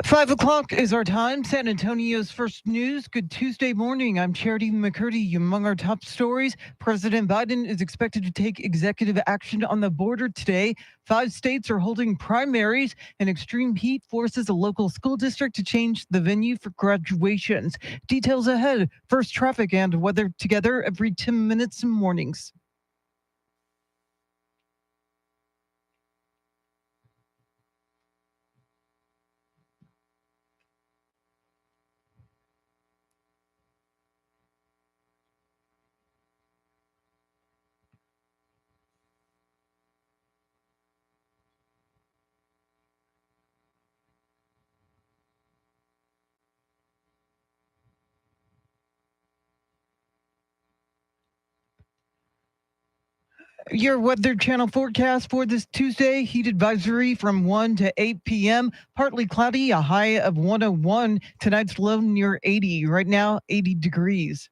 5 o'clock is our time. San Antonio's first news. Good Tuesday morning. I'm Charity McCurdy. Among our top stories, President Biden is expected to take executive action on the border today. 5 states are holding primaries, and extreme heat forces a local school district to change the venue for graduations. Details ahead. First, traffic and weather together every 10 minutes in mornings. Your Weather Channel forecast for this Tuesday: heat advisory from 1 to 8 p.m. Partly cloudy, a high of 101. Tonight's low near 80. Right now, 80 degrees.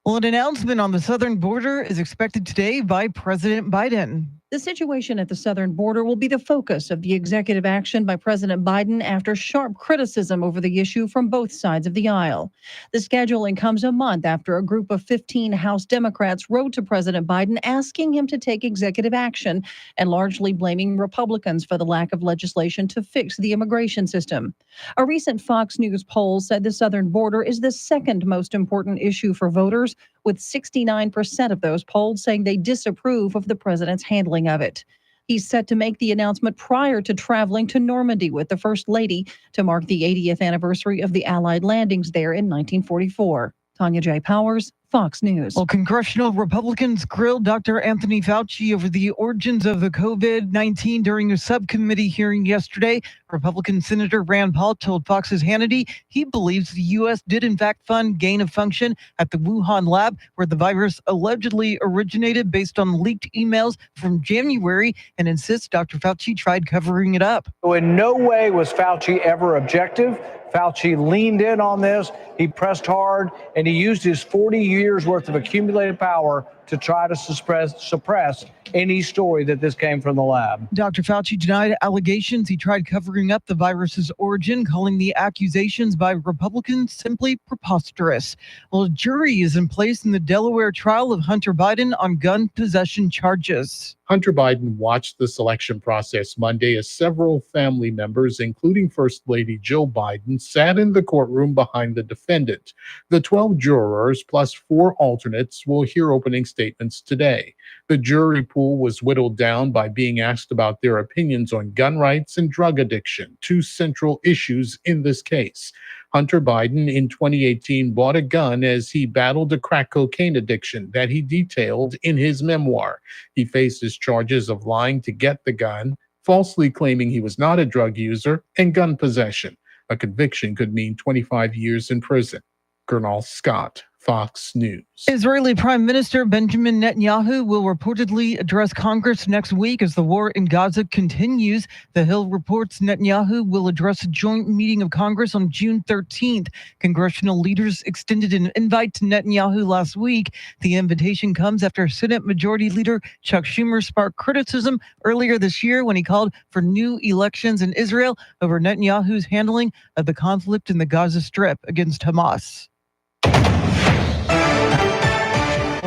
Well, an announcement on the southern border is expected today by President Biden. The situation at the southern border will be the focus of the executive action by President Biden after sharp criticism over the issue from both sides of the aisle. The scheduling comes a month after a group of 15 House Democrats wrote to President Biden asking him to take executive action and largely blaming Republicans for the lack of legislation to fix the immigration system. A recent Fox News poll said the southern border is the second most important issue for voters, with 69% of those polled saying they disapprove of the president's handling of it. He's set to make the announcement prior to traveling to Normandy with the First Lady to mark the 80th anniversary of the Allied landings there in 1944. Tanya J. Powers, Fox News. Well, congressional Republicans grilled Dr. Anthony Fauci over the origins of the COVID-19 during a subcommittee hearing yesterday. Republican Senator Rand Paul told Fox's Hannity he believes the U.S. did in fact fund gain of function at the Wuhan lab where the virus allegedly originated based on leaked emails from January, and insists Dr. Fauci tried covering it up. In no way was Fauci ever objective. Fauci leaned in on this. He pressed hard, and he used his 40 years worth of accumulated power to try to suppress any story that this came from the lab. Dr. Fauci denied allegations he tried covering up the virus's origin, calling the accusations by Republicans simply preposterous. Well, a jury is in place in the Delaware trial of Hunter Biden on gun possession charges. Hunter Biden watched the selection process Monday as several family members, including First Lady Jill Biden, sat in the courtroom behind the defendant. The 12 jurors plus 4 alternates will hear opening statements today. The jury pool was whittled down by being asked about their opinions on gun rights and drug addiction, 2 central issues in this case. Hunter Biden in 2018 bought a gun as he battled a crack cocaine addiction that he detailed in his memoir. He faces charges of lying to get the gun, falsely claiming he was not a drug user, and gun possession. A conviction could mean 25 years in prison. Gernal Scott, Fox News. Israeli Prime Minister Benjamin Netanyahu will reportedly address Congress next week as the war in Gaza continues. The Hill reports Netanyahu will address a joint meeting of Congress on June 13th. Congressional leaders extended an invite to Netanyahu last week. The invitation comes after Senate Majority Leader Chuck Schumer sparked criticism earlier this year when he called for new elections in Israel over Netanyahu's handling of the conflict in the Gaza Strip against Hamas.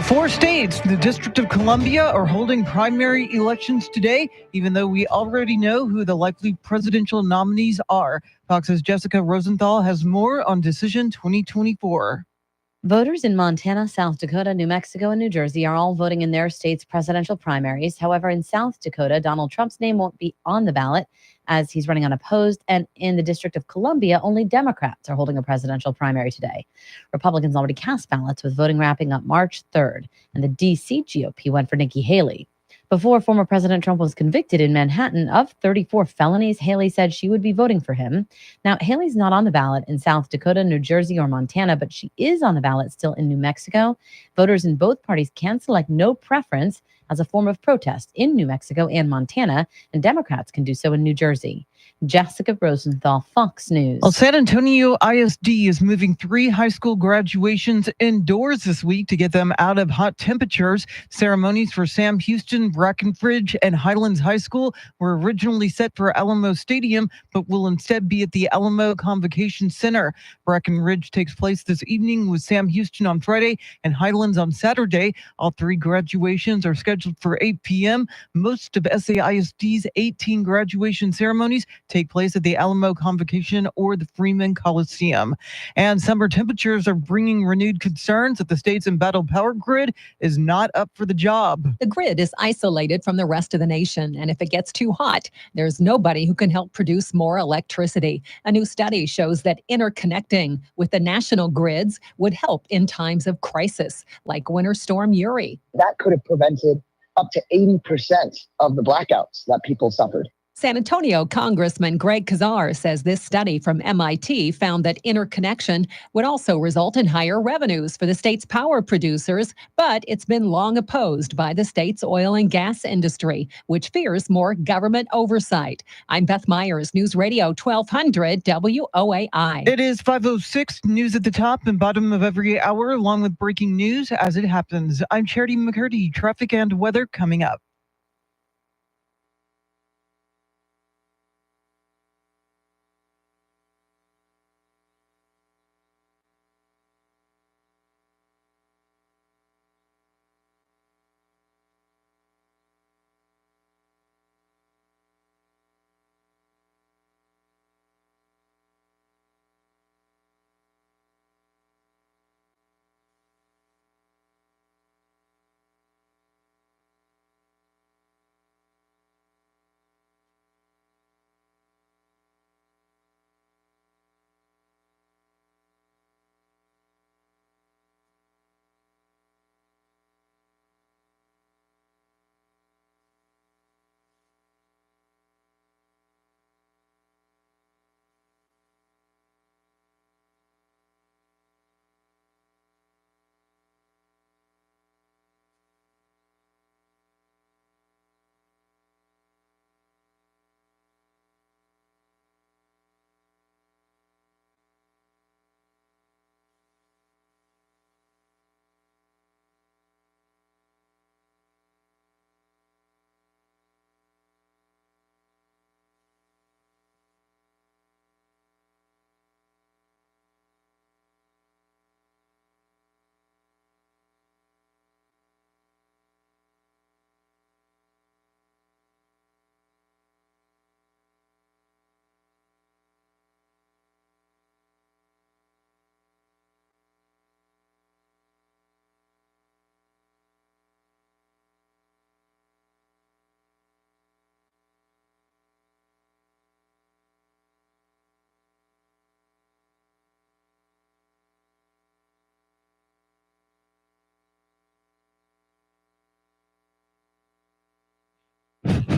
4 states, the District of Columbia, are holding primary elections today, even though we already know who the likely presidential nominees are. Fox's Jessica Rosenthal has more on Decision 2024. Voters in Montana, South Dakota, New Mexico, and New Jersey are all voting in their state's presidential primaries. However, in South Dakota, Donald Trump's name won't be on the ballot as he's running unopposed. And in the District of Columbia, only Democrats are holding a presidential primary today. Republicans already cast ballots, with voting wrapping up March 3rd. And the D.C. GOP went for Nikki Haley. Before former President Trump was convicted in Manhattan of 34 felonies, Haley said she would be voting for him. Now, Haley's not on the ballot in South Dakota, New Jersey, or Montana, but she is on the ballot still in New Mexico. Voters in both parties can select no preference as a form of protest in New Mexico and Montana, and Democrats can do so in New Jersey. Jessica Rosenthal, Fox News. Well, San Antonio ISD is moving 3 high school graduations indoors this week to get them out of hot temperatures. Ceremonies for Sam Houston, Brackenridge, and Highlands High School were originally set for Alamo Stadium, but will instead be at the Alamo Convocation Center. Brackenridge takes place this evening with Sam Houston on Friday and Highlands on Saturday. All 3 graduations are scheduled for 8 p.m. Most of SAISD's 18 graduation ceremonies take place at the Alamo Convocation or the Freeman Coliseum. And summer temperatures are bringing renewed concerns that the state's embattled power grid is not up for the job. The grid is isolated from the rest of the nation, and if it gets too hot, there's nobody who can help produce more electricity. A new study shows that interconnecting with the national grids would help in times of crisis, like Winter Storm Uri. That could have prevented up to 80% of the blackouts that people suffered. San Antonio Congressman Greg Kazar says this study from MIT found that interconnection would also result in higher revenues for the state's power producers, but it's been long opposed by the state's oil and gas industry, which fears more government oversight. I'm Beth Myers, News Radio 1200 WOAI. It is 5:06, news at the top and bottom of every hour, along with breaking news as it happens. I'm Charity McCurdy. Traffic and weather coming up.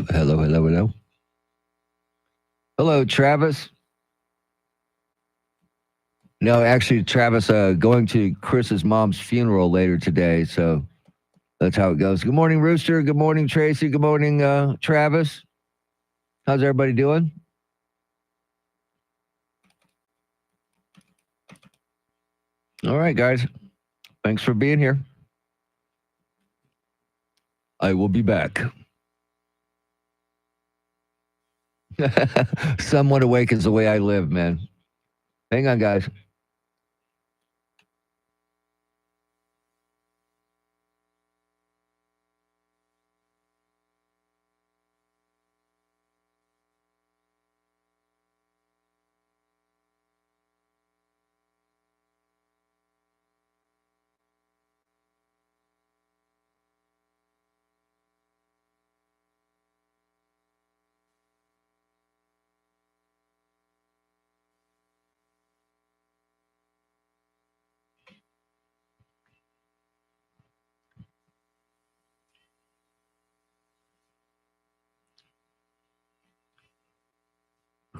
Hello, hello, hello. Hello, Travis. No, actually, Travis, going to Chris's mom's funeral later today, so that's how it goes. Good morning, Rooster. Good morning, Tracy. Good morning, Travis. How's everybody doing? All right, guys. Thanks for being here. I will be back. Somewhat awake is the way I live, man. Hang on, guys.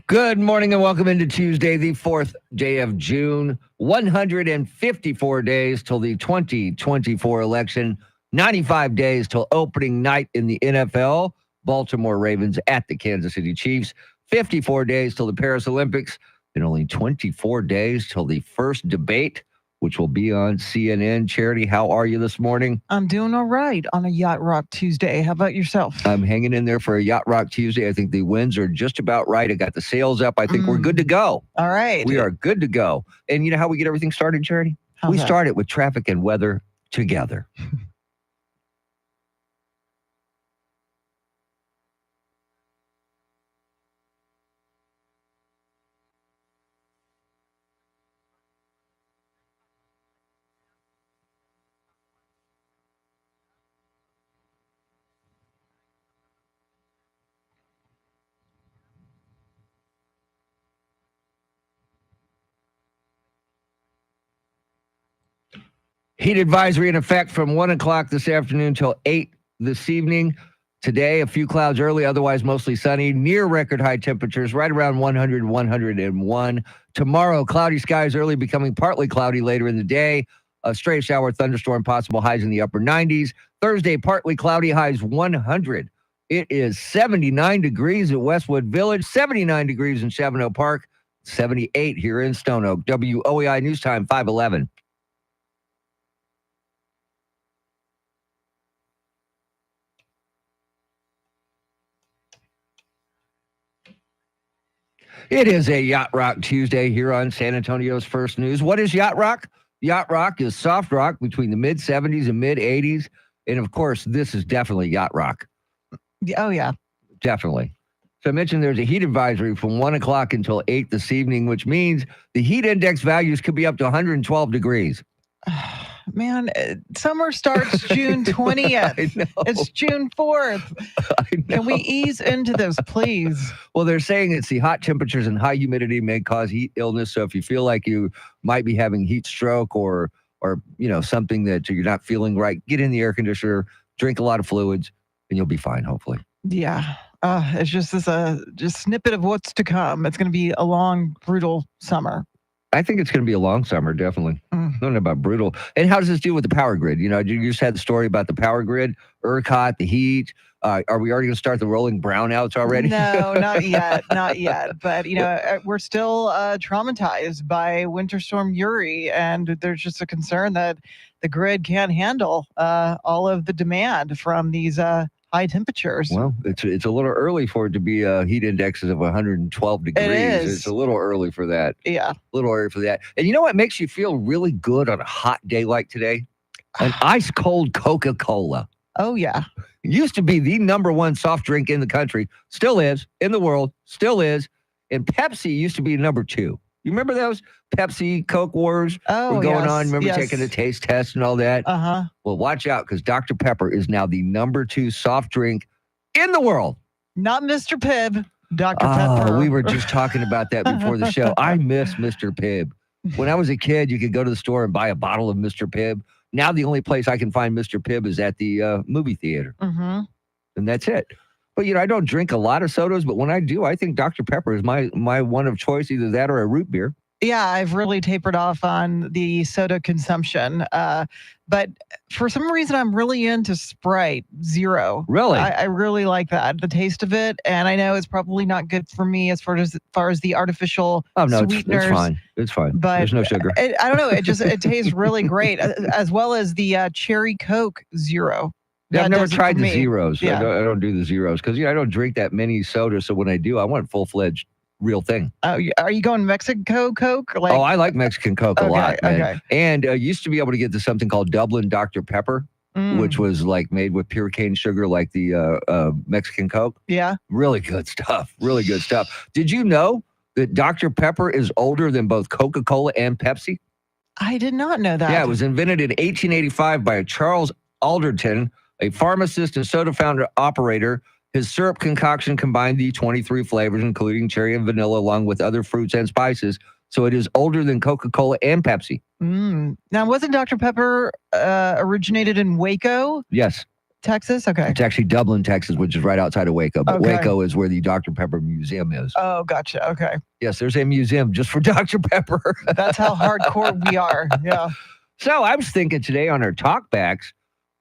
Good morning and welcome into Tuesday, the 4th day of June. 154 days till the 2024 election. 95 days till opening night in the NFL. Baltimore Ravens at the Kansas City Chiefs. 54 days till the Paris Olympics, and only 24 days till the first debate, which will be on CNN. Charity, how are you this morning? I'm doing all right on a Yacht Rock Tuesday. How about yourself? I'm hanging in there for a Yacht Rock Tuesday. I think the winds are just about right. I got the sails up. I think we're good to go. All right. We are good to go. And you know how we get everything started, Charity? How's We that? start it with traffic and weather together. Heat advisory in effect from 1 o'clock this afternoon till 8 this evening. Today, a few clouds early, otherwise mostly sunny. Near record high temperatures, right around 100, 101. Tomorrow, cloudy skies early, becoming partly cloudy later in the day. A stray shower, thunderstorm possible, highs in the upper 90s. Thursday, partly cloudy, highs 100. It is 79 degrees at Westwood Village, 79 degrees in Chavano Park, 78 here in Stone Oak. WOAI News Time, 511. It is a Yacht Rock Tuesday here on San Antonio's First News. What is Yacht Rock? Yacht Rock is soft rock between the mid 70s and mid 80s. And of course, this is definitely Yacht Rock. Oh, yeah. Definitely. So I mentioned there's a heat advisory from 1 o'clock until 8 this evening, which means the heat index values could be up to 112 degrees. Man, summer starts June 20th. I know. It's June 4th. I know. Can we ease into this, please? Well, they're saying it's the hot temperatures and high humidity may cause heat illness. So if you feel like you might be having heat stroke or something that you're not feeling right, get in the air conditioner, drink a lot of fluids, and you'll be fine, hopefully. Yeah. It's just just snippet of what's to come. It's going to be a long, brutal summer. I think it's going to be a long summer, definitely. Mm. I don't know about brutal. And how does this deal with the power grid? You just had the story about the power grid, ERCOT, the heat. Are we already going to start the rolling brownouts already? No, not yet. Not yet. But, we're still traumatized by Winter Storm Uri. And there's just a concern that the grid can't handle all of the demand from these high temperatures. Well, it's a little early for it to be heat indexes of 112 degrees. It is. It's a little early for that. Yeah. A little early for that. And you know what makes you feel really good on a hot day like today? An ice cold Coca-Cola. Oh, yeah. It used to be the number one soft drink in the country. Still is. In the world. Still is. And Pepsi used to be number 2. You remember those Pepsi Coke wars Oh, were going yes, on? Remember yes. taking a taste test and all that? Uh-huh. Well, watch out, because Dr. Pepper is now the number 2 soft drink in the world. Not Mr. Pibb, Dr. Pepper. We were just talking about that before the show. I miss Mr. Pibb. When I was a kid, you could go to the store and buy a bottle of Mr. Pibb. Now the only place I can find Mr. Pibb is at the movie theater. Mm-hmm. And that's it. But, I don't drink a lot of sodas, but when I do, I think Dr. Pepper is my one of choice, either that or a root beer. Yeah, I've really tapered off on the soda consumption. But for some reason, I'm really into Sprite Zero. Really? I really like that, the taste of it. And I know it's probably not good for me as far as the artificial Oh, no, sweeteners. it's fine. It's fine. But There's no sugar. I don't know. It tastes really great, as well as the Cherry Coke Zero. Yeah, I've That never does it tried for the me. zeros. Yeah. I don't do the zeros because I don't drink that many sodas. So when I do, I want full-fledged real thing. Are you going Mexico Coke? Like, I like Mexican Coke a lot, man. Okay. And used to be able to get to something called Dublin Dr. Pepper, which was like made with pure cane sugar, like the Mexican Coke. Yeah. Really good stuff. Really good stuff. Did you know that Dr. Pepper is older than both Coca-Cola and Pepsi? I did not know that. Yeah, it was invented in 1885 by Charles Alderton, a pharmacist and soda founder operator. His syrup concoction combined the 23 flavors, including cherry and vanilla, along with other fruits and spices. So it is older than Coca-Cola and Pepsi. Now, wasn't Dr. Pepper originated in Waco, Yes, Texas? Okay. it's actually Dublin, Texas, which is right outside of Waco. But Okay. Waco is where the Dr. Pepper Museum is. Oh, gotcha. Okay. Yes, there's a museum just for Dr. Pepper. That's how hardcore we are. Yeah. So I was thinking today on our talkbacks,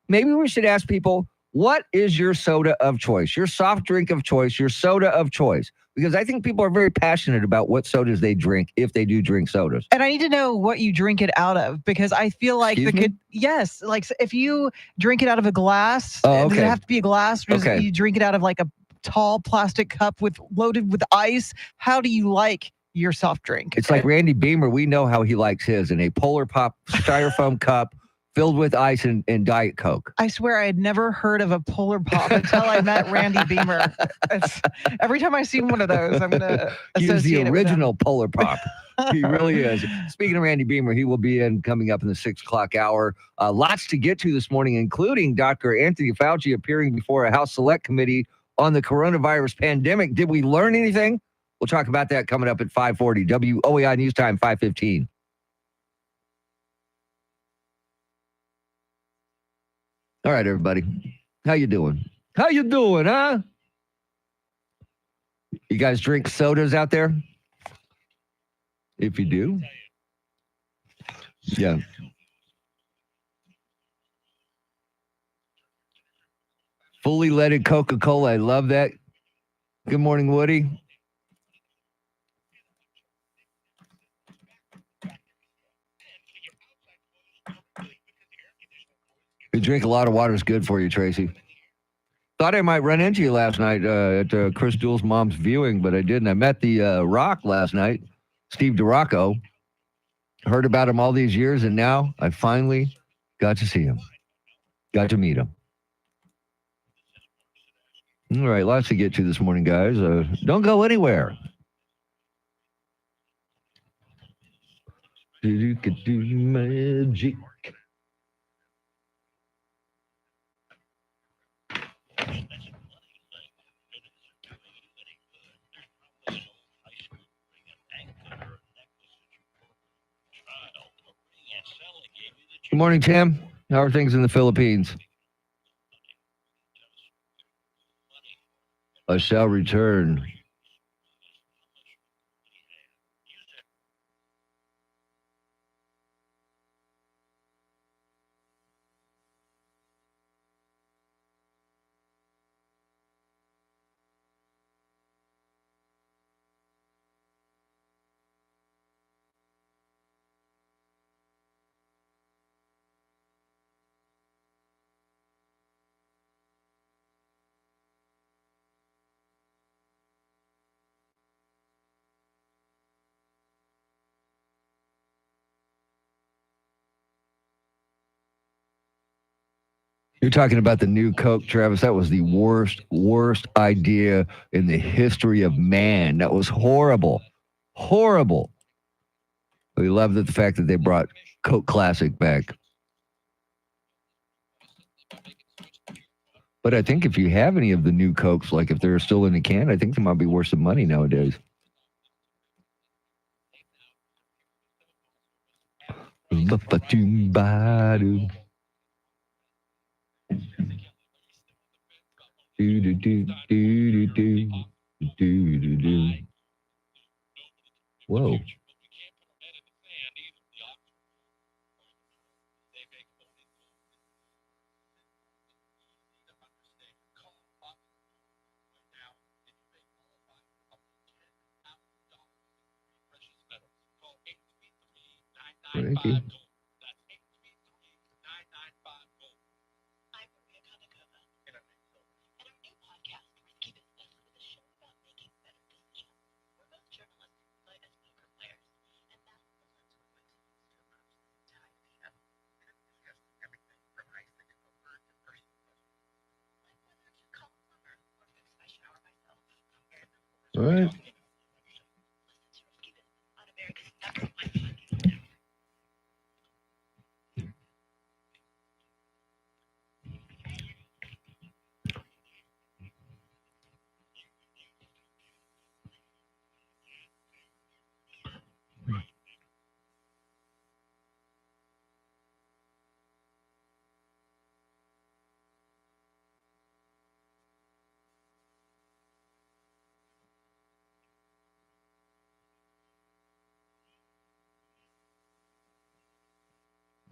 maybe we should ask people, what is your soda of choice? Your soft drink of choice, your soda of choice. because I think people are very passionate about what sodas they drink if they do drink sodas. And I need to know what you drink it out of, because I feel like Excuse me? yes, like if you drink it out of a glass, Oh, does it okay. have to be a glass, or does Okay. you drink it out of like a tall plastic cup loaded with ice? How do you like your soft drink? It's like Randy Beamer. We know how he likes his, in a Polar Pop styrofoam cup filled with ice and Diet Coke. I swear I had never heard of a Polar Pop until I met Randy Beamer. Every time I see one of those, I'm gonna He is the associate it with him. original Polar Pop. He really is. Speaking of Randy Beamer, he will be coming up in the 6 o'clock hour. Lots to get to this morning, including Dr. Anthony Fauci appearing before a House Select Committee on the coronavirus pandemic. Did we learn anything? We'll talk about that coming up at 5:40. WOAI News Time, 5:15. All right, everybody. How you doing? How you doing, huh? You guys drink sodas out there? If you do. Yeah. Fully leaded Coca-Cola. I love that. Good morning, Woody. You drink a lot of water is good for you, Tracy. Thought I might run into you last night at Chris Duell's mom's viewing, but I didn't. I met the Rock last night, Steve DeRocco. Heard about him all these years, and now I finally got to see him. Got to meet him. All right, lots to get to this morning, guys. Don't go anywhere. You could do magic. Good morning, Tim. How are things in the Philippines? I shall return. You're talking about the new Coke, Travis. That was the worst idea in the history of man. That was horrible. Horrible. We love the fact that they brought Coke Classic back. But I think if you have any of the new Cokes, like if they're still in a can, I think they might be worth some money nowadays. Whoa. Thank you. All right.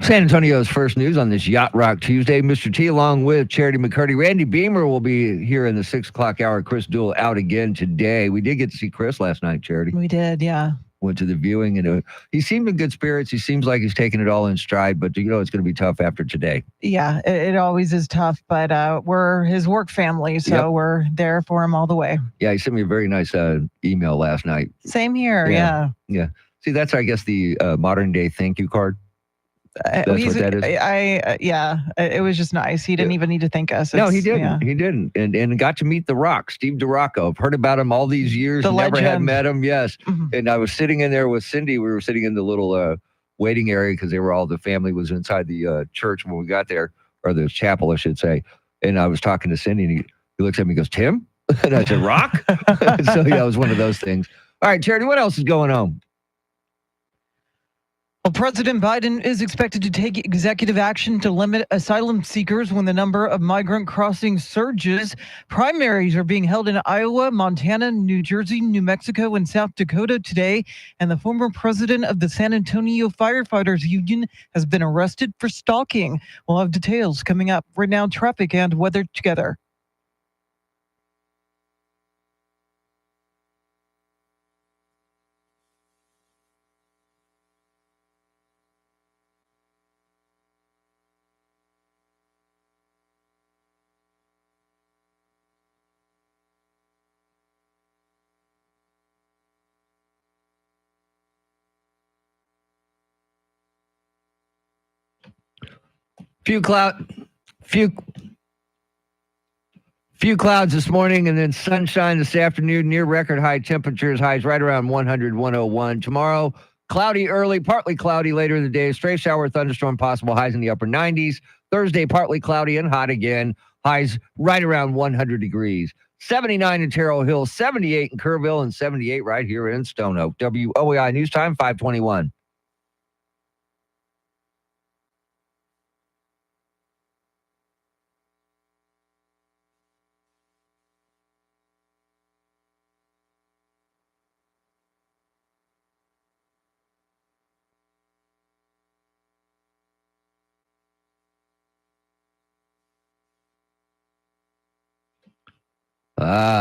San Antonio's first news on this Yacht Rock Tuesday. Mr. T, along with Charity McCurdy. Randy Beamer will be here in the 6 o'clock hour. Chris Duell out again today. We did get to see Chris last night, Charity. We did, yeah. Went to the viewing, and he seemed in good spirits. He seems like he's taking it all in stride, but it's going to be tough after today. Yeah, it always is tough, but we're his work family, so we're there for him all the way. Yeah, he sent me a very nice email last night. Same here, yeah. See, that's, I guess, the modern day thank you card. That's what that is. It was just nice. He didn't even need to thank us. No, he didn't. Yeah. He didn't. And got to meet The Rock, Steve DeRocco. I've heard about him all these years. The never had legend. met him. Yes. Mhm. And I was sitting in there with Cindy. We were sitting in the little waiting area because the family was inside the church when we got there, or the chapel, I should say. And I was talking to Cindy, and he looks at me and goes, "Tim?" And I said, "Rock?" So yeah, it was one of those things. All right, Charity, what else is going on? Well, President Biden is expected to take executive action to limit asylum seekers when the number of migrant crossings surges. Primaries are being held in Iowa, Montana, New Jersey, New Mexico, and South Dakota today. And the former president of the San Antonio Firefighters Union has been arrested for stalking. We'll have details coming up. Right now, traffic and weather together. Few clouds this morning, and then sunshine this afternoon, near record high temperatures, highs right around 100, 101. Tomorrow, cloudy early, partly cloudy later in the day, stray shower, thunderstorm possible, highs in the upper 90s. Thursday, partly cloudy and hot again, highs right around 100 degrees. 79 in Terrell Hill, 78 in Kerrville, and 78 right here in Stone Oak. WOAI News Time, 521.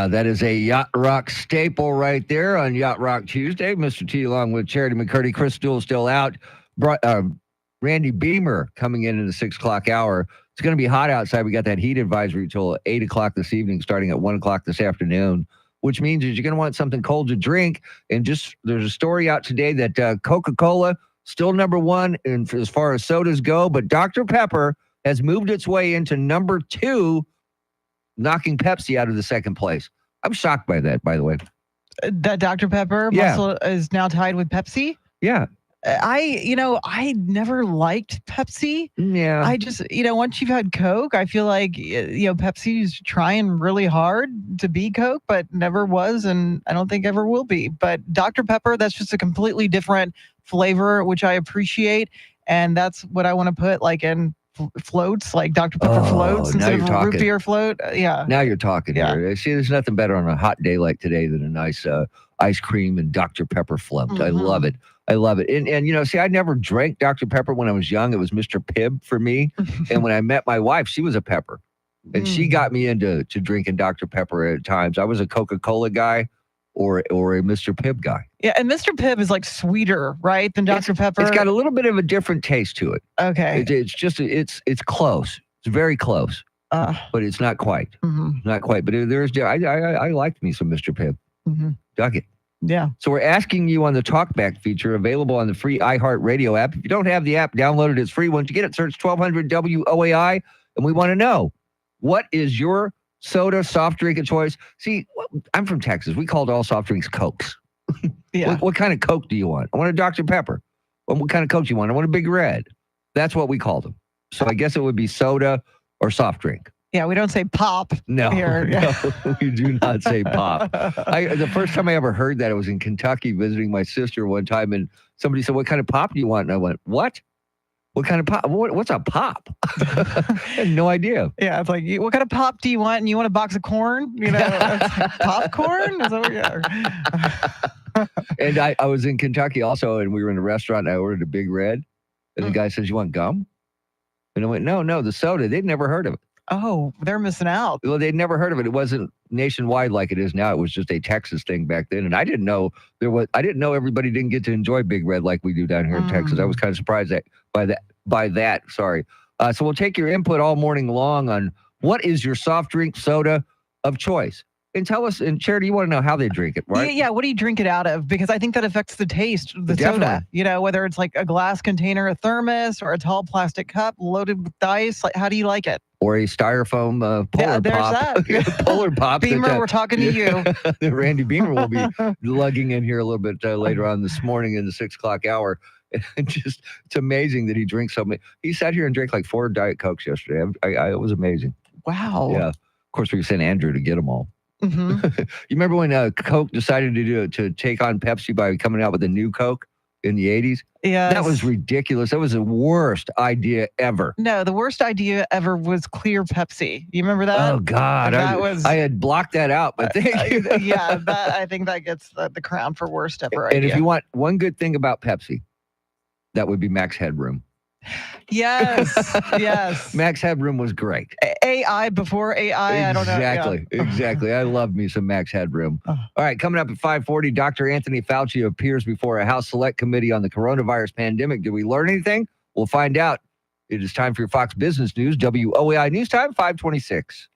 That is a Yacht Rock staple right there on Yacht Rock Tuesday. Mr. T along with Charity McCurdy. Chris Duell still out. Randy Beamer coming in the 6 o'clock hour. It's going to be hot outside. We got that heat advisory till 8 o'clock this evening, starting at 1 o'clock this afternoon, which means that you're going to want something cold to drink. And there's a story out today that Coca-Cola still number one as far as sodas go, but Dr. Pepper has moved its way into number 2, knocking Pepsi out of the second place. I'm shocked by that, by the way. That Dr. Pepper muscle is now tied with Pepsi? Yeah. I never liked Pepsi. Yeah. I just, once you've had Coke, I feel like, Pepsi's trying really hard to be Coke, but never was, and I don't think ever will be. But Dr. Pepper, that's just a completely different flavor, which I appreciate. And that's what I want to put in floats, like Dr. Pepper floats instead of a root beer float. Yeah. Now you're talking here. See, there's nothing better on a hot day like today than a nice ice cream and Dr. Pepper float. Mm-hmm. I love it. I love it. And I never drank Dr. Pepper when I was young. It was Mr. Pibb for me. And when I met my wife, she was a Pepper. And she got me into drinking Dr. Pepper at times. I was a Coca-Cola guy or a Mr. Pibb guy. Yeah, and Mr. Pibb is sweeter, right, than Dr. Pepper? It's got a little bit of a different taste to it. Okay. It's just, it's close. It's very close. But it's not quite. Mm-hmm. Not quite. But I liked me some Mr. Pibb. Mm-hmm. Dug it. Yeah. So we're asking you on the Talkback feature available on the free iHeartRadio app. If you don't have the app, download it. It's free. Once you get it, search 1200 WOAI. And we want to know, what is your soda, soft drink of choice? See, I'm from Texas. We called all soft drinks Cokes. Yeah. What kind of Coke do you want? I want a Dr. Pepper. What kind of Coke do you want? I want a Big Red. That's what we called them. So I guess it would be soda or soft drink. Yeah, we don't say pop No, here. no, we do not say pop. The first time I ever heard that, I was in Kentucky visiting my sister one time, and somebody said, "What kind of pop do you want?" And I went, "What? What kind of pop? What's a pop?" I had no idea. Yeah, it's like, what kind of pop do you want? And you want a box of corn? Popcorn? Is that what And I was in Kentucky also, and we were in a restaurant, and I ordered a Big Red. And the Mm. guy says, "You want gum?" And I went, "No, the soda." They'd never heard of it. Oh, they're missing out. Well, they'd never heard of it. It wasn't nationwide like it is now. It was just a Texas thing back then. And I didn't know I didn't know everybody didn't get to enjoy Big Red like we do down here in Texas. I was kind of surprised by that. Sorry. So we'll take your input all morning long on what is your soft drink soda of choice. And tell us, and Charity, you want to know how they drink it, right? Yeah, what do you drink it out of? Because I think that affects the taste of the soda. Definitely. You know, whether it's like a glass container, a thermos, or a tall plastic cup loaded with ice. Like, how do you like it? Or a styrofoam Polar there's Pop. that. Polar Pop. Beamer, we're talking to you. that Randy Beamer will be lugging in here a little bit later on this morning in the 6 o'clock hour. And just, it's amazing that he drinks so many. He sat here and drank like 4 Diet Cokes yesterday. It was amazing. Wow. Yeah. Of course, we sent Andrew to get them all. hmm You remember when Coke decided to take on Pepsi by coming out with a new Coke in the 80s? Yeah. That was ridiculous. That was the worst idea ever. No, the worst idea ever was clear Pepsi. You remember that? Oh, God. I had blocked that out, but thank you. Yeah, I think that gets the crown for worst ever And idea. if you want one good thing about Pepsi, that would be Max Headroom. Yes, yes. Max Headroom was great. AI before AI, I don't know. Exactly. I love me some Max Headroom. Oh. All right, coming up at 5:40, Dr. Anthony Fauci appears before a House Select Committee on the coronavirus pandemic. Did we learn anything? We'll find out. It is time for your Fox Business News, WOAI News Time, 526.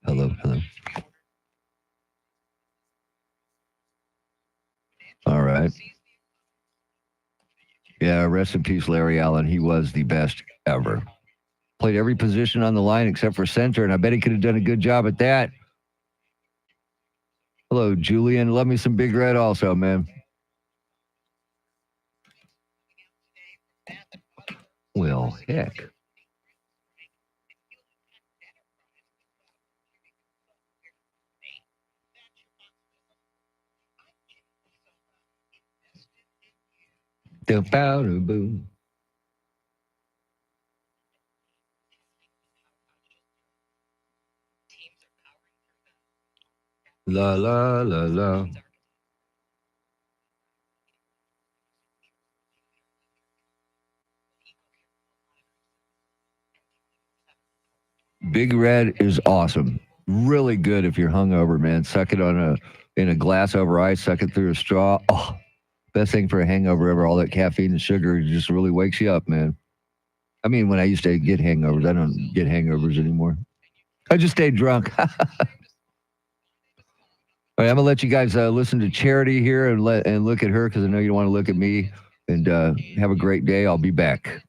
Hello. All right. Yeah, rest in peace, Larry Allen. He was the best ever. Played every position on the line except for center, and I bet he could have done a good job at that. Hello, Julian. Love me some Big Red also, man. Well, heck. The powder boom. La la la la. Big Red is awesome. Really good if you're hungover, man. Suck it in a glass over ice. Suck it through a straw. Oh, best thing for a hangover ever. All that caffeine and sugar just really wakes you up, man. I mean, when I used to get hangovers, I don't get hangovers anymore. I just stay drunk. All right, I'm gonna let you guys listen to Charity here and look at her because I know you don't want to look at me. And have a great day. I'll be back.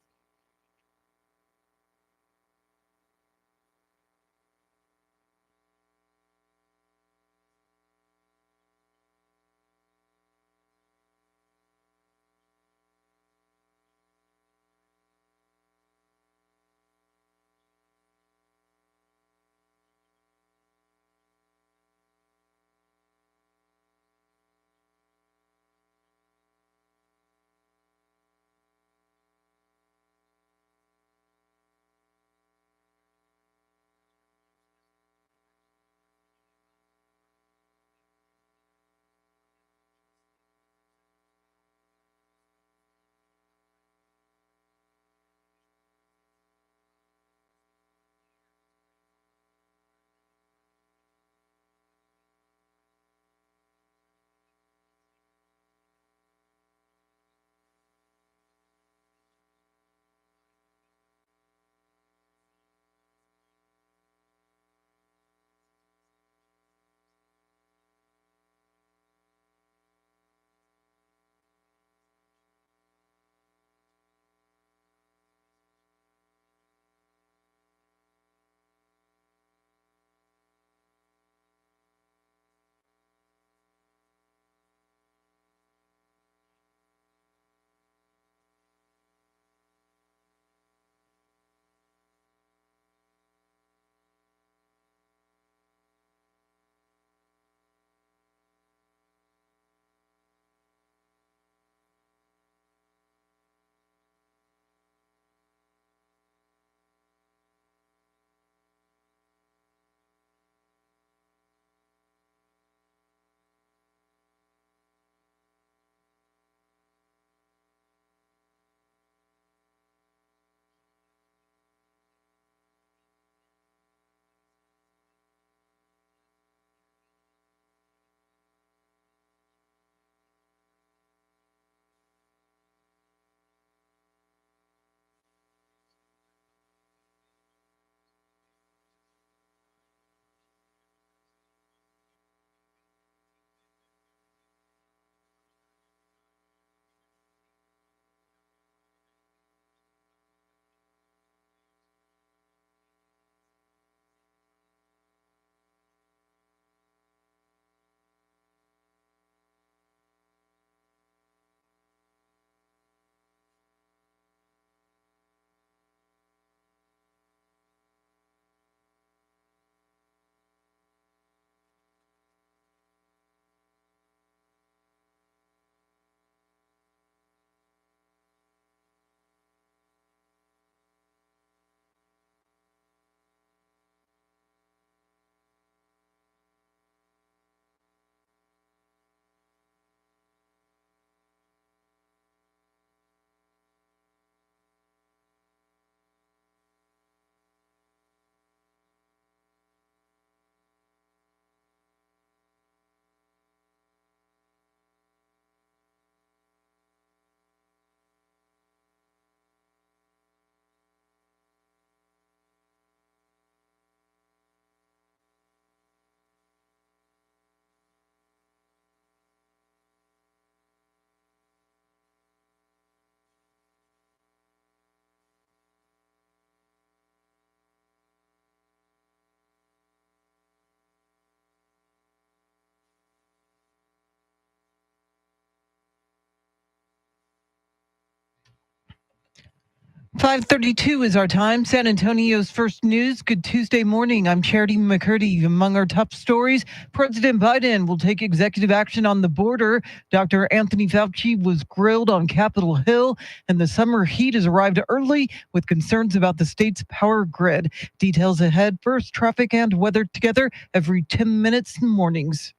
5:32 is our time. San Antonio's first news. Good Tuesday morning. I'm Charity McCurdy. Among our top stories, President Biden will take executive action on the border. Dr. Anthony Fauci was grilled on Capitol Hill, and the summer heat has arrived early with concerns about the state's power grid. Details ahead. First, traffic and weather together every 10 minutes in mornings.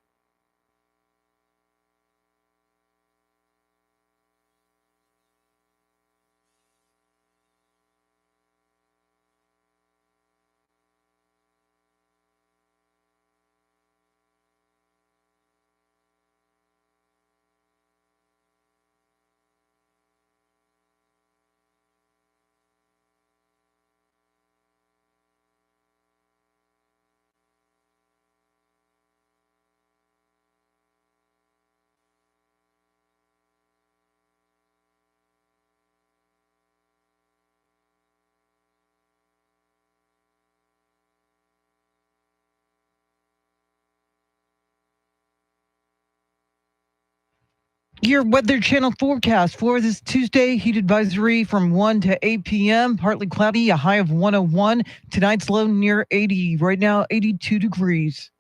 Your Weather Channel forecast for this Tuesday: heat advisory from 1 to 8 p.m. Partly cloudy, a high of 101. Tonight's low near 80. Right now, 82 degrees.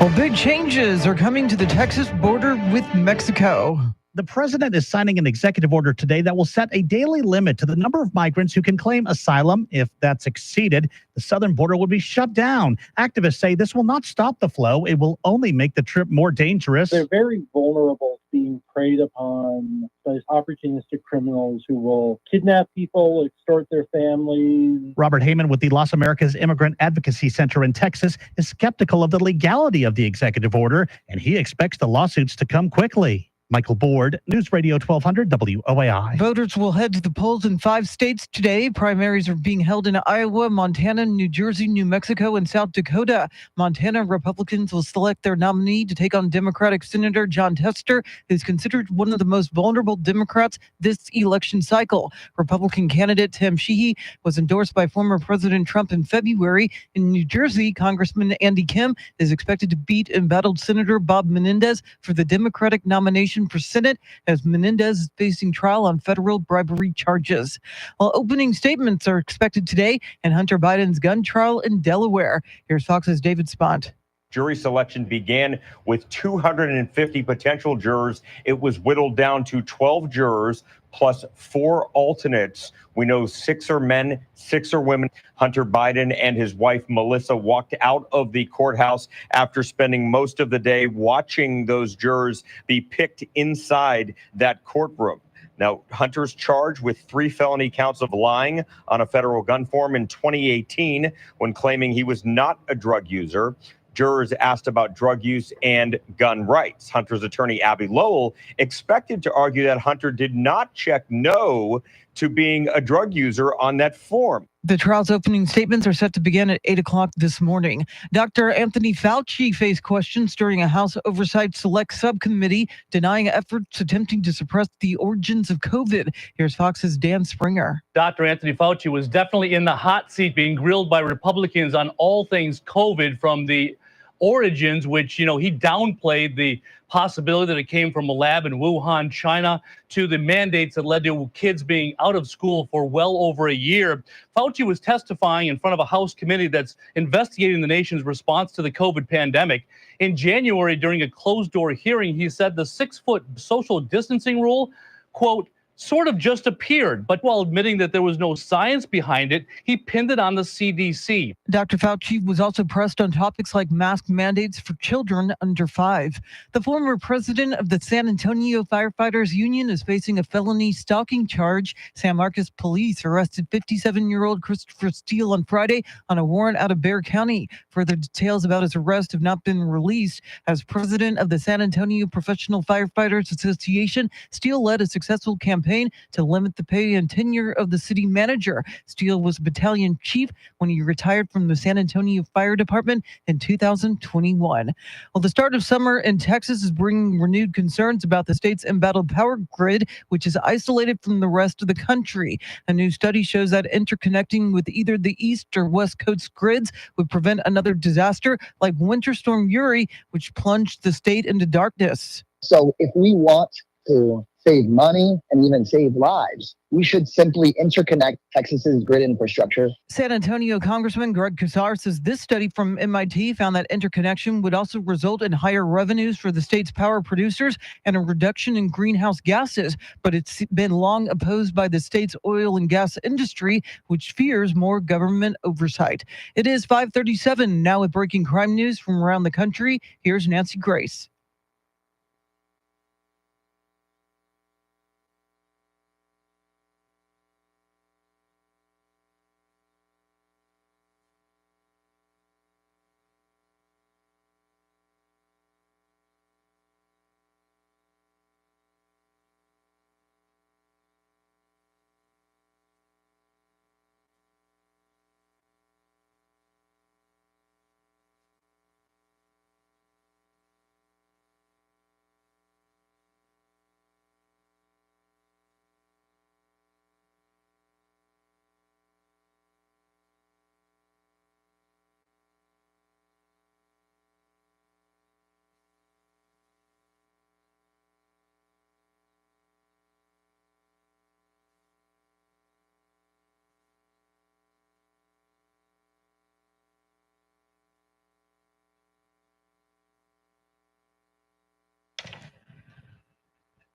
Well, big changes are coming to the Texas border with Mexico. The president is signing an executive order today that will set a daily limit to the number of migrants who can claim asylum. If that's exceeded, the southern border will be shut down. Activists say this will not stop the flow. It will only make the trip more dangerous. They're very vulnerable to being preyed upon by opportunistic criminals who will kidnap people, extort their families. Robert Heyman with the Las Americas Immigrant Advocacy Center in Texas is skeptical of the legality of the executive order, and he expects the lawsuits to come quickly. Michael Board, News Radio 1200 WOAI. Voters will head to the polls in 5 states today. Primaries are being held in Iowa, Montana, New Jersey, New Mexico, and South Dakota. Montana Republicans will select their nominee to take on Democratic Senator Jon Tester, who's considered one of the most vulnerable Democrats this election cycle. Republican candidate Tim Sheehy was endorsed by former President Trump in February. In New Jersey, Congressman Andy Kim is expected to beat embattled Senator Bob Menendez for the Democratic nomination for Senate, as Menendez is facing trial on federal bribery charges. While opening statements are expected today in Hunter Biden's gun trial in Delaware. Here's Fox's David Spont. Jury selection began with 250 potential jurors. It was whittled down to 12 jurors plus 4 alternates. We know 6 are men, 6 are women. Hunter Biden and his wife, Melissa, walked out of the courthouse after spending most of the day watching those jurors be picked inside that courtroom. Now, Hunter's charged with 3 felony counts of lying on a federal gun form in 2018 when claiming he was not a drug user. Jurors asked about drug use and gun rights. Hunter's attorney, Abby Lowell, expected to argue that Hunter did not check no to being a drug user on that form. The trial's opening statements are set to begin at 8 o'clock this morning. Dr. Anthony Fauci faced questions during a House Oversight Select Subcommittee denying efforts attempting to suppress the origins of COVID. Here's Fox's Dan Springer. Dr. Anthony Fauci was definitely in the hot seat, being grilled by Republicans on all things COVID, from the origins, which, he downplayed the possibility that it came from a lab in Wuhan, China, to the mandates that led to kids being out of school for well over a year. Fauci was testifying in front of a House committee that's investigating the nation's response to the COVID pandemic. In January, during a closed-door hearing, he said the 6-foot social distancing rule, quote, sort of just appeared, but while admitting that there was no science behind it, he pinned it on the CDC. Dr. Fauci was also pressed on topics like mask mandates for children under 5. The former president of the San Antonio Firefighters Union is facing a felony stalking charge. San Marcos police arrested 57-year-old Christopher Steele on Friday on a warrant out of Bexar County. Further details about his arrest have not been released. As president of the San Antonio Professional Firefighters Association, Steele led a successful campaign to limit the pay and tenure of the city manager. Steele was battalion chief when he retired from the San Antonio Fire Department in 2021. Well, the start of summer in Texas is bringing renewed concerns about the state's embattled power grid, which is isolated from the rest of the country. A new study shows that interconnecting with either the East or West Coast grids would prevent another disaster like Winter Storm Uri, which plunged the state into darkness. So if we want to save money and even save lives, we should simply interconnect Texas's grid infrastructure. San Antonio Congressman Greg Casar says this study from MIT found that interconnection would also result in higher revenues for the state's power producers and a reduction in greenhouse gases. But it's been long opposed by the state's oil and gas industry, which fears more government oversight. It is 5:37 now with breaking crime news from around the country. Here's Nancy Grace.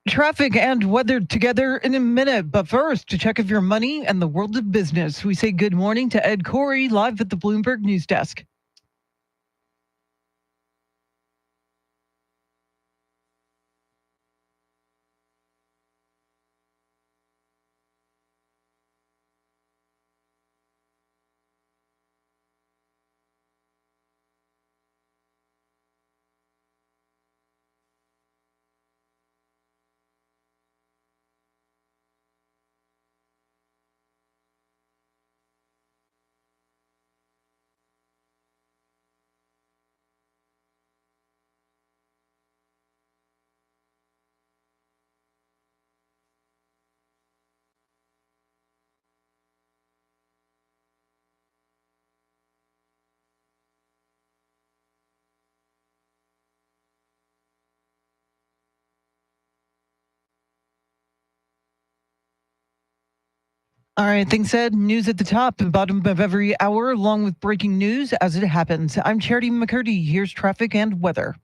Traffic and weather together in a minute. But first, to check if your money and the world of business, we say good morning to Ed Corey live at the Bloomberg News Desk. All right, thanks, Ed. News at the top and bottom of every hour, along with breaking news as it happens. I'm Charity McCurdy. Here's traffic and weather.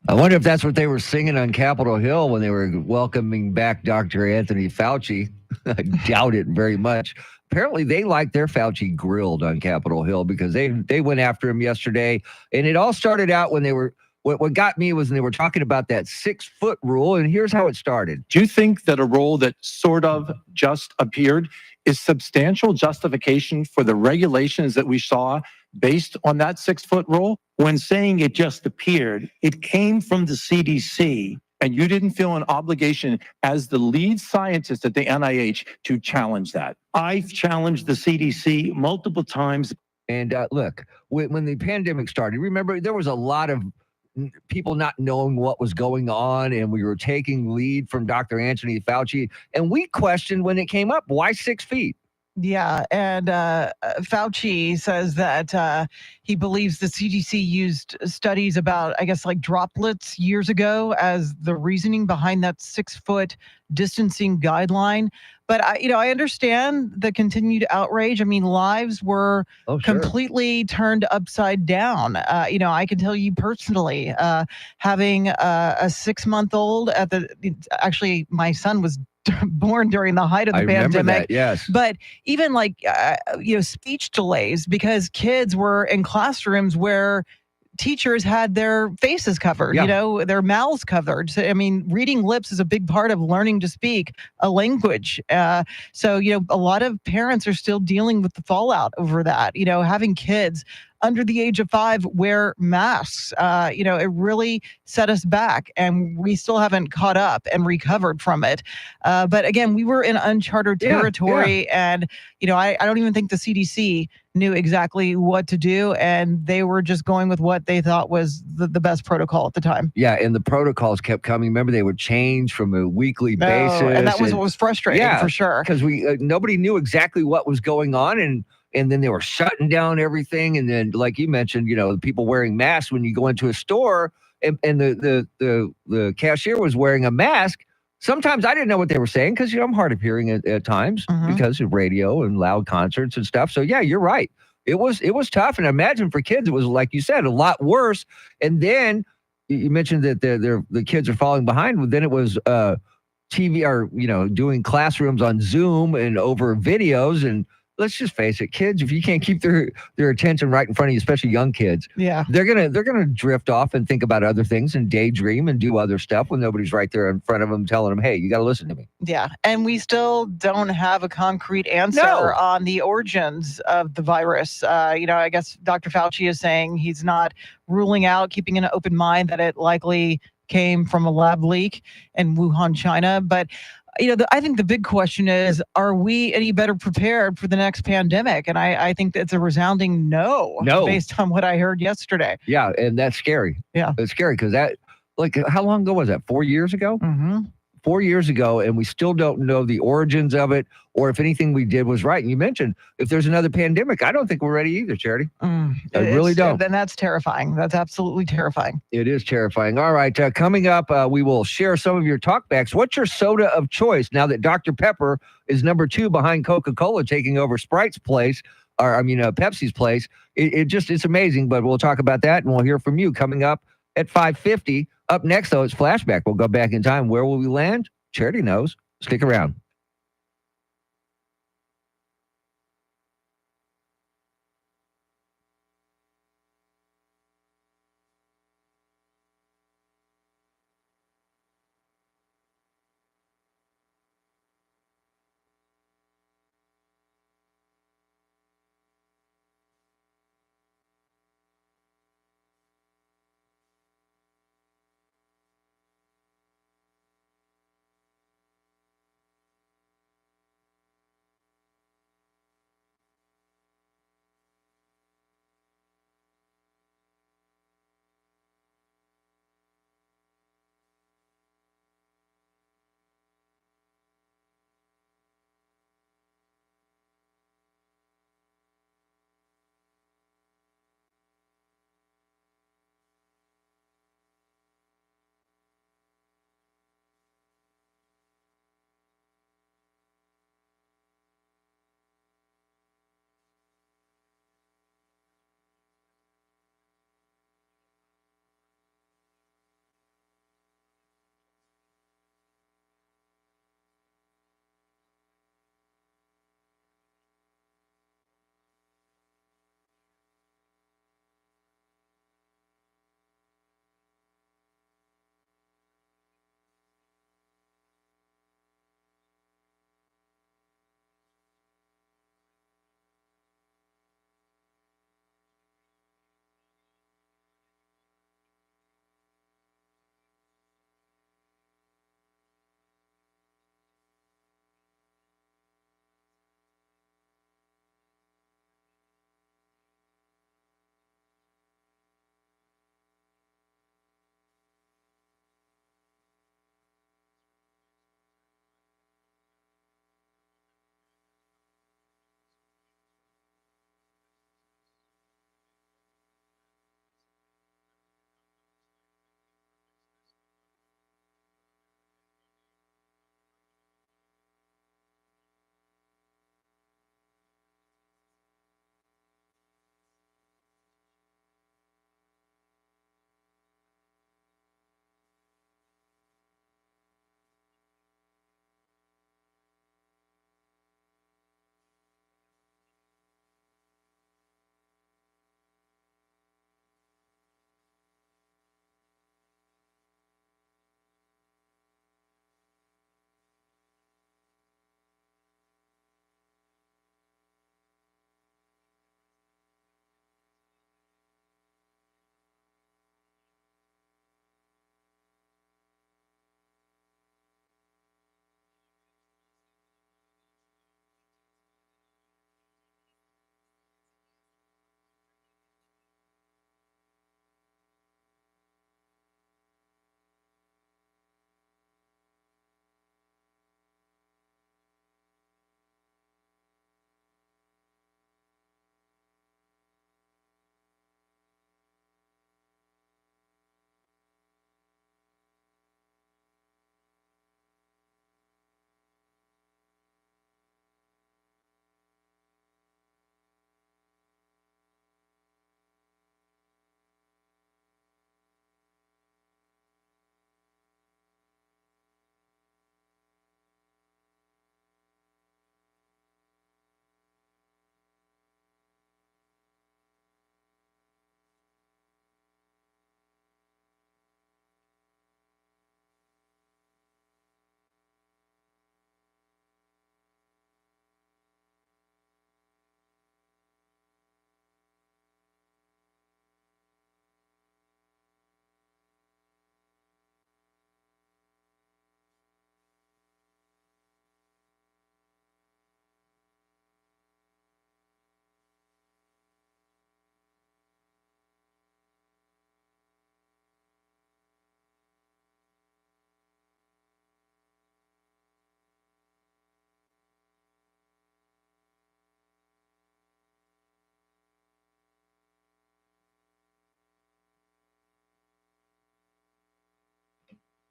I wonder if that's what they were singing on Capitol Hill when they were welcoming back Dr. Anthony Fauci. I doubt it very much. Apparently, they like their Fauci grilled on Capitol Hill because they went after him yesterday. And it all started out when they were what got me was when they were talking about that 6-foot rule, and here's how it started. Do you think that a rule that sort of just appeared is substantial justification for the regulations that we saw based on that 6-foot rule? When saying it just appeared, it came from the CDC. And you didn't feel an obligation as the lead scientist at the NIH to challenge that? I've challenged the CDC multiple times. And look, when the pandemic started, remember there was a lot of people not knowing what was going on, and we were taking lead from Dr. Anthony Fauci, and we questioned when it came up, why 6 feet? Yeah, and Fauci says that he believes the CDC used studies about, I guess, like droplets years ago as the reasoning behind that 6-foot distancing guideline. But I understand the continued outrage. I mean, lives were completely turned upside down. I can tell you personally, having a 6-month-old actually, my son was born during the height of the pandemic. Remember that, yes. But even like, speech delays because kids were in classrooms where teachers had their faces covered, their mouths covered. So, I mean, reading lips is a big part of learning to speak a language. So, a lot of parents are still dealing with the fallout over that, having kids under the age of 5 wear masks. It really set us back, and we still haven't caught up and recovered from it. But again, we were in uncharted territory, and I don't even think the CDC knew exactly what to do, and they were just going with what they thought was the best protocol at the time. Yeah, and the protocols kept coming. Remember, they would change from a weekly basis, and that was what was frustrating for sure. Because nobody knew exactly what was going on, and then they were shutting down everything. And then, like you mentioned, the people wearing masks when you go into a store, and the cashier was wearing a mask. Sometimes I didn't know what they were saying because I'm hard of hearing at times because of radio and loud concerts and stuff. So yeah, you're right. It was tough, and I imagine for kids it was, like you said, a lot worse. And then you mentioned that the kids are falling behind. Well, then it was TV or doing classrooms on Zoom and over videos. And let's just face it, kids, if you can't keep their attention right in front of you, especially young kids, they're gonna drift off and think about other things and daydream and do other stuff when nobody's right there in front of them telling them, hey, you got to listen to me. Yeah, and we still don't have a concrete answer on the origins of the virus. I guess Dr. Fauci is saying he's not ruling out, keeping an open mind that it likely came from a lab leak in Wuhan, China. But I think the big question is, are we any better prepared for the next pandemic? And I think that's a resounding no, based on what I heard yesterday. Yeah, and that's scary. Yeah. It's scary because how long ago was that? 4 years ago? Mm-hmm. 4 years ago, and we still don't know the origins of it or if anything we did was right. And you mentioned if there's another pandemic, I don't think we're ready either, Charity. I really don't. Then that's terrifying. That's absolutely terrifying. It is terrifying. All right, coming up, we will share some of your talkbacks. What's your soda of choice now that Dr. Pepper is number 2 behind Coca-Cola, taking over Sprite's place, Pepsi's place? It's amazing, but we'll talk about that, and we'll hear from you coming up at 5:50. Up next, though, it's Flashback. We'll go back in time. Where will we land? Charity knows. Stick around.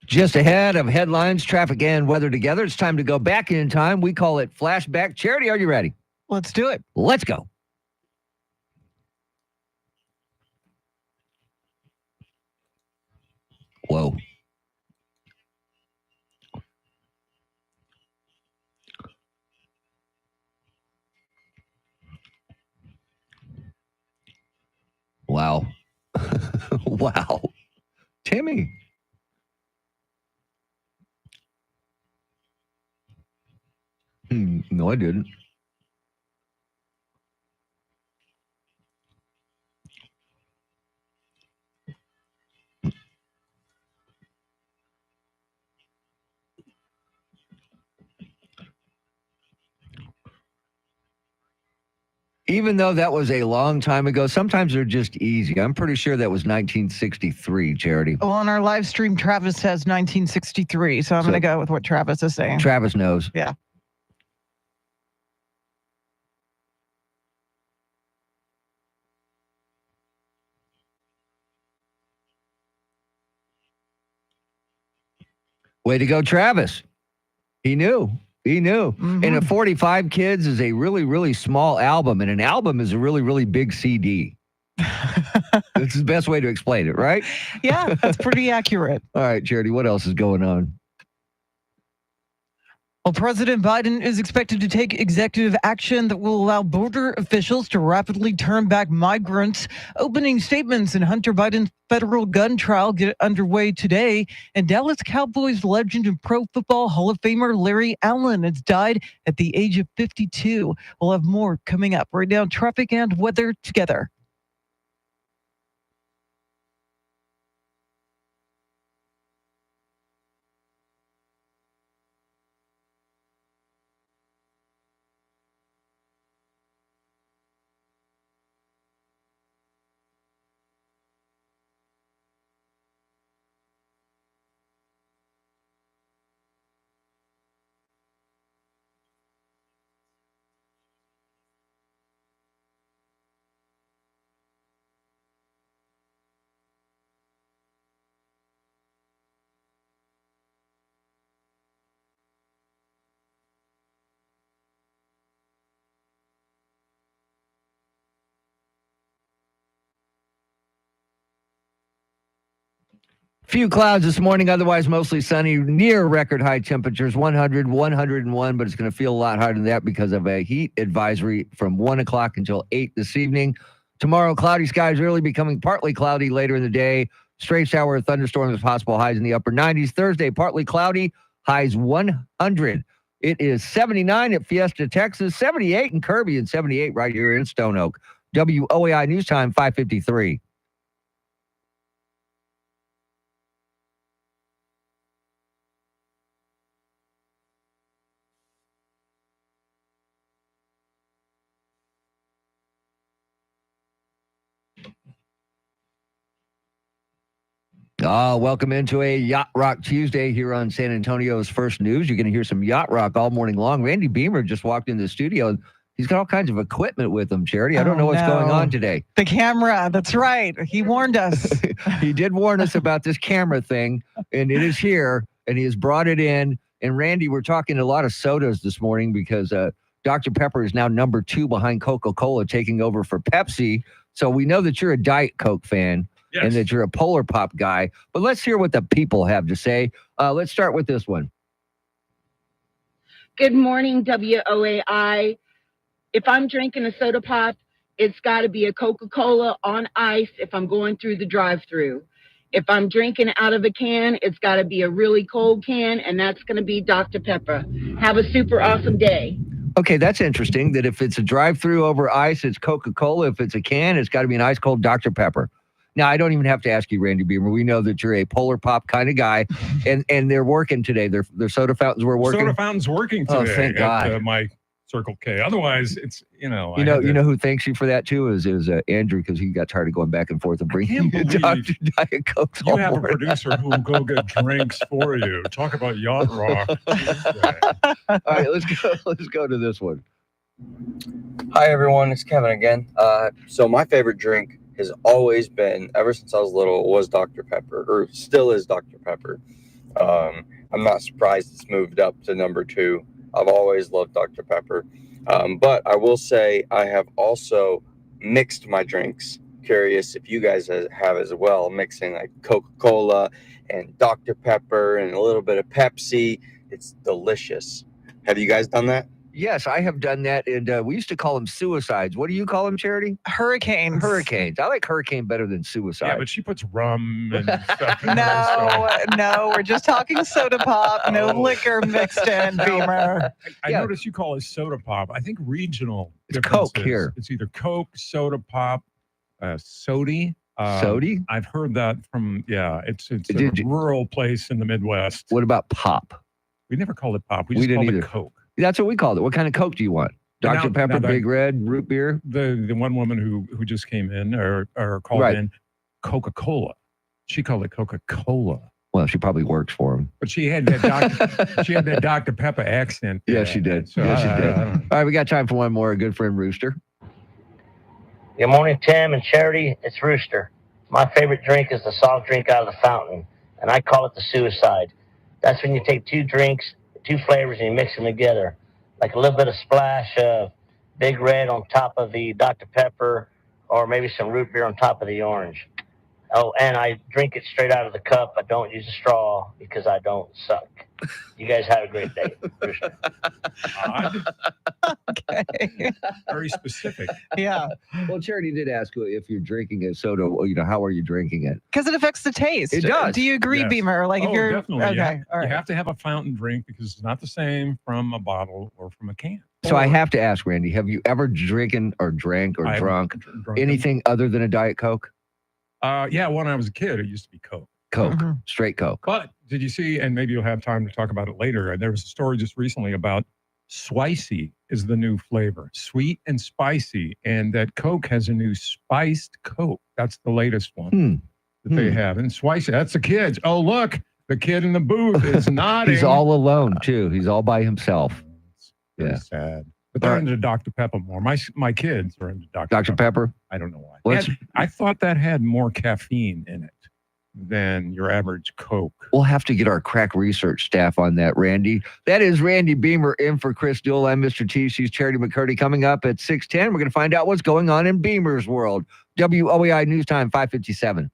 Just ahead of headlines, traffic, and weather together, it's time to go back in time. We call it Flashback. Charity, are you ready? Let's do it. Let's go. Whoa. Wow. Wow. Timmy. No, I didn't. Even though that was a long time ago, sometimes they're just easy. I'm pretty sure that was 1963, Charity. Well, on our live stream, Travis says 1963, so I'm going to go with what Travis is saying. Travis knows. Yeah. Way to go, Travis. He knew. He knew. Mhm. And a 45 Kids is a really, really small album, and an album is a really, really big CD. That's the best way to explain it, right? Yeah, that's pretty accurate. All right, Charity, what else is going on? Well, President Biden is expected to take executive action that will allow border officials to rapidly turn back migrants. Opening statements in Hunter Biden's federal gun trial get underway today. And Dallas Cowboys legend and Pro Football Hall of Famer Larry Allen has died at the age of 52. We'll have more coming up. Right now, traffic and weather together. Few clouds this morning, otherwise mostly sunny, near record high temperatures, 100, 101, but it's going to feel a lot hotter than that because of a heat advisory from 1 o'clock until 8 this evening. Tomorrow, cloudy skies early, becoming partly cloudy later in the day. Straight shower or thunderstorms possible, highs in the upper 90s. Thursday, partly cloudy, highs 100. It is 79 at Fiesta, Texas, 78 in Kirby, and 78 right here in Stone Oak. WOAI News Time, 5:53. Welcome into a Yacht Rock Tuesday here on San Antonio's First News. You're going to hear some Yacht Rock all morning long. Randy Beamer just walked in the studio. He's got all kinds of equipment with him, Charity. I don't know what's going on today. The camera, that's right. He warned us. He did warn us about this camera thing, and it is here, and he has brought it in. And Randy, we're talking a lot of sodas this morning because Dr. Pepper is now number 2 behind Coca-Cola, taking over for Pepsi. So we know that you're a Diet Coke fan. Yes. And that you're a Polar Pop guy. But let's hear what the people have to say. Let's start with this one. Good morning, WOAI. If I'm drinking a soda pop, it's got to be a Coca-Cola on ice if I'm going through the drive-thru. If I'm drinking out of a can, it's got to be a really cold can, and that's going to be Dr. Pepper. Have a super awesome day. Okay, that's interesting that if it's a drive-thru over ice, it's Coca-Cola. If it's a can, it's got to be an ice-cold Dr. Pepper. Now, I don't even have to ask you, Randy Beamer. We know that you're a Polar Pop kind of guy, and they're working today. Their soda fountains were working. Soda fountain's working today. Oh, thank God. At my Circle K. Otherwise, it's you know who thanks you for that too is Andrew, because he got tired of going back and forth and bringing you Dr. Diet Coke. You have a producer who will go get drinks for you. Talk about Yacht Rock. All right, let's go to this one. Hi everyone, it's Kevin again. So my favorite drink has always been, ever since I was little, was Dr. Pepper, or still is Dr. Pepper. I'm not surprised it's moved up to number 2. I've always loved Dr. Pepper. But I will say I have also mixed my drinks. Curious if you guys have as well, mixing like Coca-Cola and Dr. Pepper and a little bit of Pepsi. It's delicious. Have you guys done that? Yes, I have done that, and we used to call them suicides. What do you call them, Charity? Hurricanes. Hurricanes. I like hurricane better than suicide. Yeah, but she puts rum and stuff in there. So. No, we're just talking soda pop, no liquor mixed in, Beamer. I noticed you call it soda pop. I think regional. It's Coke differences. here. It's either Coke, soda pop, sody. Sody? I've heard that from, it's a rural place in the Midwest. What about pop? We never called it pop. We We just didn't called either. it Coke. That's what we called it. What kind of Coke do you want? Dr. Now- Pepper, now that- Big Red, root beer? The one woman who just came in or called Right. in, Coca-Cola. She called it Coca-Cola. Well, she probably works for him. But she had that Dr. Pepper accent. Yes, she did. So Yes, she I did. don't know. All right, we got time for one more. Good friend Rooster. Good morning, Tim and Charity. It's Rooster. My favorite drink is the soft drink out of the fountain, and I call it the suicide. That's when you take 2 drinks, 2 flavors, and you mix them together. Like a little bit of splash of Big Red on top of the Dr. Pepper, or maybe some root beer on top of the orange. Oh, and I drink it straight out of the cup. I don't use a straw because I don't suck. You guys have a great day. Rooster. Okay. Very specific. Yeah. Well, Charity did ask you if you're drinking a soda, how are you drinking it? Because it affects the taste. It does. Do you agree, Yes. Beamer? Like if you're definitely. okay, all You right. have to have a fountain drink because it's not the same from a bottle or from a can. So I have to ask, Randy, have you ever drinking or drank or I haven't drunk drunk anything other than a Diet Coke? Yeah, when I was a kid, it used to be Coke. Coke, straight Coke. But did you see, and maybe you'll have time to talk about it later, there was a story just recently about Swicy is the new flavor, sweet and spicy, and that Coke has a new spiced Coke. That's the latest one that they have. And Swicy, that's the kids. Oh, look, the kid in the booth is nodding. He's all alone, too. He's all by himself. Very sad. But they're into Dr. Pepper more. My kids are into Dr. Pepper? I don't know why. Let's- And I thought that had more caffeine in it than your average Coke. We'll have to get our crack research staff on that, Randy. That is Randy Beamer in for Chris Duell. I'm Mr. T. She's Charity McCurdy. Coming up at 6:10, we're going to find out what's going on in Beamer's world. WOAI News Time, 5:57.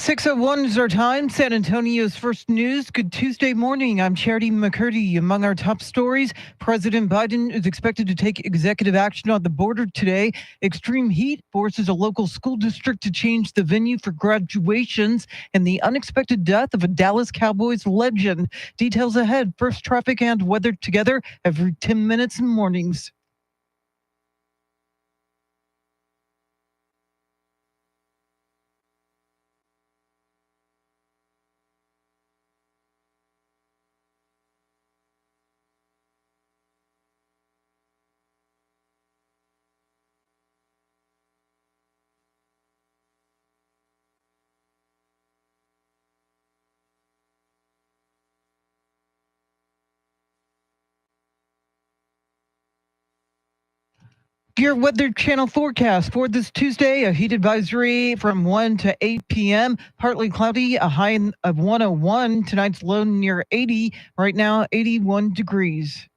6:01 is our time. San Antonio's first news. Good Tuesday morning. I'm Charity McCurdy. Among our top stories, President Biden is expected to take executive action on the border today. Extreme heat forces a local school district to change the venue for graduations, and the unexpected death of a Dallas Cowboys legend. Details ahead. First, traffic and weather together every 10 minutes in mornings. Your Weather Channel forecast for this Tuesday, a heat advisory from 1 to 8 p.m. Partly cloudy, a high of 101. Tonight's low near 80. Right now, 81 degrees.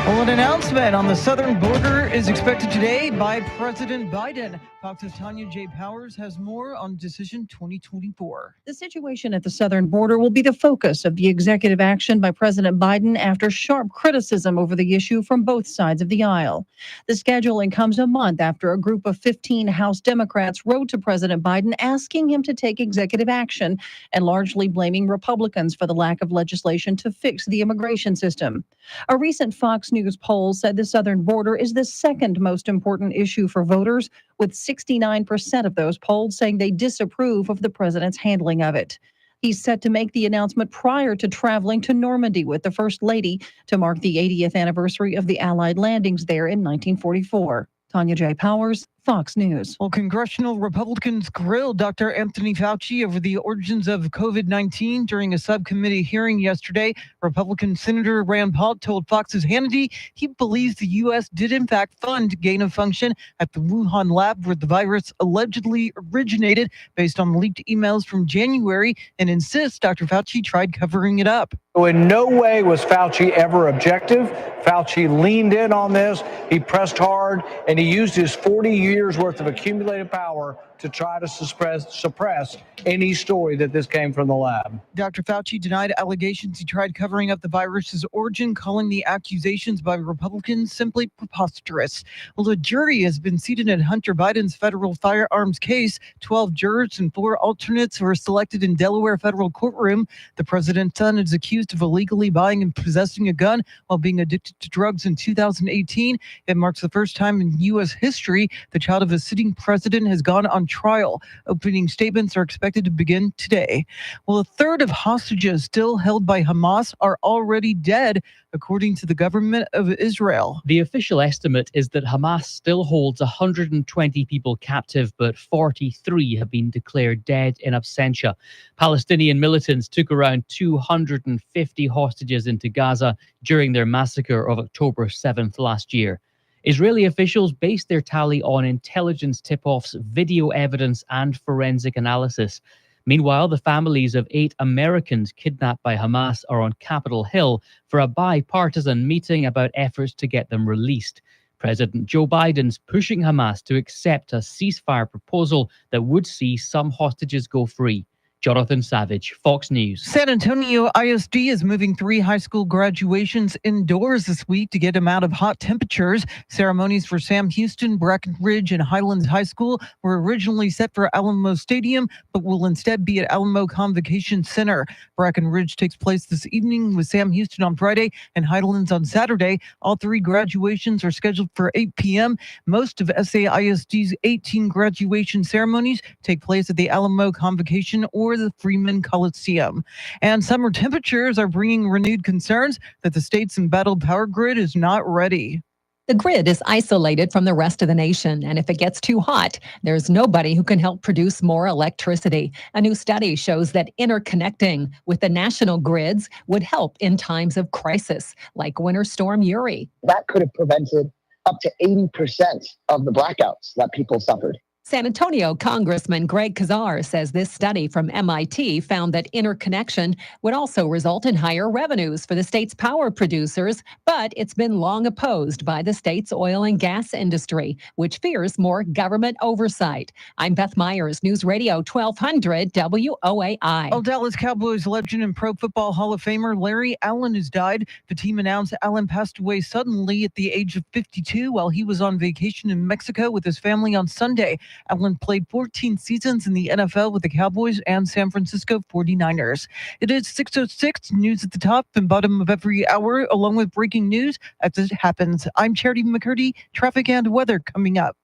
Well, an announcement on the southern border is expected today by President Biden. Fox's Tanya J. Powers has more on Decision 2024. The situation at the southern border will be the focus of the executive action by President Biden after sharp criticism over the issue from both sides of the aisle. The scheduling comes a month after a group of 15 House Democrats wrote to President Biden asking him to take executive action and largely blaming Republicans for the lack of legislation to fix the immigration system. A recent Fox News poll said the southern border is the second most important issue for voters, with 69% of those polled saying they disapprove of the president's handling of it. He's set to make the announcement prior to traveling to Normandy with the First Lady to mark the 80th anniversary of the Allied landings there in 1944. Tanya J. Powers, Fox News. Well, congressional Republicans grilled Dr. Anthony Fauci over the origins of COVID-19 during a subcommittee hearing yesterday. Republican Senator Rand Paul told Fox's Hannity he believes the U.S. did in fact fund gain of function at the Wuhan lab where the virus allegedly originated based on leaked emails from January, and insists Dr. Fauci tried covering it up. In no way was Fauci ever objective. Fauci leaned in on this. He pressed hard, and he used his 40 years worth of accumulated power to try to suppress any story that this came from the lab. Dr. Fauci denied allegations he tried covering up the virus's origin, calling the accusations by Republicans simply preposterous. Well, a jury has been seated in Hunter Biden's federal firearms case. 12 jurors and 4 alternates were selected in Delaware federal courtroom. The president's son is accused of illegally buying and possessing a gun while being addicted to drugs in 2018. It marks the first time in U.S. history the child of a sitting president has gone on trial. Opening statements are expected to begin today. Well, a third of hostages still held by Hamas are already dead, according to the government of Israel. The official estimate is that Hamas still holds 120 people captive, but 43 have been declared dead in absentia. Palestinian militants took around 250 hostages into Gaza during their massacre of October 7th last year. Israeli officials based their tally on intelligence tip-offs, video evidence, and forensic analysis. Meanwhile, the families of 8 Americans kidnapped by Hamas are on Capitol Hill for a bipartisan meeting about efforts to get them released. President Joe Biden's pushing Hamas to accept a ceasefire proposal that would see some hostages go free. Jonathan Savage, Fox News. San Antonio ISD is moving 3 high school graduations indoors this week to get them out of hot temperatures. Ceremonies for Sam Houston, Breckenridge, and Highlands High School were originally set for Alamo Stadium, but will instead be at Alamo Convocation Center. Breckenridge takes place this evening with Sam Houston on Friday and Highlands on Saturday. All 3 graduations are scheduled for 8 p.m. Most of SAISD's 18 graduation ceremonies take place at the Alamo Convocation or the Freeman Coliseum. And summer temperatures are bringing renewed concerns that the state's embattled power grid is not ready. The grid is isolated from the rest of the nation, and if it gets too hot, there's nobody who can help produce more electricity. A new study shows that interconnecting with the national grids would help in times of crisis, like Winter Storm Uri. That could have prevented up to 80% of the blackouts that people suffered. San Antonio Congressman Greg Kazar says this study from MIT found that interconnection would also result in higher revenues for the state's power producers, but it's been long opposed by the state's oil and gas industry, which fears more government oversight. I'm Beth Myers, News Radio 1200 WOAI. Oh, Dallas Cowboys legend and Pro Football Hall of Famer Larry Allen has died. The team announced Allen passed away suddenly at the age of 52 while he was on vacation in Mexico with his family on Sunday. Allen played 14 seasons in the NFL with the Cowboys and San Francisco 49ers. It is 6:06, news at the top and bottom of every hour, along with breaking news as it happens. I'm Charity McCurdy. Traffic and weather coming up.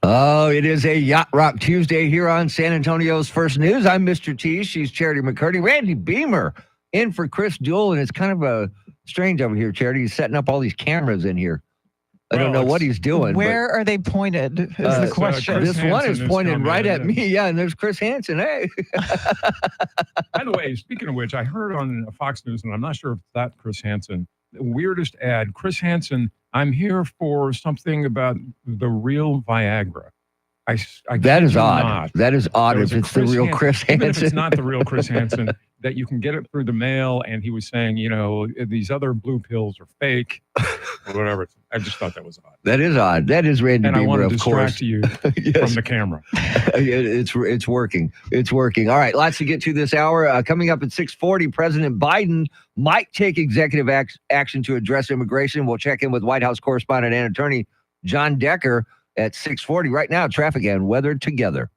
Oh, it is a Yacht Rock Tuesday here on San Antonio's First News. I'm Mr. T. She's Charity McCurdy. Randy Beamer in for Chris Duell, and it's kind of strange over here, Charity. He's setting up all these cameras in here. I don't know what it's- he's doing. but- Where are they pointed? Is Uh, the question. Chris this one is Hansen is pointed coming right at in. me. Yeah, and there's Chris Hansen. Hey. By the way, speaking of which, I heard on Fox News, and I'm not sure if that's Chris Hansen, the weirdest ad. Chris Hansen, I'm here for something about the real Viagra. I That kid is you odd. not. That is odd There was if a it's the real Chris Even if Hansen. it's not the real Chris Hansen, that you can get it through the mail. And he was saying, these other blue pills are fake, or whatever. I just thought that was odd. That is odd. That is Randy And I want Bieber, to of course. distract you Yes. from the camera. It's working. It's working. All right, lots to get to this hour. Coming up at 6:40, President Biden might take executive action to address immigration. We'll check in with White House correspondent and attorney John Decker at 6:40. Right now, traffic and weather together.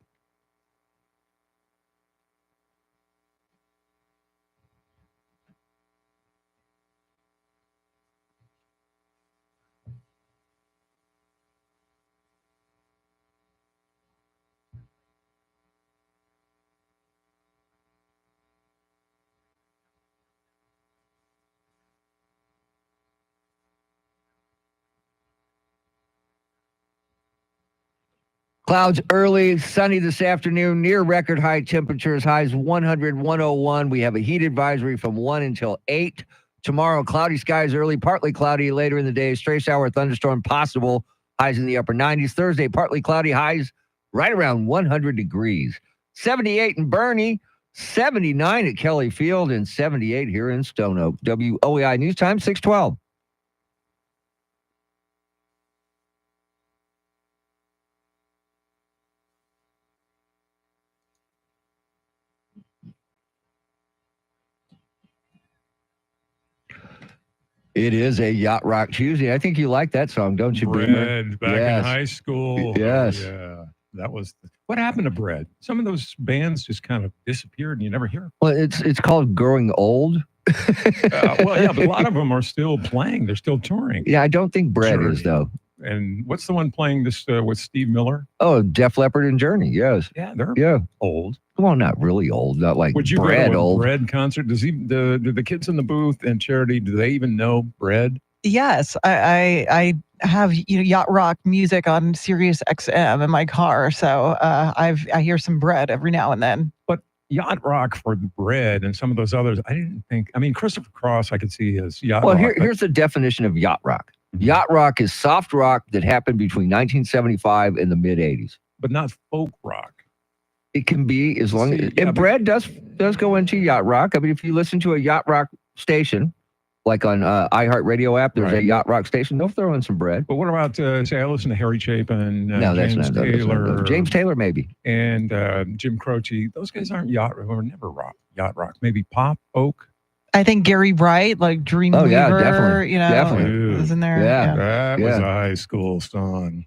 Clouds early, sunny this afternoon, near record high temperatures, highs 100, 101. We have a heat advisory from 1 until 8. Tomorrow, cloudy skies early, partly cloudy later in the day. Stray shower thunderstorm possible, highs in the upper 90s. Thursday, partly cloudy, highs right around 100 degrees. 78 in Bernie, 79 at Kelly Field, and 78 here in Stone Oak. WOEI News Time, 612. It is a Yacht Rock Tuesday. I think you like that song, don't you, Beamer? Bread back Yes. in high school. Yes. Yeah. That was what happened to Bread. Some of those bands just kind of disappeared and you never hear. Well, it's called Growing Old. Well, yeah, but a lot of them are still playing. They're still touring. Yeah, I don't think Brett Journey. is, though. And what's the one playing this with Steve Miller? Oh, Def Leppard and Journey, yes. Yeah, they're Yeah. old. Well, not really old, not like Would you Brett go to a old. Bread concert? Do the kids in the booth and Charity, do they even know Bread? Yes, I have yacht rock music on Sirius XM in my car, so I hear some Bread every now and then. But Yacht Rock for Bread and some of those others, I didn't think. I mean, Christopher Cross, I could see as yacht Well, rock. but- here's the definition of yacht rock. Yacht rock is soft rock that happened between 1975 and the mid 80s. but not folk rock. It can be as long See, as yeah, and but- Brad does go into yacht rock. I mean, if you listen to a yacht rock station, like on iHeartRadio app, there's a Right. yacht rock station. They'll throw in some Bread. But what about, say, I listen to Harry Chapin, No, that's James not that's not Taylor, good. James Taylor, maybe. and Jim Croce. Those guys aren't never yacht rock. Maybe pop, folk. I think Gary Wright, like Dreamweaver, Oh, yeah, definitely. definitely was in there. Yeah. That was Yeah. a high school song.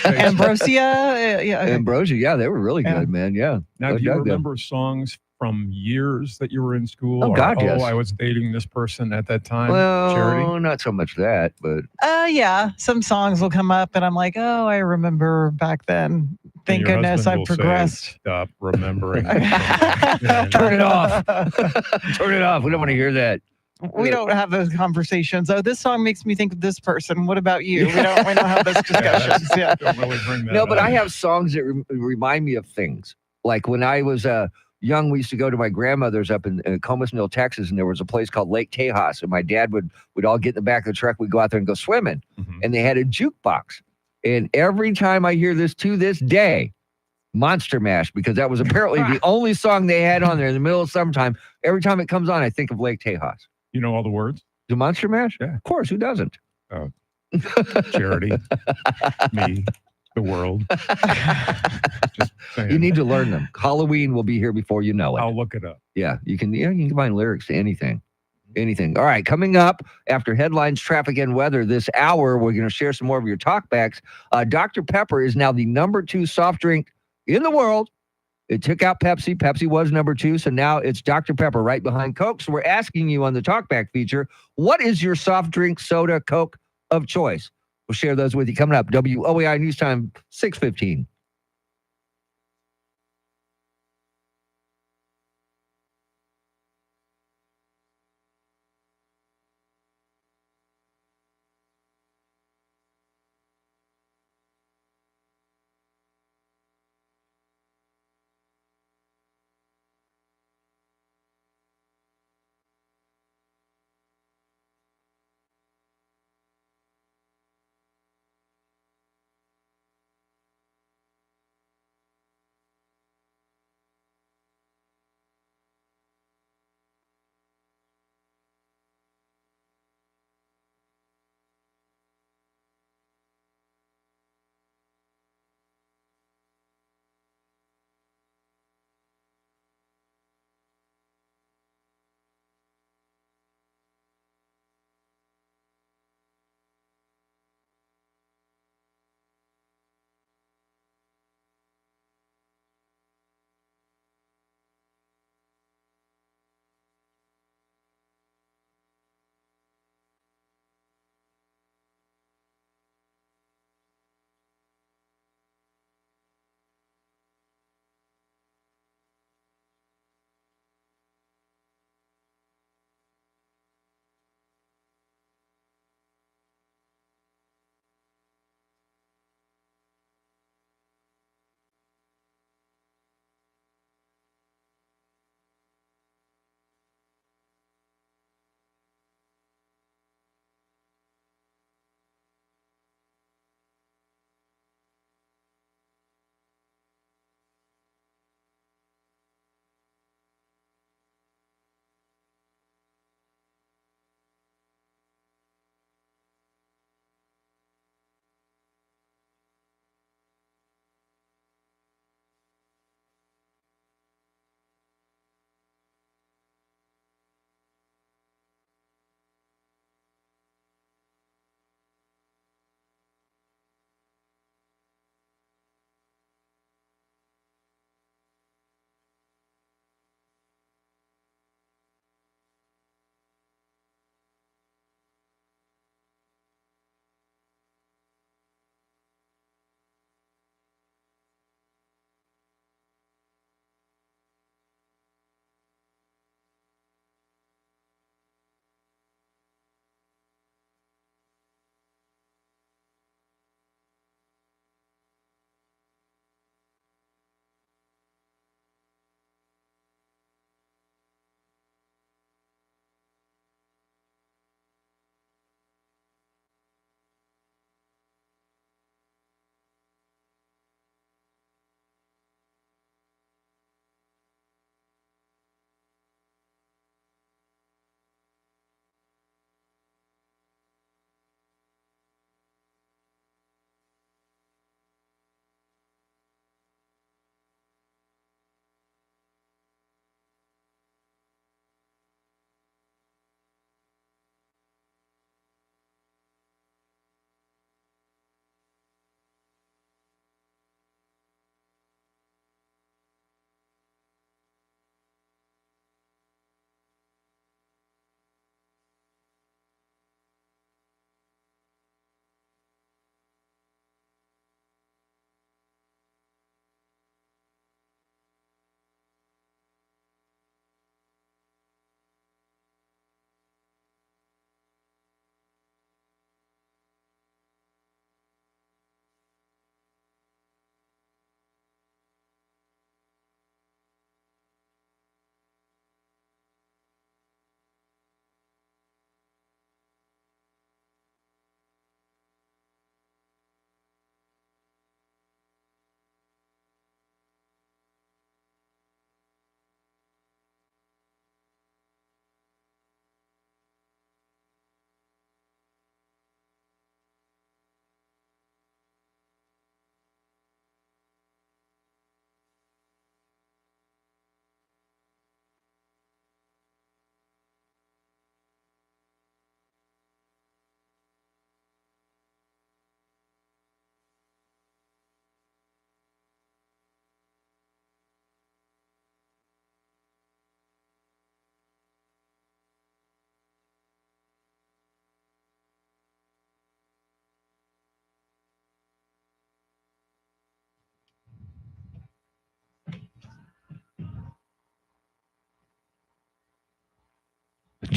Ambrosia, yeah. Okay. Ambrosia, yeah, they were really Yeah. good, man. Yeah. Now, I do you dug them. remember songs from years that you were in school? Oh, Or, God, yes. I was dating this person at that time. Well, Charity. not so much that, but Yeah, some songs will come up, and I'm like, oh, I remember back then. Thank And your goodness husband I've will say, progressed. Stop remembering. turn it off. Turn it off. We don't want to hear that. We don't have those conversations. Oh, this song makes me think of this person. What about you? We don't have those discussions. Yeah. Don't really bring that No, but up. I have songs that remind me of things. Like when I was young, we used to go to my grandmother's up in Comus Mill, Texas, and there was a place called Lake Tejas. And my dad would all get in the back of the truck. We'd go out there and go swimming. Mhm. And they had a jukebox. And every time I hear this to this day, Monster Mash, because that was apparently the only song they had on there in the middle of summertime. Every time it comes on, I think of Lake Tejas. You know all the words? The Monster Mash? Yeah. Of course, who doesn't? Oh, Charity, me, the world. Just saying. You need to learn them. Halloween will be here before you know it. I'll look it up. Yeah, you can find lyrics to anything. Anything. All right, coming up after headlines, traffic, and weather this hour, we're going to share some more of your talkbacks. Dr. Pepper is now the number 2 soft drink in the world. It took out Pepsi. Pepsi was number 2, so now it's Dr. Pepper right behind Coke. So we're asking you on the talkback feature, what is your soft drink, soda, Coke of choice? We'll share those with you coming up. WOAI News Time, 6:15.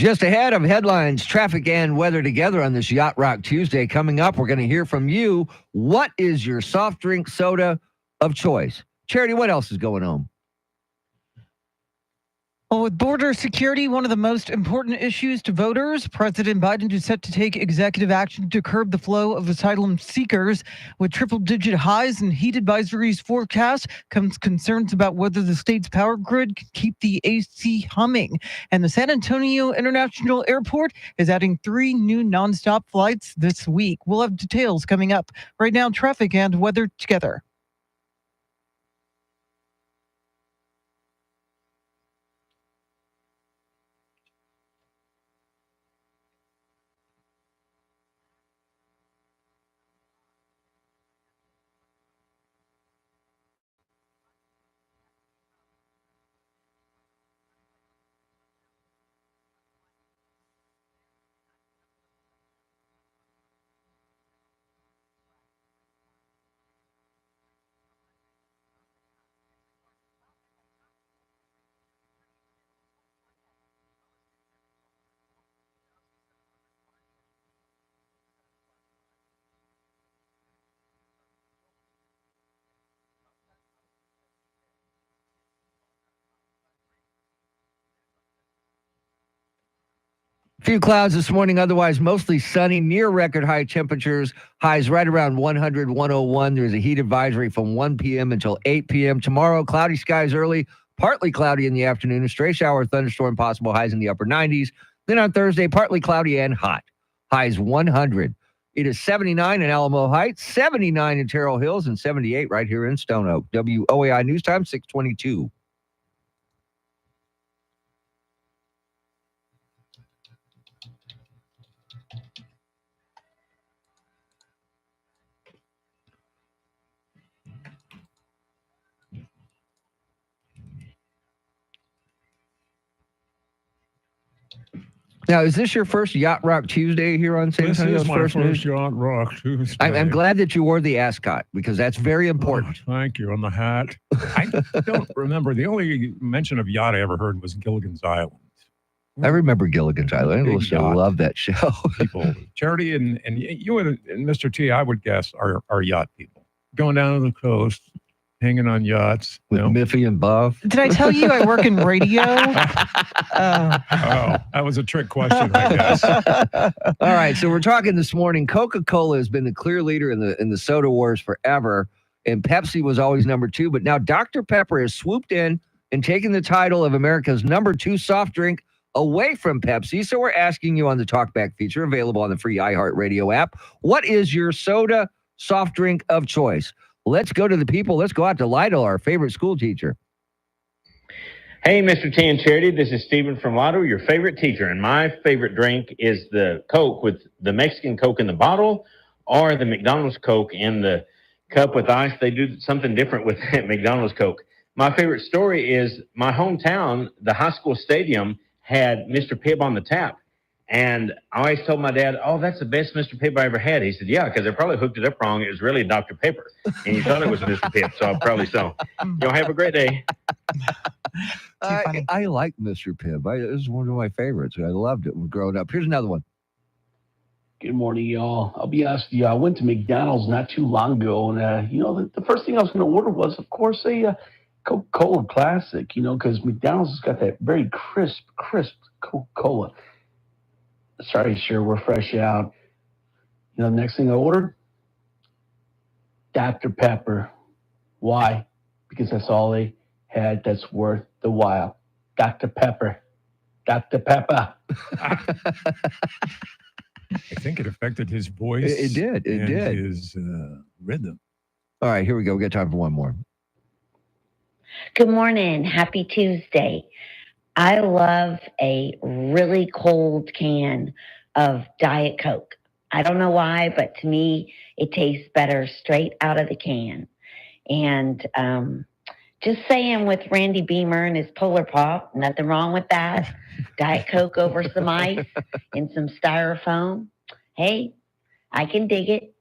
Just ahead of headlines, traffic, and weather together on this Yacht Rock Tuesday. Coming up, we're going to hear from you. What is your soft drink soda of choice? Charity, what else is going on? Well, with border security, one of the most important issues to voters, President Biden is set to take executive action to curb the flow of asylum seekers. With triple-digit highs and heat advisories forecast comes concerns about whether the state's power grid can keep the AC humming. And the San Antonio International Airport is adding 3 new nonstop flights this week. We'll have details coming up. Right now, traffic and weather together. Few clouds this morning, otherwise mostly sunny, near record high temperatures, highs right around 100, 101. There's a heat advisory from 1 p.m. until 8 p.m. Tomorrow, cloudy skies early, partly cloudy in the afternoon, a stray shower, thunderstorm possible, highs in the upper 90s. Then on Thursday, partly cloudy and hot, highs 100. It is 79 in Alamo Heights, 79 in Terrell Hills, and 78 right here in Stone Oak. WOAI News Time, 622. Now, is this your first Yacht Rock Tuesday here on San Antonio's First News? Yacht Rock Tuesday. I'm glad that you wore the ascot because that's very important. Oh, thank you. On the hat. I don't remember. The only mention of yacht I ever heard was Gilligan's Island. I remember Gilligan's Island. I used to love that show. People, Charity and you and Mr. T, I would guess, are yacht people. Going down to the coast, hanging on yachts. With Miffy and Buff. Did I tell you I work in radio? Oh, that was a trick question, I guess. All right, so we're talking this morning. Coca-Cola has been the clear leader in the soda wars forever, and Pepsi was always number 2. But now Dr. Pepper has swooped in and taken the title of America's number 2 soft drink away from Pepsi. So we're asking you on the Talkback feature, available on the free iHeartRadio app, what is your soda soft drink of choice? Let's go to the people. Let's go out to Lytle, our favorite school teacher. Hey, Mr. T and Charity. This is Stephen from Lytle, your favorite teacher. And my favorite drink is the Coke with the Mexican Coke in the bottle or the McDonald's Coke in the cup with ice. They do something different with McDonald's Coke. My favorite story is my hometown, the high school stadium, had Mr. Pibb on the tap. And I always told my dad, oh, that's the best Mr. Pibb I ever had. He said, yeah, because they probably hooked it up wrong. It was really Dr. Pepper. And you thought it was Mr. Pibb, so probably so. Y'all have a great day. I like Mr. Pibb. It was one of my favorites. I loved it when growing up. Here's another one. Good morning, y'all. I'll be honest with you. I went to McDonald's not too long ago, and the first thing I was going to order was, of course, a Coca-Cola Classic. Because McDonald's has got that very crisp Coca-Cola. Sorry, sir, we're fresh out. The next thing I ordered, Dr. Pepper. Why? Because that's all they had that's worth the while. Dr. Pepper. Dr. Pepper. I think it affected his voice. It did. It did. His rhythm. All right, here we go. We got time for one more. Good morning. Happy Tuesday. I love a really cold can of Diet Coke. I don't know why, but to me, it tastes better straight out of the can. And just saying, with Randy Beamer and his Polar Pop, nothing wrong with that. Diet Coke over some ice and some styrofoam. Hey, I can dig it.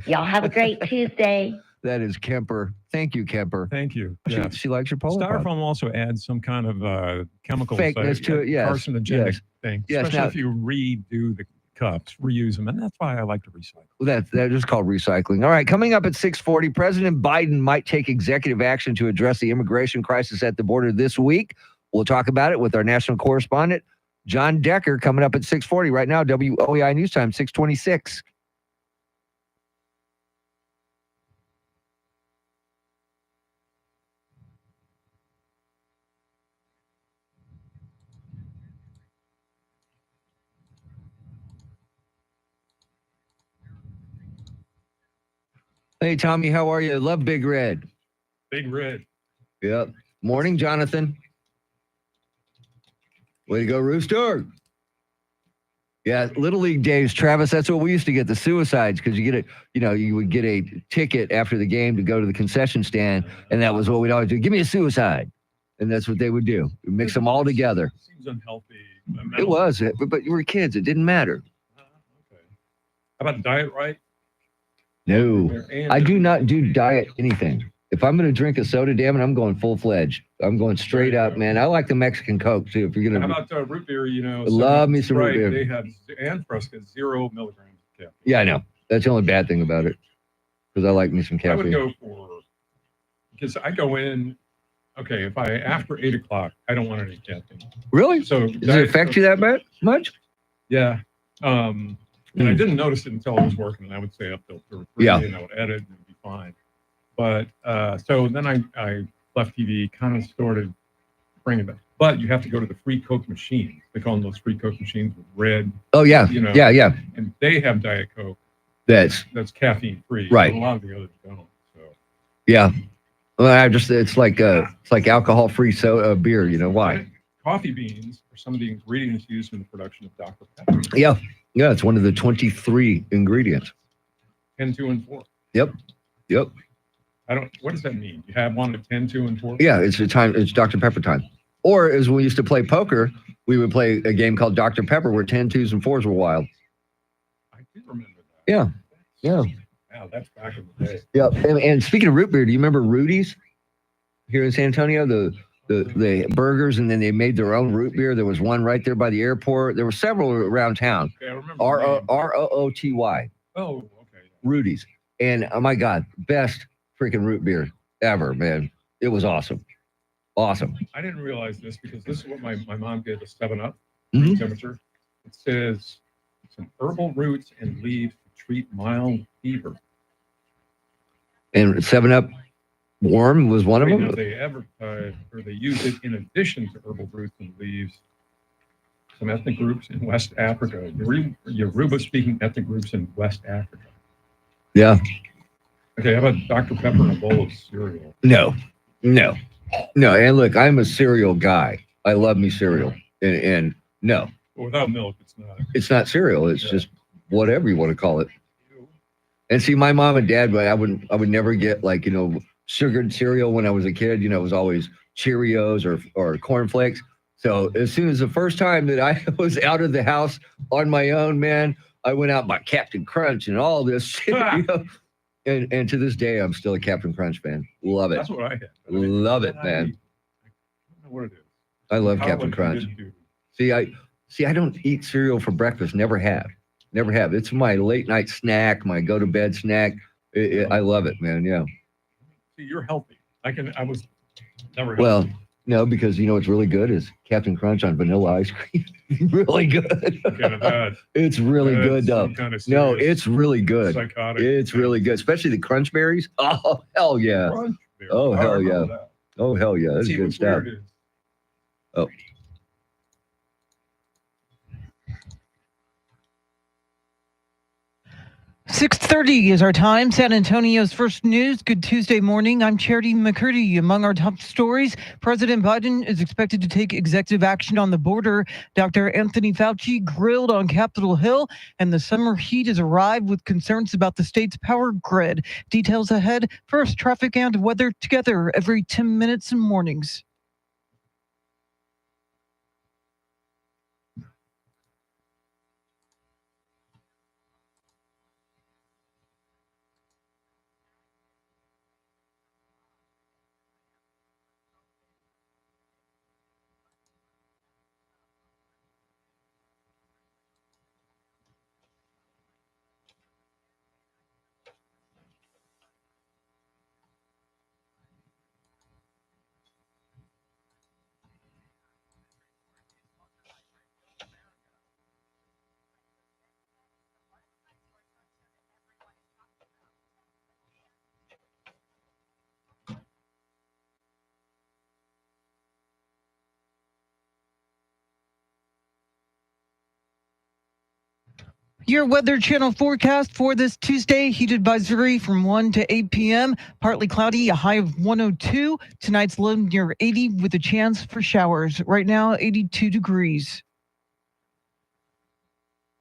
Y'all have a great Tuesday. That is Kemper. Thank you, Kemper. Thank you. She likes your polo pop. Styrofoam also adds some kind of chemical Fakeness to it, yes. carcinogenic Yes. thing, Yes, especially now- if you redo the cups, reuse them, and that's why I like to recycle. That is called recycling. All right, coming up at 6:40, President Biden might take executive action to address the immigration crisis at the border this week. We'll talk about it with our national correspondent, John Decker, coming up at 6:40. Right now, WOEI News Time, 6:26. Hey, Tommy, how are you? Love Big Red. Big Red. Yep. Morning, Jonathan. Way to go, Rooster. Yeah, Little League days, Travis, that's what we used to get, the suicides, because you would get a ticket after the game to go to the concession stand, and that was what we'd always do. Give me a suicide. And that's what they would do. We'd mix them all together. Seems unhealthy. It was, but you were kids. It didn't matter. How about Diet Right? No, I do not do diet anything. If I'm going to drink a soda, damn it, I'm going full-fledged. I'm going straight up, man. I like the Mexican Coke, too. If you're going How to... about root beer? Love me some root Sprite, beer. They have, and Fresca, 0 milligrams of caffeine. Yeah, I know. That's the only bad thing about it, because I like me some I would caffeine. go for, because I go in, okay, if after 8 o'clock, I don't want any caffeine. Really? So Does it affect you that much? Yeah. And I didn't notice it until I was working, and I would stay up till 2 or 3, Yeah. and I would edit, and it'd be fine. But so then I left TV, kind of started bringing it back. But you have to go to the free Coke machines. They call them those free Coke machines with red. Oh, yeah. Yeah. And they have Diet Coke That's that's caffeine free. Right. A lot of the others don't. So yeah. Well, it's like alcohol-free beer. You know why? coffee beans are some of the ingredients used in the production of Dr. Pepper. Yeah. It's one of the 23 ingredients. 10, 2, and 4. Yep. What does that mean? You have one at 10, 2, and 4? Yeah, it's Dr. Pepper time. Or as we used to play poker, we would play a game called Dr. Pepper where 10, 2s, and 4s were wild. I do remember that. Yeah. Wow, that's back in the day. Yeah. And speaking of root beer, do you remember Rudy's here in San Antonio? The burgers, and then they made their own root beer. There was one right there by the airport. There were several around town. Okay, I remember. Rooty. Oh, okay. Rudy's. And oh my God, best freaking root beer ever, man. It was awesome. Awesome. I didn't realize this because this is what my mom gave us 7-Up Mhm. temperature. It says some herbal roots and leaves to treat mild fever. And 7-Up warm was one of Right them. now they advertise or they use it in addition to herbal roots and leaves. Some ethnic groups in West Africa, Yoruba-speaking ethnic groups in West Africa. Yeah. Okay, how about Dr. Pepper and a bowl of cereal? No. And look, I'm a cereal guy. I love me cereal. And no, Well, without milk, it's not. it's not cereal. It's just whatever you want to call it. And see, my mom and dad, but I would never get sugared cereal when I was a kid. It was always Cheerios or cornflakes. So as soon as the first time that I was out of the house on my own, man, I went out and bought Captain Crunch and all this shit. And to this day, I'm still a Captain Crunch fan. Love it. That's what I had. Love it, man. I don't know what it is. I love How Captain much Crunch. you didn't do. See, I don't eat cereal for breakfast. Never have. It's my late night snack, my go to bed snack. I love it, man. Yeah. See, you're healthy. I was never Well, healthy. no, because what's really good is Captain Crunch on vanilla ice cream. Really good. It's really That's good though. some kind of No, serious it's really good. psychotic It's really good, especially the Crunch Berries. Oh hell yeah! Crunch Berry. Oh I hell remember yeah! that. Oh hell yeah! That's See, good what's stuff. weird is Oh. 6:30 is our time. San Antonio's first news. Good Tuesday morning. I'm Charity McCurdy. Among our top stories, President Biden is expected to take executive action on the border. Dr. Anthony Fauci grilled on Capitol Hill, and the summer heat has arrived with concerns about the state's power grid. Details ahead. First, traffic and weather together every 10 minutes in mornings. Your Weather Channel forecast for this Tuesday, heat advisory from 1 to 8 p.m. Partly cloudy, a high of 102. Tonight's low near 80 with a chance for showers. Right now, 82 degrees.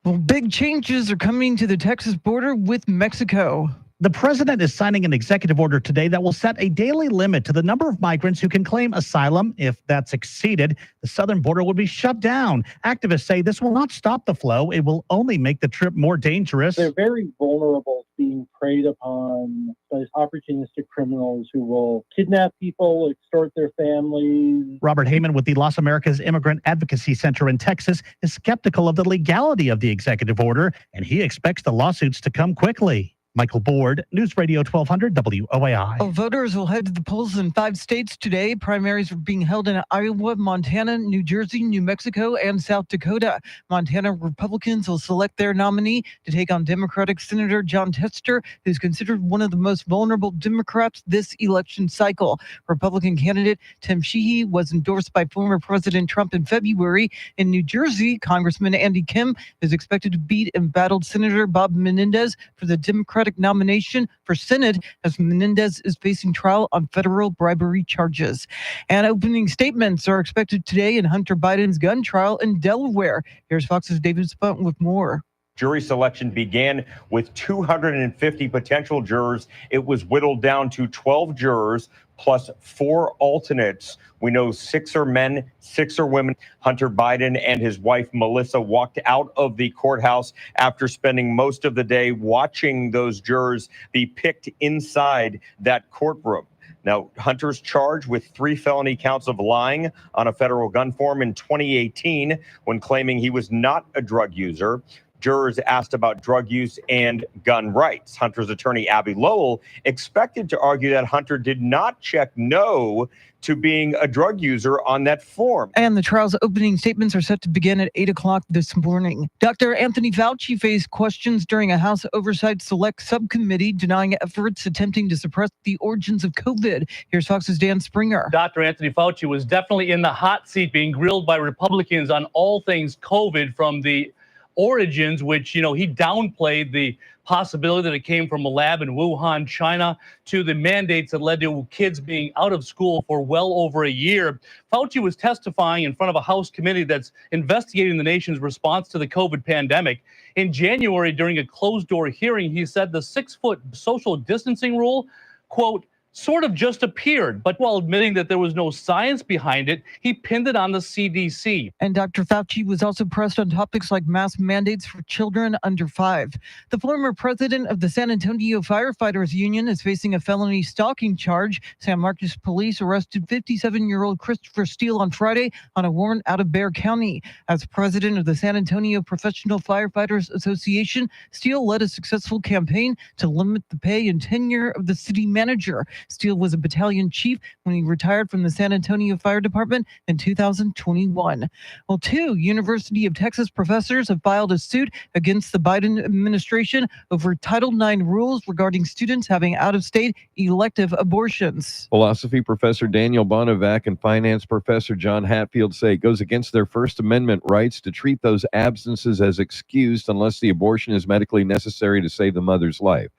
Well, big changes are coming to the Texas border with Mexico. The president is signing an executive order today that will set a daily limit to the number of migrants who can claim asylum. If that's exceeded, the southern border will be shut down. Activists say this will not stop the flow. It will only make the trip more dangerous. They're very vulnerable to being preyed upon by opportunistic criminals who will kidnap people, extort their families. Robert Heyman with the Las Americas Immigrant Advocacy Center in Texas is skeptical of the legality of the executive order, and he expects the lawsuits to come quickly. Michael Board, News Radio 1200 WOAI. Voters will head to the polls in 5 states today. Primaries are being held in Iowa, Montana, New Jersey, New Mexico, and South Dakota. Montana Republicans will select their nominee to take on Democratic Senator John Tester, who's considered one of the most vulnerable Democrats this election cycle. Republican candidate Tim Sheehy was endorsed by former President Trump in February. In New Jersey, Congressman Andy Kim is expected to beat embattled Senator Bob Menendez for the Democratic nomination for Senate, as Menendez is facing trial on federal bribery charges. And opening statements are expected today in Hunter Biden's gun trial in Delaware. Here's Fox's David Spunt with more. Jury selection began with 250 potential jurors. It was whittled down to 12 jurors plus 4 alternates. We know 6 are men, 6 are women. Hunter Biden and his wife, Melissa, walked out of the courthouse after spending most of the day watching those jurors be picked inside that courtroom. Now, Hunter's charged with 3 felony counts of lying on a federal gun form in 2018 when claiming he was not a drug user. Jurors asked about drug use and gun rights. Hunter's attorney, Abby Lowell, expected to argue that Hunter did not check no to being a drug user on that form. And the trial's opening statements are set to begin at 8 o'clock this morning. Dr. Anthony Fauci faced questions during a House Oversight Select Subcommittee denying efforts attempting to suppress the origins of COVID. Here's Fox's Dan Springer. Dr. Anthony Fauci was definitely in the hot seat being grilled by Republicans on all things COVID, from the origins, which, he downplayed the possibility that it came from a lab in Wuhan, China, to the mandates that led to kids being out of school for well over a year. Fauci was testifying in front of a House committee that's investigating the nation's response to the COVID pandemic. In January, during a closed-door hearing, he said the 6-foot social distancing rule, quote, sort of just appeared, but while admitting that there was no science behind it, he pinned it on the CDC. And Dr. Fauci was also pressed on topics like mask mandates for children under 5. The former president of the San Antonio Firefighters Union is facing a felony stalking charge. San Marcos police arrested 57-year-old Christopher Steele on Friday on a warrant out of Bexar County. As president of the San Antonio Professional Firefighters Association, Steele led a successful campaign to limit the pay and tenure of the city manager. Steele was a battalion chief when he retired from the San Antonio Fire Department in 2021. Well, 2 University of Texas professors have filed a suit against the Biden administration over Title IX rules regarding students having out-of-state elective abortions. Philosophy professor Daniel Bonavac and finance professor John Hatfield say it goes against their First Amendment rights to treat those absences as excused unless the abortion is medically necessary to save the mother's life.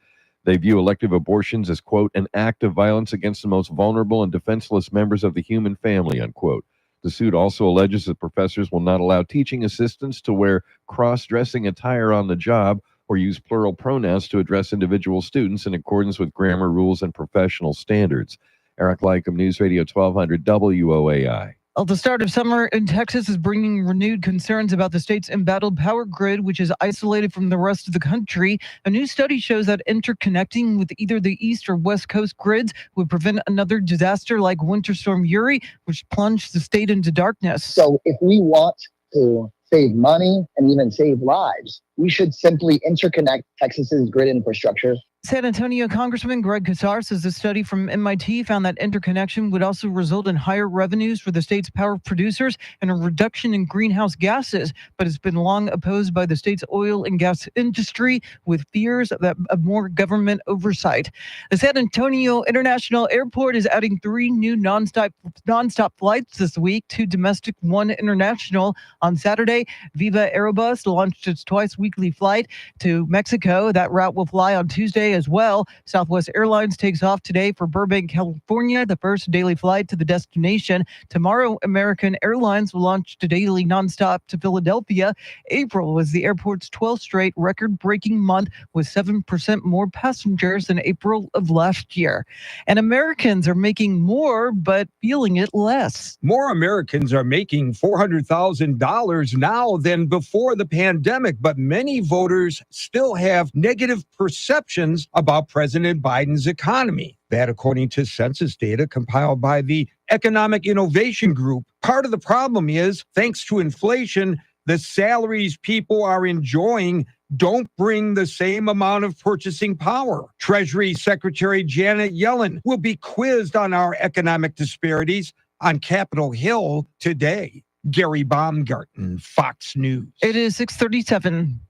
They view elective abortions as, quote, an act of violence against the most vulnerable and defenseless members of the human family, unquote. The suit also alleges that professors will not allow teaching assistants to wear cross-dressing attire on the job or use plural pronouns to address individual students in accordance with grammar rules and professional standards. Eric Lycum, News Radio 1200 WOAI. Well, the start of summer in Texas is bringing renewed concerns about the state's embattled power grid, which is isolated from the rest of the country. A new study shows that interconnecting with either the East or West Coast grids would prevent another disaster like Winter Storm Uri, which plunged the state into darkness. So if we want to save money and even save lives, we should simply interconnect Texas's grid infrastructure San Antonio Congressman Greg Casar says a study from MIT found that interconnection would also result in higher revenues for the state's power producers and a reduction in greenhouse gases, but it's been long opposed by the state's oil and gas industry with fears of more government oversight. The San Antonio International Airport is adding 3 new nonstop flights this week, 2 domestic, 1 international. On Saturday, Viva Aerobus launched its twice weekly flight to Mexico. That route will fly on Tuesday as well. Southwest Airlines takes off today for Burbank, California, the first daily flight to the destination. Tomorrow, American Airlines will launch a daily nonstop to Philadelphia. April was the airport's 12th straight record-breaking month with 7% more passengers than April of last year. And Americans are making more, but feeling it less. More Americans are making $400,000 now than before the pandemic, but many voters still have negative perceptions about President Biden's economy. That, according to census data compiled by the Economic Innovation Group. Part of the problem is, thanks to inflation, the salaries people are enjoying don't bring the same amount of purchasing power. Treasury Secretary Janet Yellen will be quizzed on our economic disparities on Capitol Hill today. Gary Baumgarten, Fox News. It is 6:37.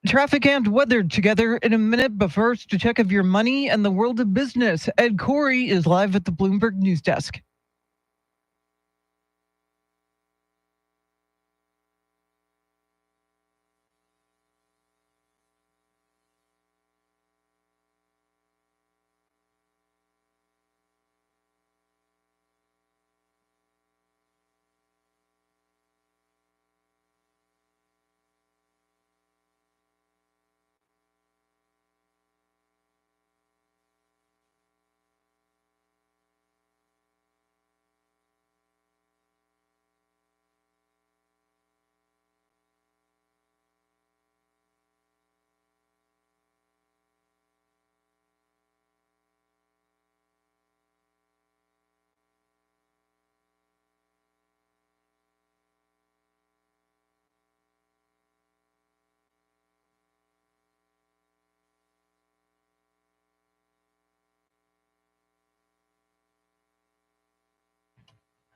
Traffic and weather together in a minute, but first, a check of your money and the world of business. Ed Corey is live at the Bloomberg News Desk.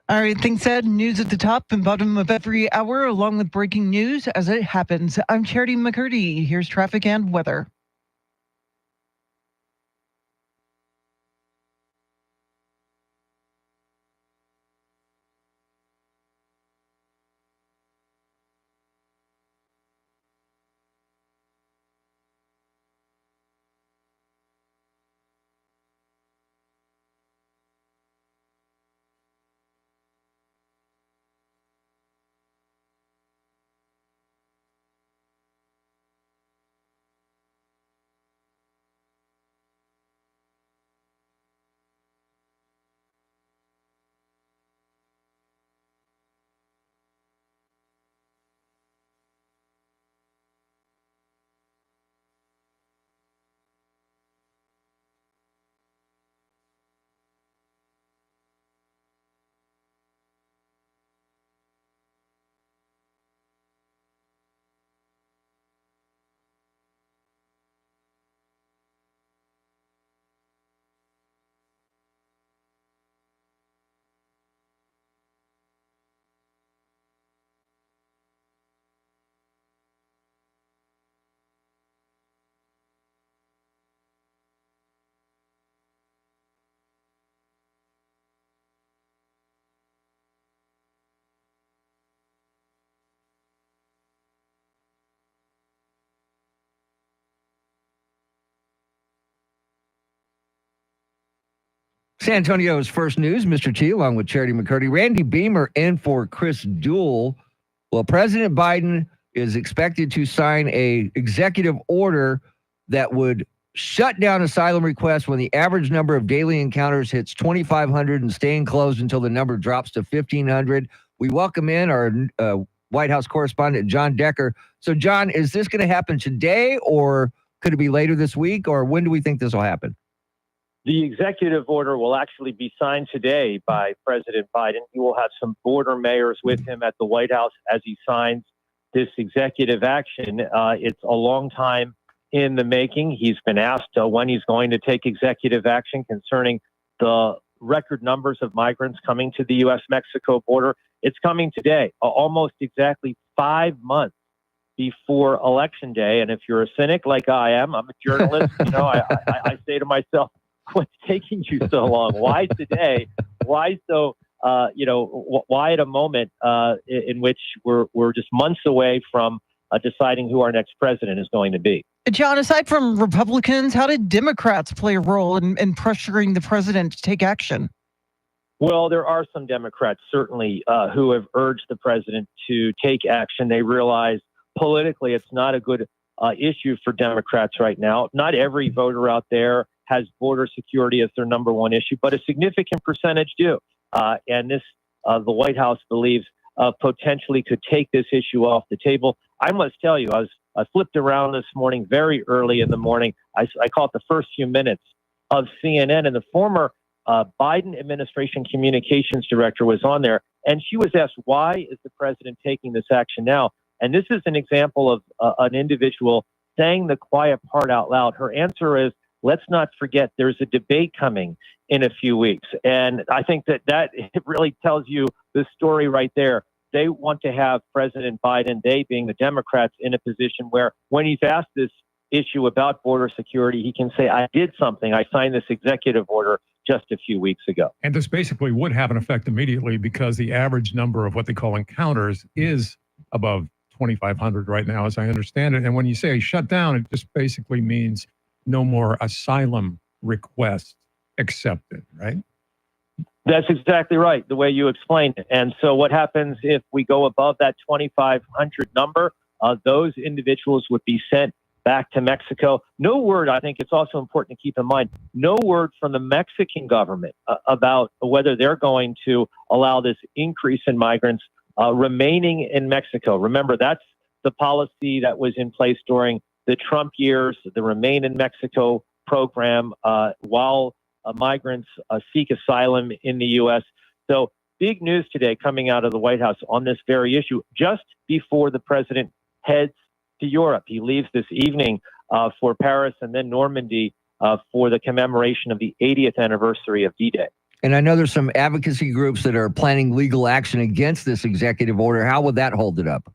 All right, thanks, Ed. News at the top and bottom of every hour, along with breaking news as it happens. I'm Charity McCurdy. Here's traffic and weather. San Antonio's first news, Mr. T, along with Charity McCurdy. Randy Beamer in for Chris Duell. Well, President Biden is expected to sign a executive order that would shut down asylum requests when the average number of daily encounters hits 2,500 and staying closed until the number drops to 1,500. We welcome in our White House correspondent, John Decker. So, John, is this going to happen today, or could it be later this week, or when do we think this will happen? The executive order will actually be signed today by President Biden. He will have some border mayors with him at the White House as he signs this executive action. It's a long time in the making. He's been asked when he's going to take executive action concerning the record numbers of migrants coming to the U.S.-Mexico border. It's coming today, almost exactly 5 months before Election Day. And if you're a cynic like I am, I'm a journalist, I say to myself, what's taking you so long? Why today? Why so, why at a moment in which we're just months away from deciding who our next president is going to be? John, aside from Republicans, how did Democrats play a role in pressuring the president to take action? Well, there are some Democrats certainly who have urged the president to take action. They realize politically it's not a good issue for Democrats right now. Not every voter out there has border security as their number one issue, but a significant percentage do. And this, the White House believes, potentially could take this issue off the table. I must tell you, I flipped around this morning, very early in the morning. I caught the first few minutes of CNN, and the former Biden administration communications director was on there, and she was asked, why is the president taking this action now? And this is an example of an individual saying the quiet part out loud. Her answer is, let's not forget there's a debate coming in a few weeks. And I think that it really tells you the story right there. They want to have President Biden, they being the Democrats, in a position where when he's asked this issue about border security, he can say, I did something. I signed this executive order just a few weeks ago. And this basically would have an effect immediately because the average number of what they call encounters is above 2,500 right now, as I understand it. And when you say shut down, it just basically means no more asylum requests accepted, right? That's exactly right, the way you explained it. And so what happens if we go above that 2,500 number? Those individuals would be sent back to Mexico. No word, I think it's also important to keep in mind, no word from the Mexican government about whether they're going to allow this increase in migrants remaining in Mexico. Remember, that's the policy that was in place during the Trump years, the Remain in Mexico program, while migrants seek asylum in the U.S. So big news today coming out of the White House on this very issue, just before the president heads to Europe. He leaves this evening for Paris and then Normandy for the commemoration of the 80th anniversary of D-Day. And I know there's some advocacy groups that are planning legal action against this executive order. How would that hold it up?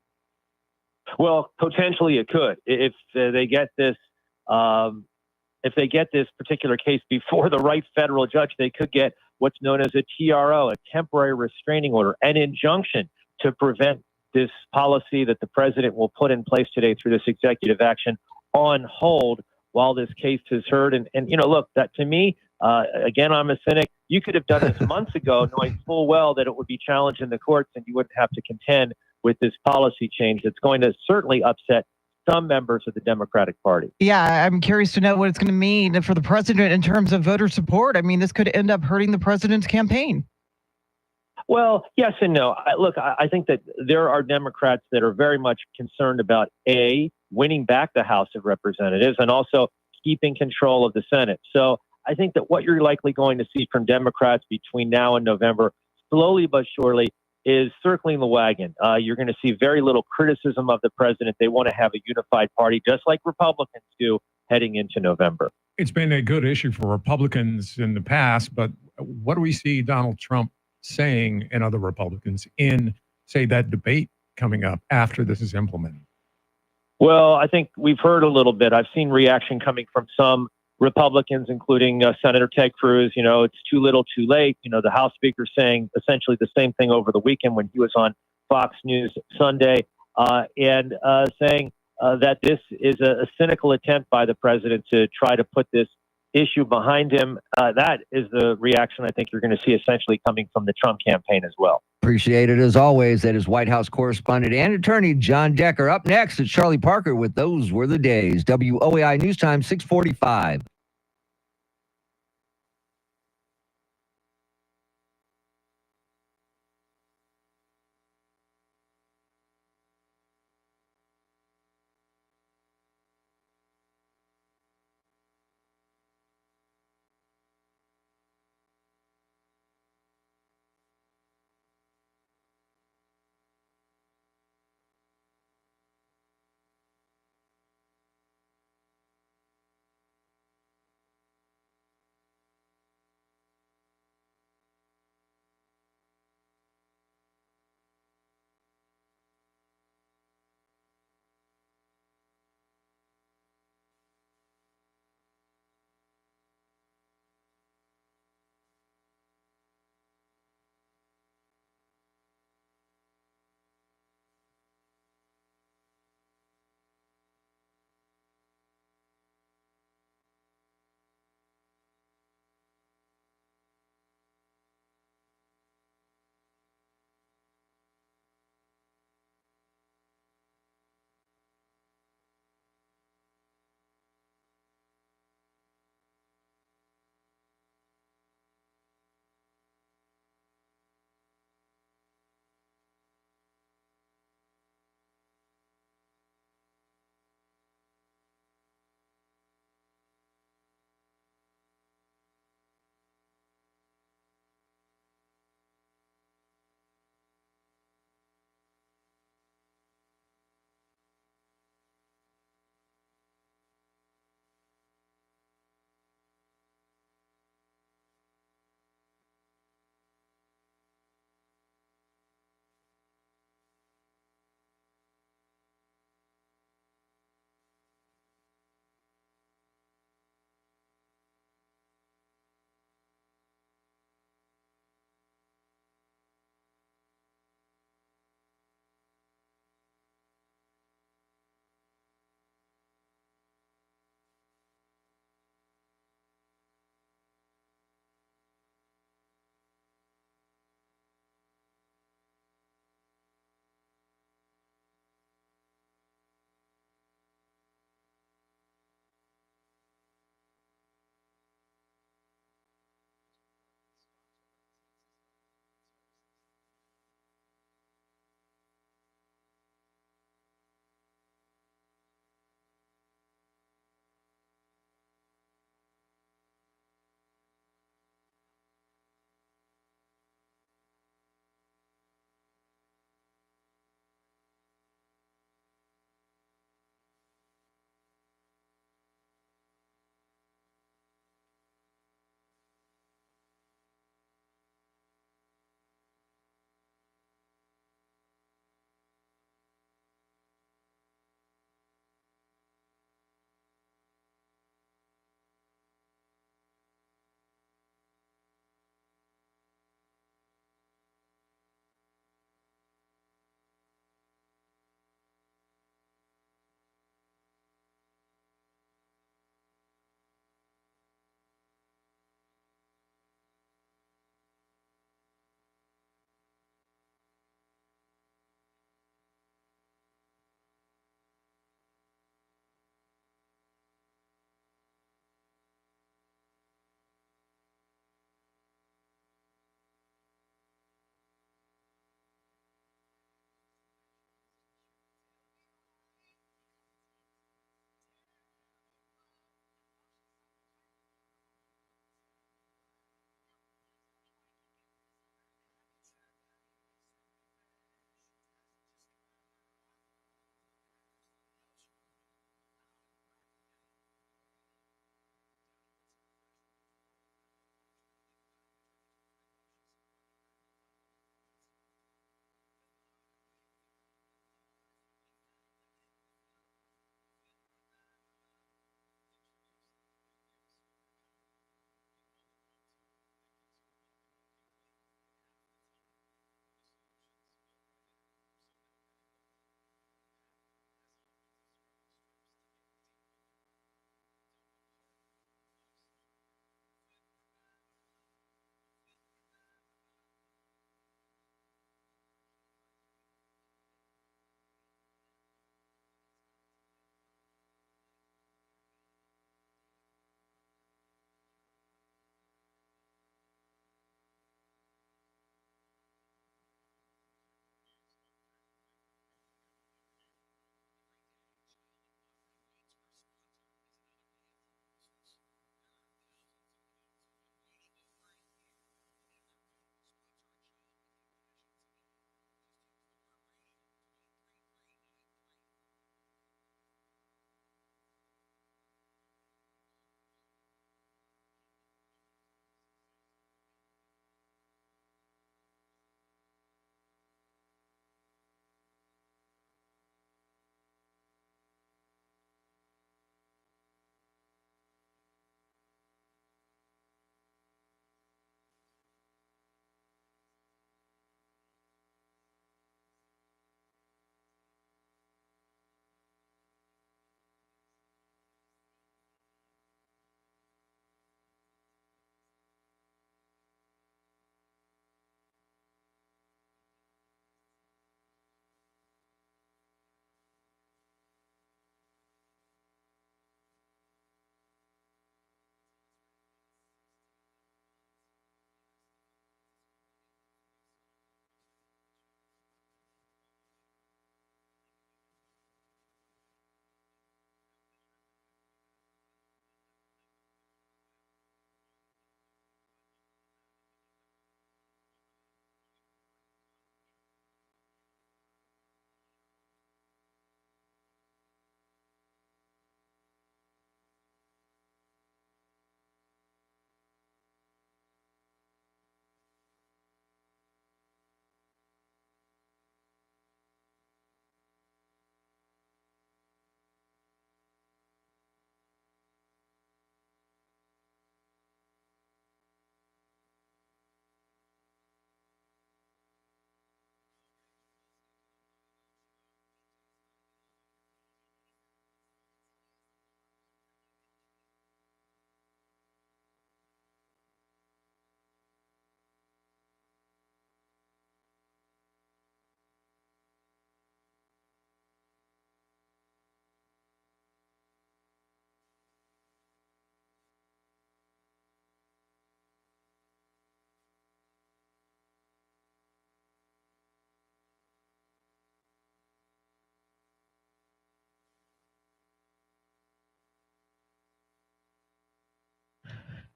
Well, potentially it could. If they get this particular case before the right federal judge, they could get what's known as a TRO, a temporary restraining order, an injunction to prevent this policy that the president will put in place today through this executive action on hold while this case is heard. And look, that to me, again, I'm a cynic. You could have done this months ago, knowing full well that it would be challenged in the courts and you wouldn't have to contend with this policy change that's going to certainly upset some members of the Democratic Party. Yeah, I'm curious to know what it's going to mean for the president in terms of voter support. I mean, this could end up hurting the president's campaign. Well, yes and no. I think that there are Democrats that are very much concerned about, A, winning back the House of Representatives and also keeping control of the Senate. So I think that what you're likely going to see from Democrats between now and November, slowly but surely, is circling the wagon. You're going to see very little criticism of the president. They want to have a unified party, just like Republicans do heading into November. It's been a good issue for Republicans in the past, but what do we see Donald Trump saying and other Republicans in, say, that debate coming up after this is implemented? Well, I think we've heard a little bit. I've seen reaction coming from some Republicans, including Senator Ted Cruz. It's too little, too late. The House Speaker saying essentially the same thing over the weekend when he was on Fox News Sunday, and saying that this is a cynical attempt by the president to try to put this issue behind him. That is the reaction I think you're going to see essentially coming from the Trump campaign as well. Appreciate it as always. That is White House correspondent and attorney John Decker. Up next is Charlie Parker with Those Were the Days. WOAI News Time 645.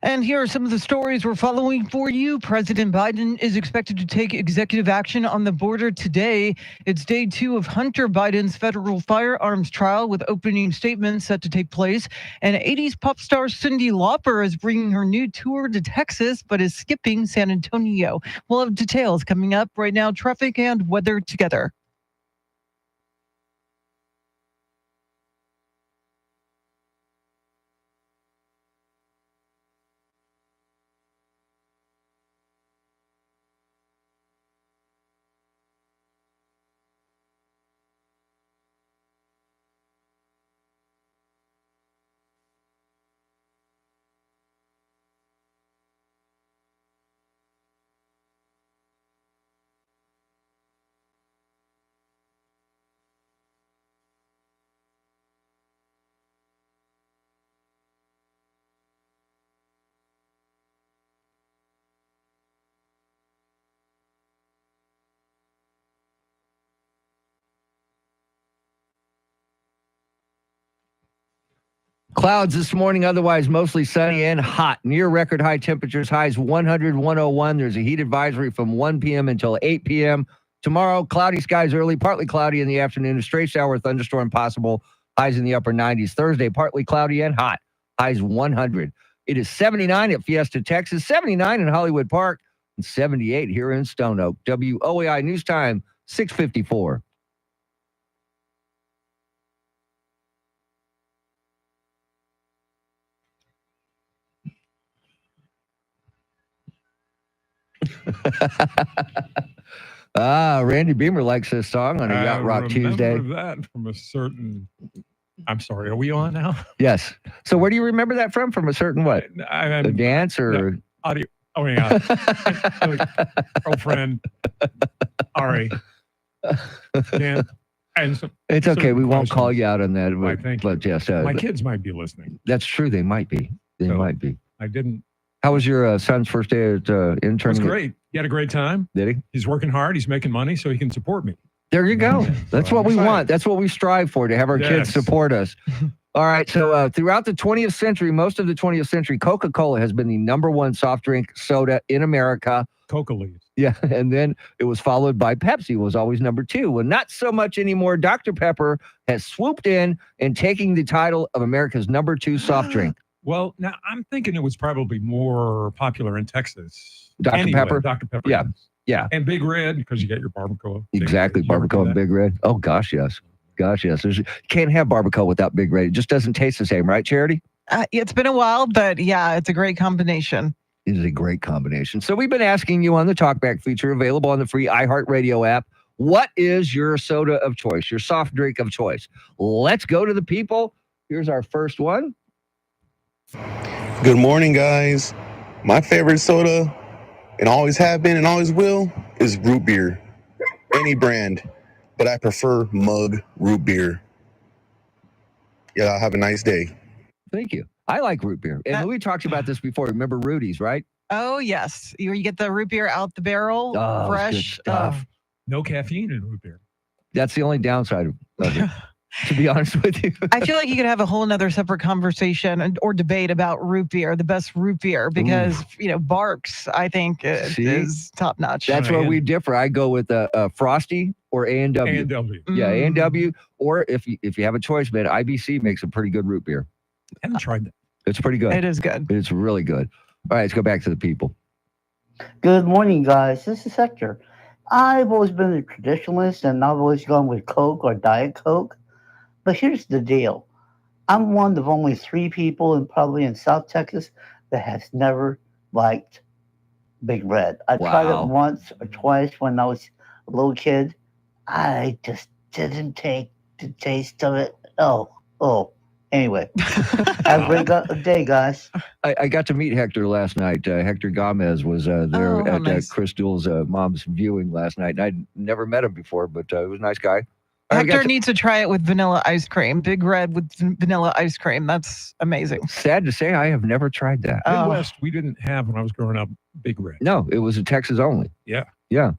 And here are some of the stories we're following for you. President Biden is expected to take executive action on the border today. It's day 2 of Hunter Biden's federal firearms trial, with opening statements set to take place. And 80s pop star Cyndi Lauper is bringing her new tour to Texas, but is skipping San Antonio. We'll have details coming up. Right now, traffic and weather together. Clouds this morning, otherwise mostly sunny and hot. Near record high temperatures, highs 100, 101. There's a heat advisory from 1 p.m. until 8 p.m. Tomorrow, cloudy skies early, partly cloudy in the afternoon. A stray shower thunderstorm possible. Highs in the upper 90s. Thursday, partly cloudy and hot. Highs 100. It is 79 at Fiesta, Texas, 79 in Hollywood Park, and 78 here in Stone Oak. WOAI News Time, 6:54. Randy Beamer likes this song on a Yacht Rock Tuesday. I remember that from a certain... I'm sorry, are we on now? Yes. So where do you remember that from? From a certain what? A dance or... Audio. Oh, yeah. Girlfriend. Ari. Dan. And it's okay. We won't questions. call you out on that. Why, thank but you. yes, My kids might be listening. That's true. They might be. They might be. I didn't... How was your son's first day at interning? It was great. He had a great time. Did he? He's working hard. He's making money so he can support me. There you go. That's what we want. That's what we strive for, to have our kids support us. All right. So throughout the 20th century, most of the 20th century, Coca-Cola has been the #1 soft drink soda in America. Coca leaves. Yeah. And then it was followed by Pepsi, was always #2. Well, not so much anymore. Dr. Pepper has swooped in and taking the title of America's #2 soft drink. Well, now I'm thinking it was probably more popular in Texas. Dr. Pepper? Dr. Pepper. Yeah. Yeah. And Big Red, because you get your barbacoa. Exactly. Barbacoa and Big Red. Oh, gosh, yes. Gosh, yes. You can't have barbacoa without Big Red. It just doesn't taste the same, right, Charity? It's been a while, but yeah, it's a great combination. It is a great combination. So we've been asking you on the Talkback feature, available on the free iHeartRadio app, what is your soda of choice, your soft drink of choice? Let's go to the people. Here's our first one. Good morning, guys. My favorite soda, and always have been and always will, is root beer. Any brand, but I prefer mug root beer. Yeah, have a nice day. Thank you. I like root beer. And we talked about this before. Remember Rudy's, right? Oh, yes. You get the root beer out the barrel, Oh, fresh. good stuff. No caffeine in root beer. That's the only downside of it, to be honest with you. I feel like you could have a whole nother separate conversation or debate about root beer, the best root beer, because, Barks, I think, is top notch. That's where we differ. I go with Frosty or A&W. A&W. Yeah, A&W. Or if you have a choice, man, IBC makes a pretty good root beer. I haven't tried that. It's pretty good. It is good. It's really good. All right, let's go back to the people. Good morning, guys. This is Hector. I've always been a traditionalist, and I've always gone with Coke or Diet Coke. But here's the deal. I'm one of only 3 people, and probably in South Texas, that has never liked Big Red. I tried it once or twice when I was a little kid. I just didn't take the taste of it. Oh. Anyway, have a great day, guys. I got to meet Hector last night. Hector Gomez was there at Chris Duell's mom's viewing last night. And I'd never met him before, but he was a nice guy. Hector needs to try it with vanilla ice cream. Big Red with vanilla ice cream. That's amazing. Sad to say, I have never tried that. Midwest, we didn't have, when I was growing up, Big Red. No, it was in Texas only. Yeah. Yeah.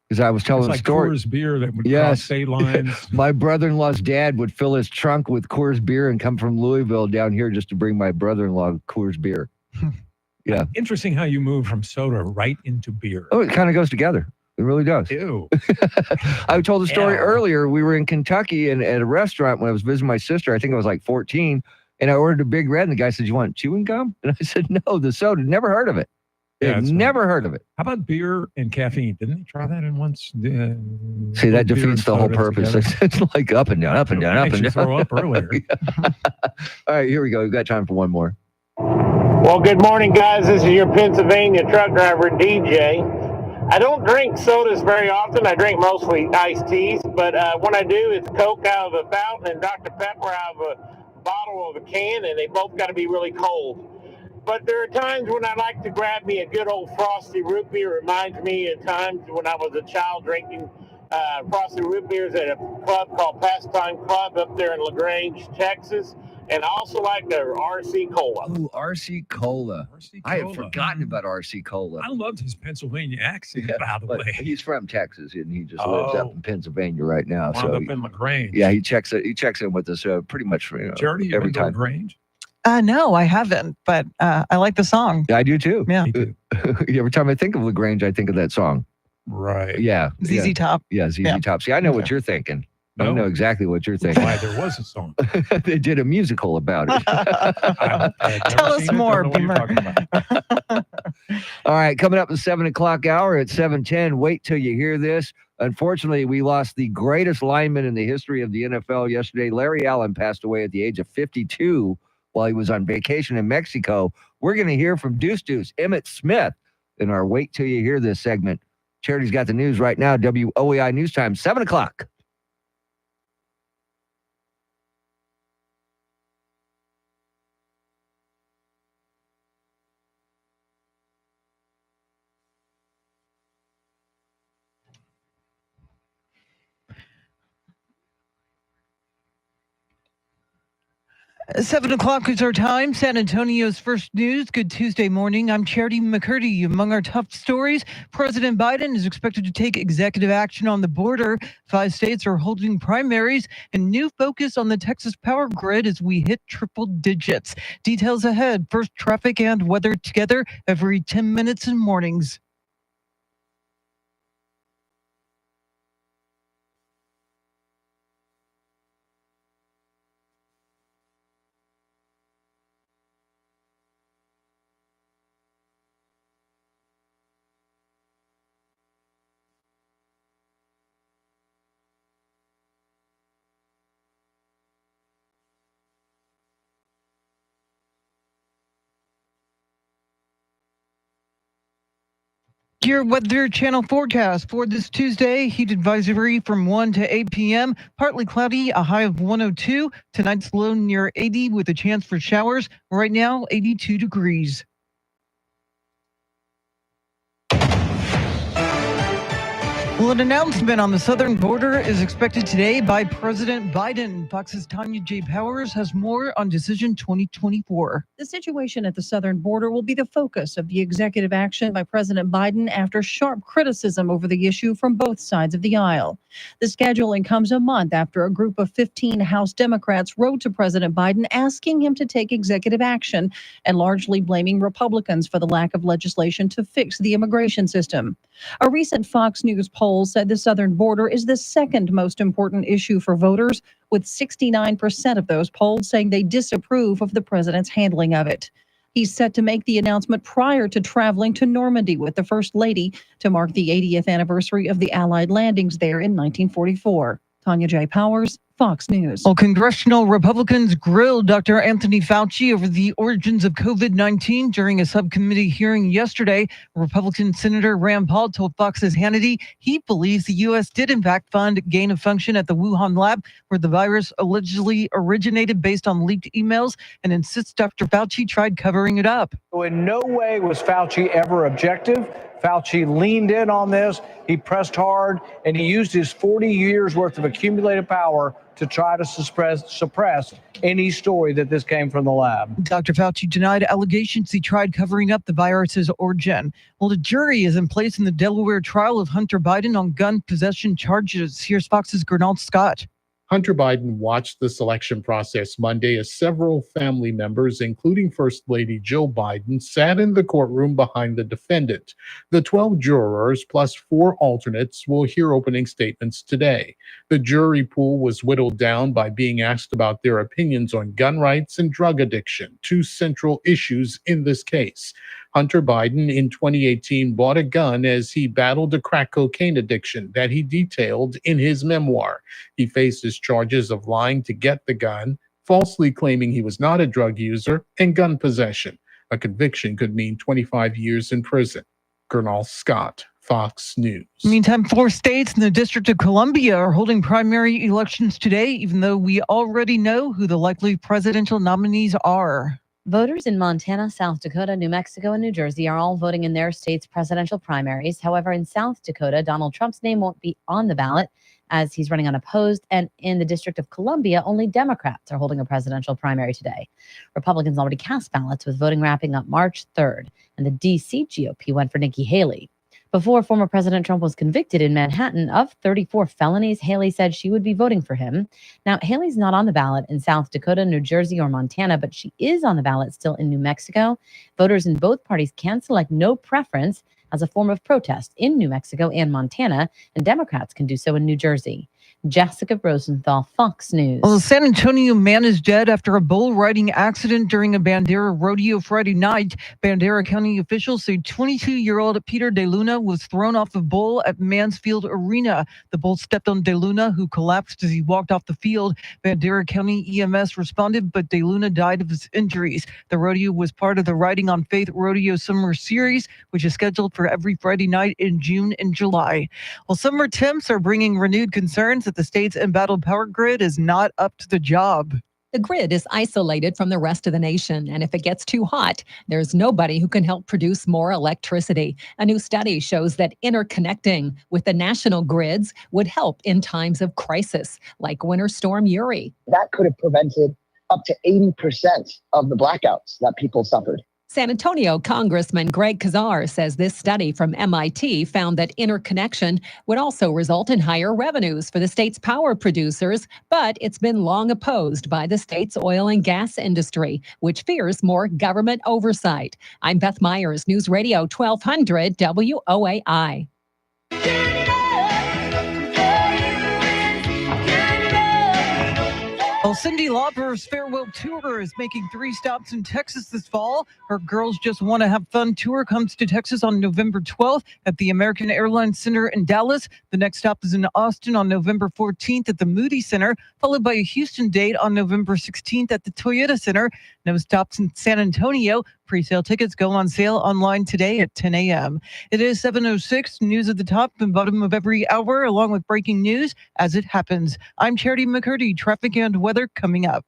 Because I was telling It's like a story. Coors beer that would cross state lines. My brother-in-law's dad would fill his trunk with Coors beer and come from Louisville down here just to bring my brother-in-law Coors beer. Yeah. Interesting how you move from soda right into beer. Oh, it kind of goes together. It really does. Ew. I told a story Ew. earlier. We were in Kentucky and at a restaurant when I was visiting my sister. I think I was like 14. And I ordered a Big Red. And the guy said, "You want chewing gum?" And I said, "No, the soda." Never heard of it. Yeah, that's Never heard of it. How about beer and caffeine? Didn't they try that in once? See, that beer defeats and the whole soda purpose. together? It's like up and down, up and down, up Makes and you down. throw up earlier. All right, here we go. We've got time for one more. Well, good morning, guys. This is your Pennsylvania truck driver, DJ. I don't drink sodas very often. I drink mostly iced teas, but when I do, it's Coke out of a fountain and Dr. Pepper out of a bottle of a can, and they both got to be really cold. But there are times when I like to grab me a good old Frosty root beer. It reminds me of times when I was a child drinking Frosty root beers at a club called Pastime Club up there in LaGrange, Texas. And I also like the RC Cola. Ooh, RC Cola. I had forgotten about RC Cola. I loved his Pennsylvania accent, by the But way. he's from Texas and he just lives up in Pennsylvania right now. Wound So up in LaGrange. yeah, he checks in with us pretty much Charity, you every been to time. LaGrange? No, I haven't, but I like the song. Yeah, I do too. Yeah. Every time I think of LaGrange, I think of that song. Right. Yeah. ZZ Top. Yeah, ZZ Yeah. Top. See, I know what you're thinking. I No. know exactly what you're thinking. Why, there was a song. They did a musical about it. Tell us more, Beamer. All right, coming up the 7 o'clock hour at 7:10. Wait till you hear this. Unfortunately, we lost the greatest lineman in the history of the NFL yesterday. Larry Allen passed away at the age of 52 while he was on vacation in Mexico. We're going to hear from Deuce Emmett Smith in our Wait Till You Hear This segment. Charity's got the news right now. WOAI News Time, 7 o'clock. Seven o'clock is our time. San Antonio's first news. Good Tuesday morning. I'm Charity McCurdy. Among our top stories, President Biden is expected to take executive action on the border. 5 states are holding primaries and new focus on the Texas power grid as we hit triple digits. Details ahead. First, traffic and weather together every 10 minutes in mornings. Your Weather Channel forecast for this Tuesday, heat advisory from 1 to 8 p.m. Partly cloudy, a high of 102. Tonight's low near 80 with a chance for showers. Right now, 82 degrees. Well, an announcement on the southern border is expected today by President Biden. Fox's Tanya J. Powers has more on Decision 2024. The situation at the southern border will be the focus of the executive action by President Biden after sharp criticism over the issue from both sides of the aisle. The scheduling comes a month after a group of 15 House Democrats wrote to President Biden asking him to take executive action and largely blaming Republicans for the lack of legislation to fix the immigration system. A recent Fox News poll said the southern border is the second most important issue for voters, with 69% of those polled saying they disapprove of the president's handling of it. He's set to make the announcement prior to traveling to Normandy with the First Lady to mark the 80th anniversary of the Allied landings there in 1944. Tanya J. Powers, Fox News. Well, congressional Republicans grilled Dr. Anthony Fauci over the origins of COVID-19 during a subcommittee hearing yesterday. Republican Senator Rand Paul told Fox's Hannity he believes the U.S. did in fact fund gain of function at the Wuhan lab where the virus allegedly originated based on leaked emails and insists Dr. Fauci tried covering it up. So in no way was Fauci ever objective. Fauci leaned in on this. He pressed hard, and he used his 40 years worth of accumulated power to try to suppress any story that this came from the lab. Dr. Fauci denied allegations he tried covering up the virus's origin. Well, the jury is in place in the Delaware trial of Hunter Biden on gun possession charges. Here's Fox's Gernald Scott. Hunter Biden watched the selection process Monday as several family members, including First Lady Jill Biden, sat in the courtroom behind the defendant. The 12 jurors plus 4 alternates will hear opening statements today. The jury pool was whittled down by being asked about their opinions on gun rights and drug addiction, 2 central issues in this case. Hunter Biden in 2018 bought a gun as he battled a crack cocaine addiction that he detailed in his memoir. He faces charges of lying to get the gun, falsely claiming he was not a drug user, and gun possession. A conviction could mean 25 years in prison. Colonel Scott, Fox News. Meantime, 4 states in the District of Columbia are holding primary elections today, even though we already know who the likely presidential nominees are. Voters in Montana, South Dakota, New Mexico, and New Jersey are all voting in their state's presidential primaries. However, in South Dakota, Donald Trump's name won't be on the ballot as he's running unopposed. And in the District of Columbia, only Democrats are holding a presidential primary today. Republicans already cast ballots, with voting wrapping up March 3rd. And the D.C. GOP went for Nikki Haley. Before former President Trump was convicted in Manhattan of 34 felonies, Haley said she would be voting for him. Now, Haley's not on the ballot in South Dakota, New Jersey, or Montana, but she is on the ballot still in New Mexico. Voters in both parties can select no preference as a form of protest in New Mexico and Montana, and Democrats can do so in New Jersey. Jessica Rosenthal, Fox News. Well, a San Antonio man is dead after a bull riding accident during a Bandera rodeo Friday night. Bandera County officials say 22-year-old Peter DeLuna was thrown off the bull at Mansfield Arena. The bull stepped on DeLuna, who collapsed as he walked off the field. Bandera County EMS responded, but DeLuna died of his injuries. The rodeo was part of the Riding on Faith Rodeo Summer Series, which is scheduled for every Friday night in June and July. Well, summer temps are bringing renewed concerns that the state's embattled power grid is not up to the job. The grid is isolated from the rest of the nation, and if it gets too hot, there's nobody who can help produce more electricity. A new study shows that interconnecting with the national grids would help in times of crisis, like Winter Storm Uri. That could have prevented up to 80% of the blackouts that people suffered. San Antonio Congressman Greg Casar says this study from MIT found that interconnection would also result in higher revenues for the state's power producers, but it's been long opposed by the state's oil and gas industry, which fears more government oversight. I'm Beth Myers, News Radio 1200 WOAI. Well, Cyndi Lauper's farewell tour is making 3 stops in Texas this fall. Her Girls Just Want to Have Fun tour comes to Texas on November 12th at the American Airlines Center in Dallas. The next stop is in Austin on November 14th at the Moody Center, followed by a Houston date on November 16th at the Toyota Center. No stops in San Antonio. Pre-sale tickets go on sale online today at 10 a.m. It is 7:06. News at the top and bottom of every hour, along with breaking news as it happens. I'm Charity McCurdy. Traffic and weather coming up.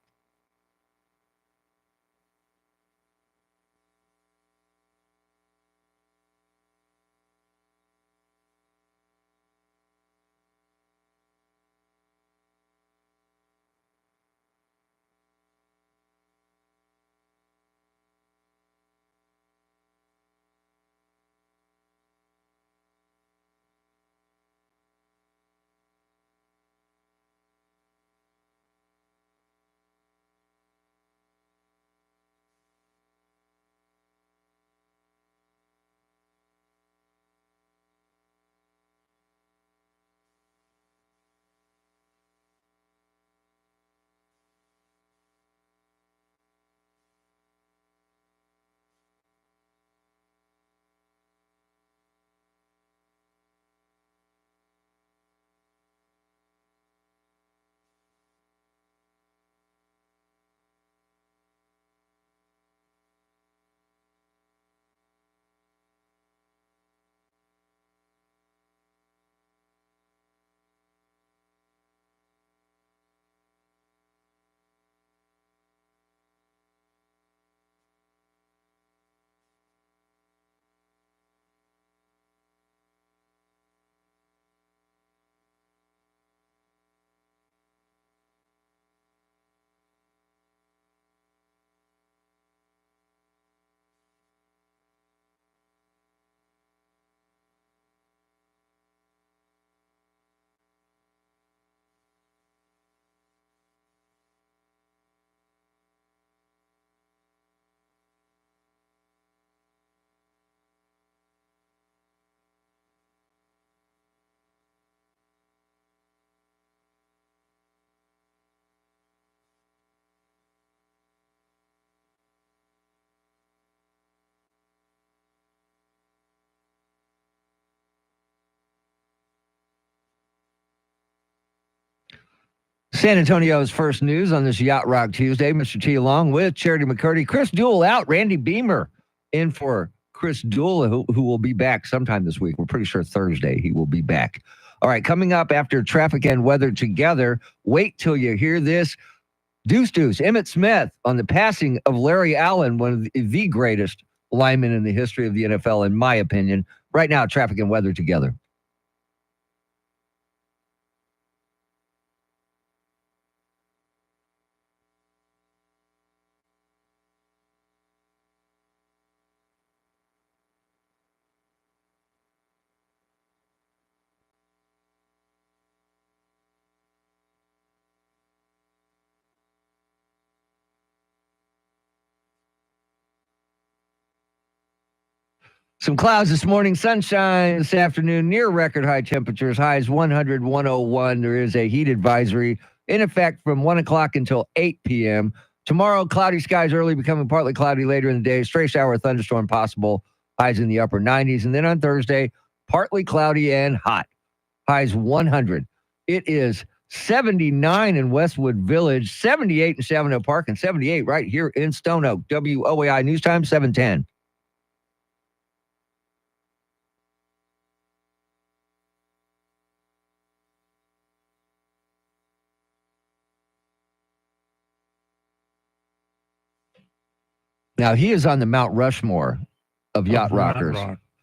San Antonio's first news on this Yacht Rock Tuesday. Mr. T along with Charity McCurdy. Chris Duell out. Randy Beamer in for Chris Duell, who will be back sometime this week. We're pretty sure Thursday he will be back. All right, coming up after traffic and weather together, wait till you hear this. Deuce Emmitt Smith on the passing of Larry Allen, one of the greatest linemen in the history of the NFL, in my opinion. Right now, traffic and weather together. Some clouds this morning, sunshine this afternoon, near record high temperatures, highs 100, 101. There is a heat advisory in effect from 1 o'clock until 8 p.m. Tomorrow, cloudy skies early, becoming partly cloudy later in the day. Stray shower thunderstorm possible, highs in the upper 90s. And then on Thursday, partly cloudy and hot, highs 100. It is 79 in Westwood Village, 78 in Savino Park, and 78 right here in Stone Oak. WOAI News Time, 710. Now, he is on the Mount Rushmore of yacht rockers.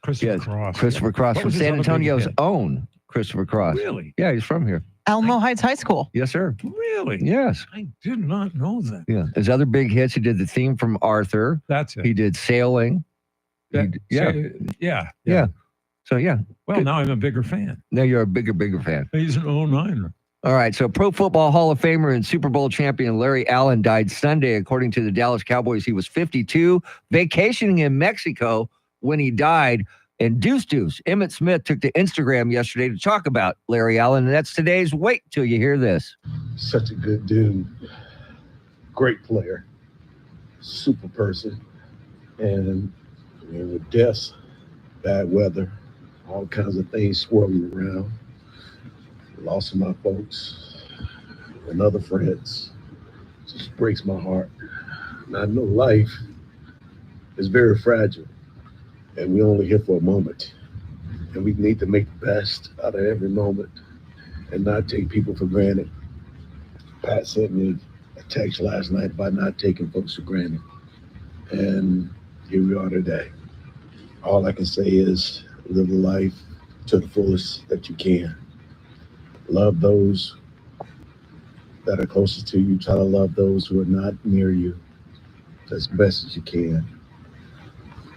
Christopher Cross. Christopher Cross What from was his San other big Antonio's hit? own Christopher Cross. Really? Yeah, he's from here. Alamo Heights High School. Yes, sir. Really? Yes. I did not know that. Yeah. His other big hits, he did the theme from Arthur. That's it. He did Sailing. Yeah. Yeah. So, yeah. Well, now I'm a bigger fan. Now you're a bigger fan. He's an 09er. All right, so Pro Football Hall of Famer and Super Bowl champion Larry Allen died Sunday. According to the Dallas Cowboys, he was 52, vacationing in Mexico when he died. And Deuce Emmitt Smith took to Instagram yesterday to talk about Larry Allen, and that's today's Wait Till You Hear This. Such a good dude, great player, super person, and with deaths, bad weather, all kinds of things swirling around. Loss of my folks and other friends. Just breaks my heart. And I know life is very fragile, and we're only here for a moment. And we need to make the best out of every moment and not take people for granted. Pat sent me a text last night about not taking folks for granted. And here we are today. All I can say is live the life to the fullest that you can. Love those that are closest to you. Try to love those who are not near you as best as you can.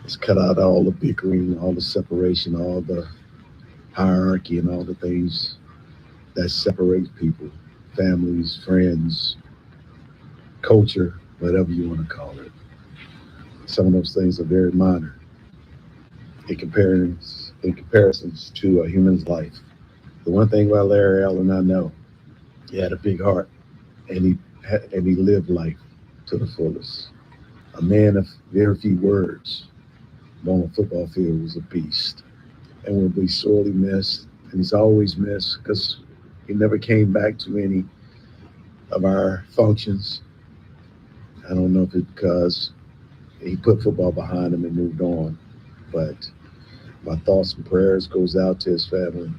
Just cut out all the bickering, all the separation, all the hierarchy, and all the things that separate people, families, friends, culture, whatever you want to call it. Some of those things are very minor in comparisons to a human's life. The one thing about Larry Allen I know, he had a big heart, and he lived life to the fullest. A man of very few words, but on the football field was a beast, and will be sorely missed. And he's always missed because he never came back to any of our functions. I don't know if it's because he put football behind him and moved on, but my thoughts and prayers goes out to his family.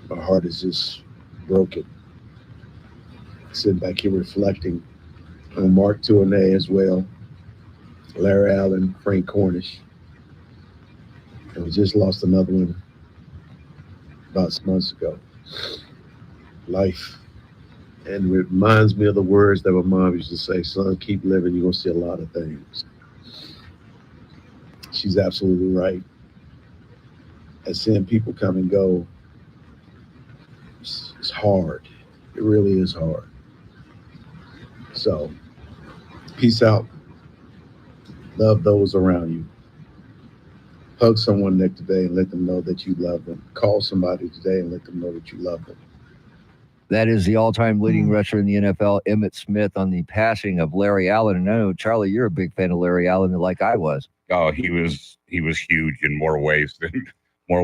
My heart is just broken. Sitting back here reflecting on Mark Tournay as well, Larry Allen, Frank Cornish. And we just lost another one about 6 months ago. Life. And it reminds me of the words that my mom used to say, son, keep living, you're going to see a lot of things. She's absolutely right. And seeing people come and go, it's hard. It really is hard. So, peace out. Love those around you. Hug someone next today and let them know that you love them. Call somebody today and let them know that you love them. That is the all-time leading rusher in the NFL, Emmitt Smith, on the passing of Larry Allen. And I know, Charlie, you're a big fan of Larry Allen, like I was. Oh, he was huge in more ways than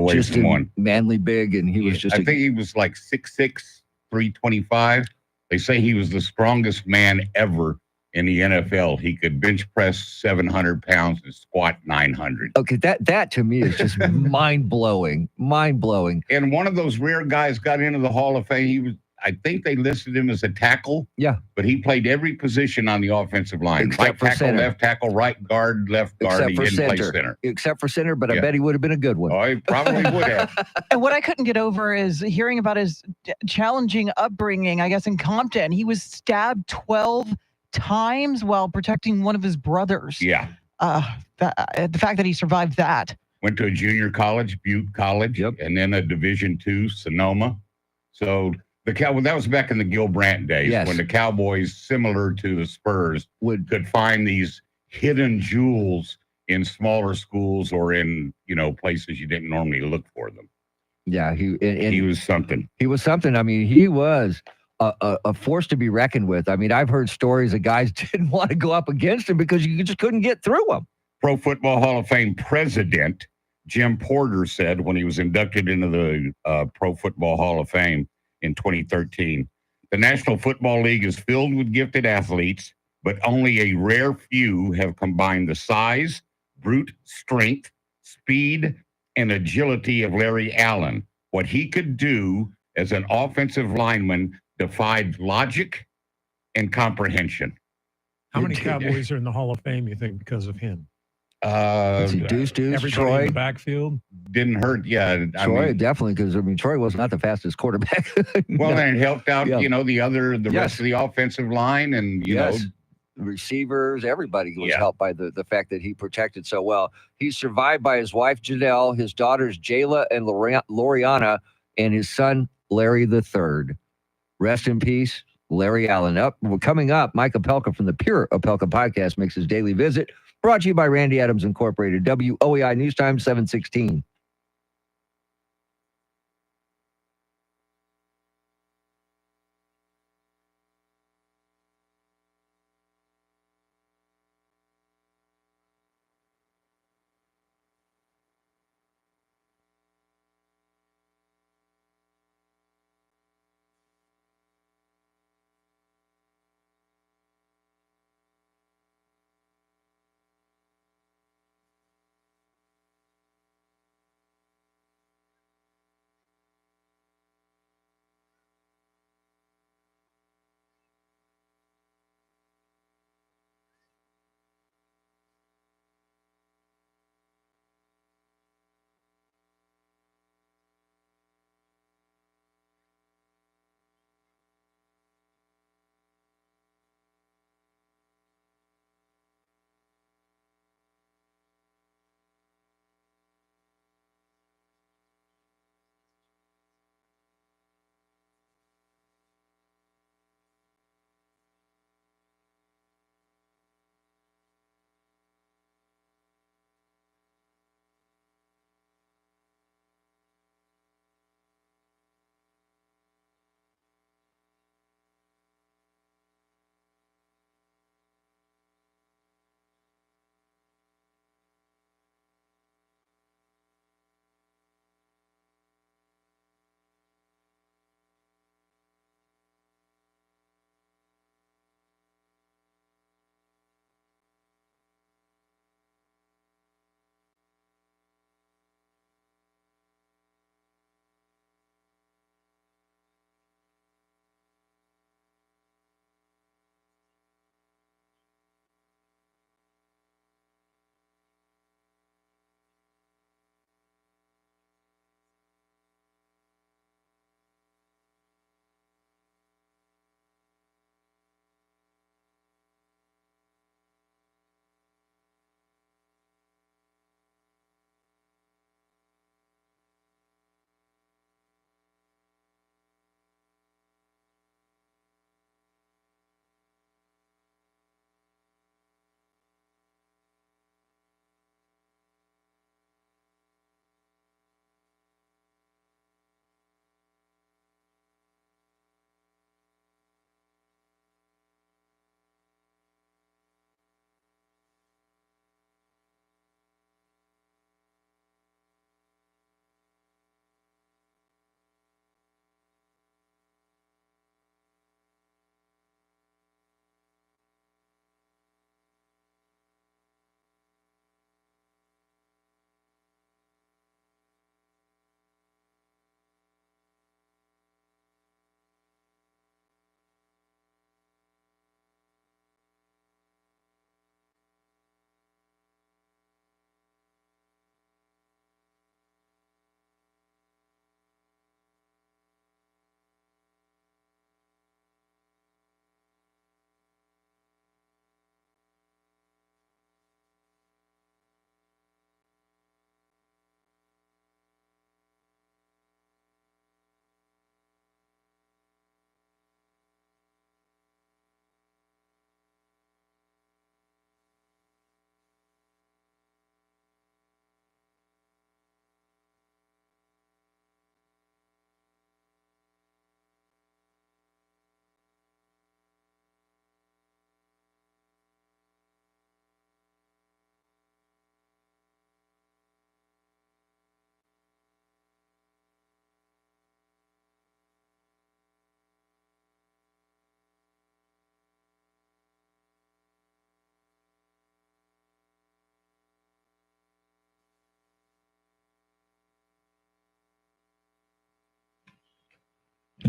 Just one. manly big, and he was just. I think he was like 6'6", 325. They say he was the strongest man ever in the NFL. He could bench press 700 pounds and squat 900. Okay, that to me is just mind blowing. Mind blowing. And one of those rare guys got into the Hall of Fame. He was, I think they listed him as a tackle. Yeah. But he played every position on the offensive line. Except Right for tackle, center. left tackle, right guard, left guard. Except He for didn't play center. center. Except for center, but I Yeah. bet he would have been a good one. Oh, he probably would have. And what I couldn't get over is hearing about his challenging upbringing, I guess, in Compton. He was stabbed 12 times while protecting one of his brothers. Yeah. The fact that he survived that. Went to a junior college, Butte College, and then a Division II, Sonoma. So that was back in the Gil Brandt days when the Cowboys, similar to the Spurs, could find these hidden jewels in smaller schools or in places you didn't normally look for them. Yeah, he was something. He was something. I mean, he was a force to be reckoned with. I mean, I've heard stories of guys didn't want to go up against him because you just couldn't get through him. Pro Football Hall of Fame president Jim Porter said when he was inducted into the Pro Football Hall of Fame in 2013, the National Football League is filled with gifted athletes, but only a rare few have combined the size, brute strength, speed, and agility of Larry Allen. What he could do as an offensive lineman defied logic and comprehension. How many Cowboys are in the Hall of Fame, you think, because of him? Deuce, Everybody Troy. in the backfield? Didn't hurt. Yeah. Troy, definitely, because Troy was not the fastest quarterback. Well, No. and it helped out, Yeah. the rest of the offensive line and, receivers, everybody was helped by the fact that he protected so well. He's survived by his wife, Janelle, his daughters, Jayla and Loriana, and his son, Larry III. Rest in peace, Larry Allen. Coming up, Mike Opelka from the Pure Opelka podcast makes his daily visit. Brought to you by Randy Adams Incorporated, WOAI News Time 716.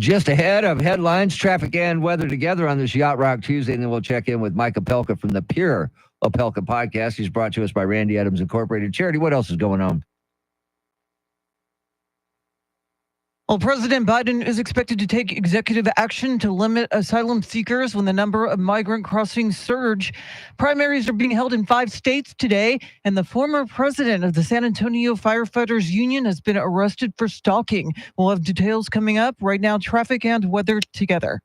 Just ahead of headlines, traffic, and weather together on this Yacht Rock Tuesday, and then we'll check in with Mike Opelka from the Pure Opelka podcast. He's brought to us by Randy Adams Incorporated. Charity, what else is going on? Well, President Biden is expected to take executive action to limit asylum seekers when the number of migrant crossings surge. Primaries are being held in 5 states today, and the former president of the San Antonio Firefighters Union has been arrested for stalking. We'll have details coming up. Right now, traffic and weather together.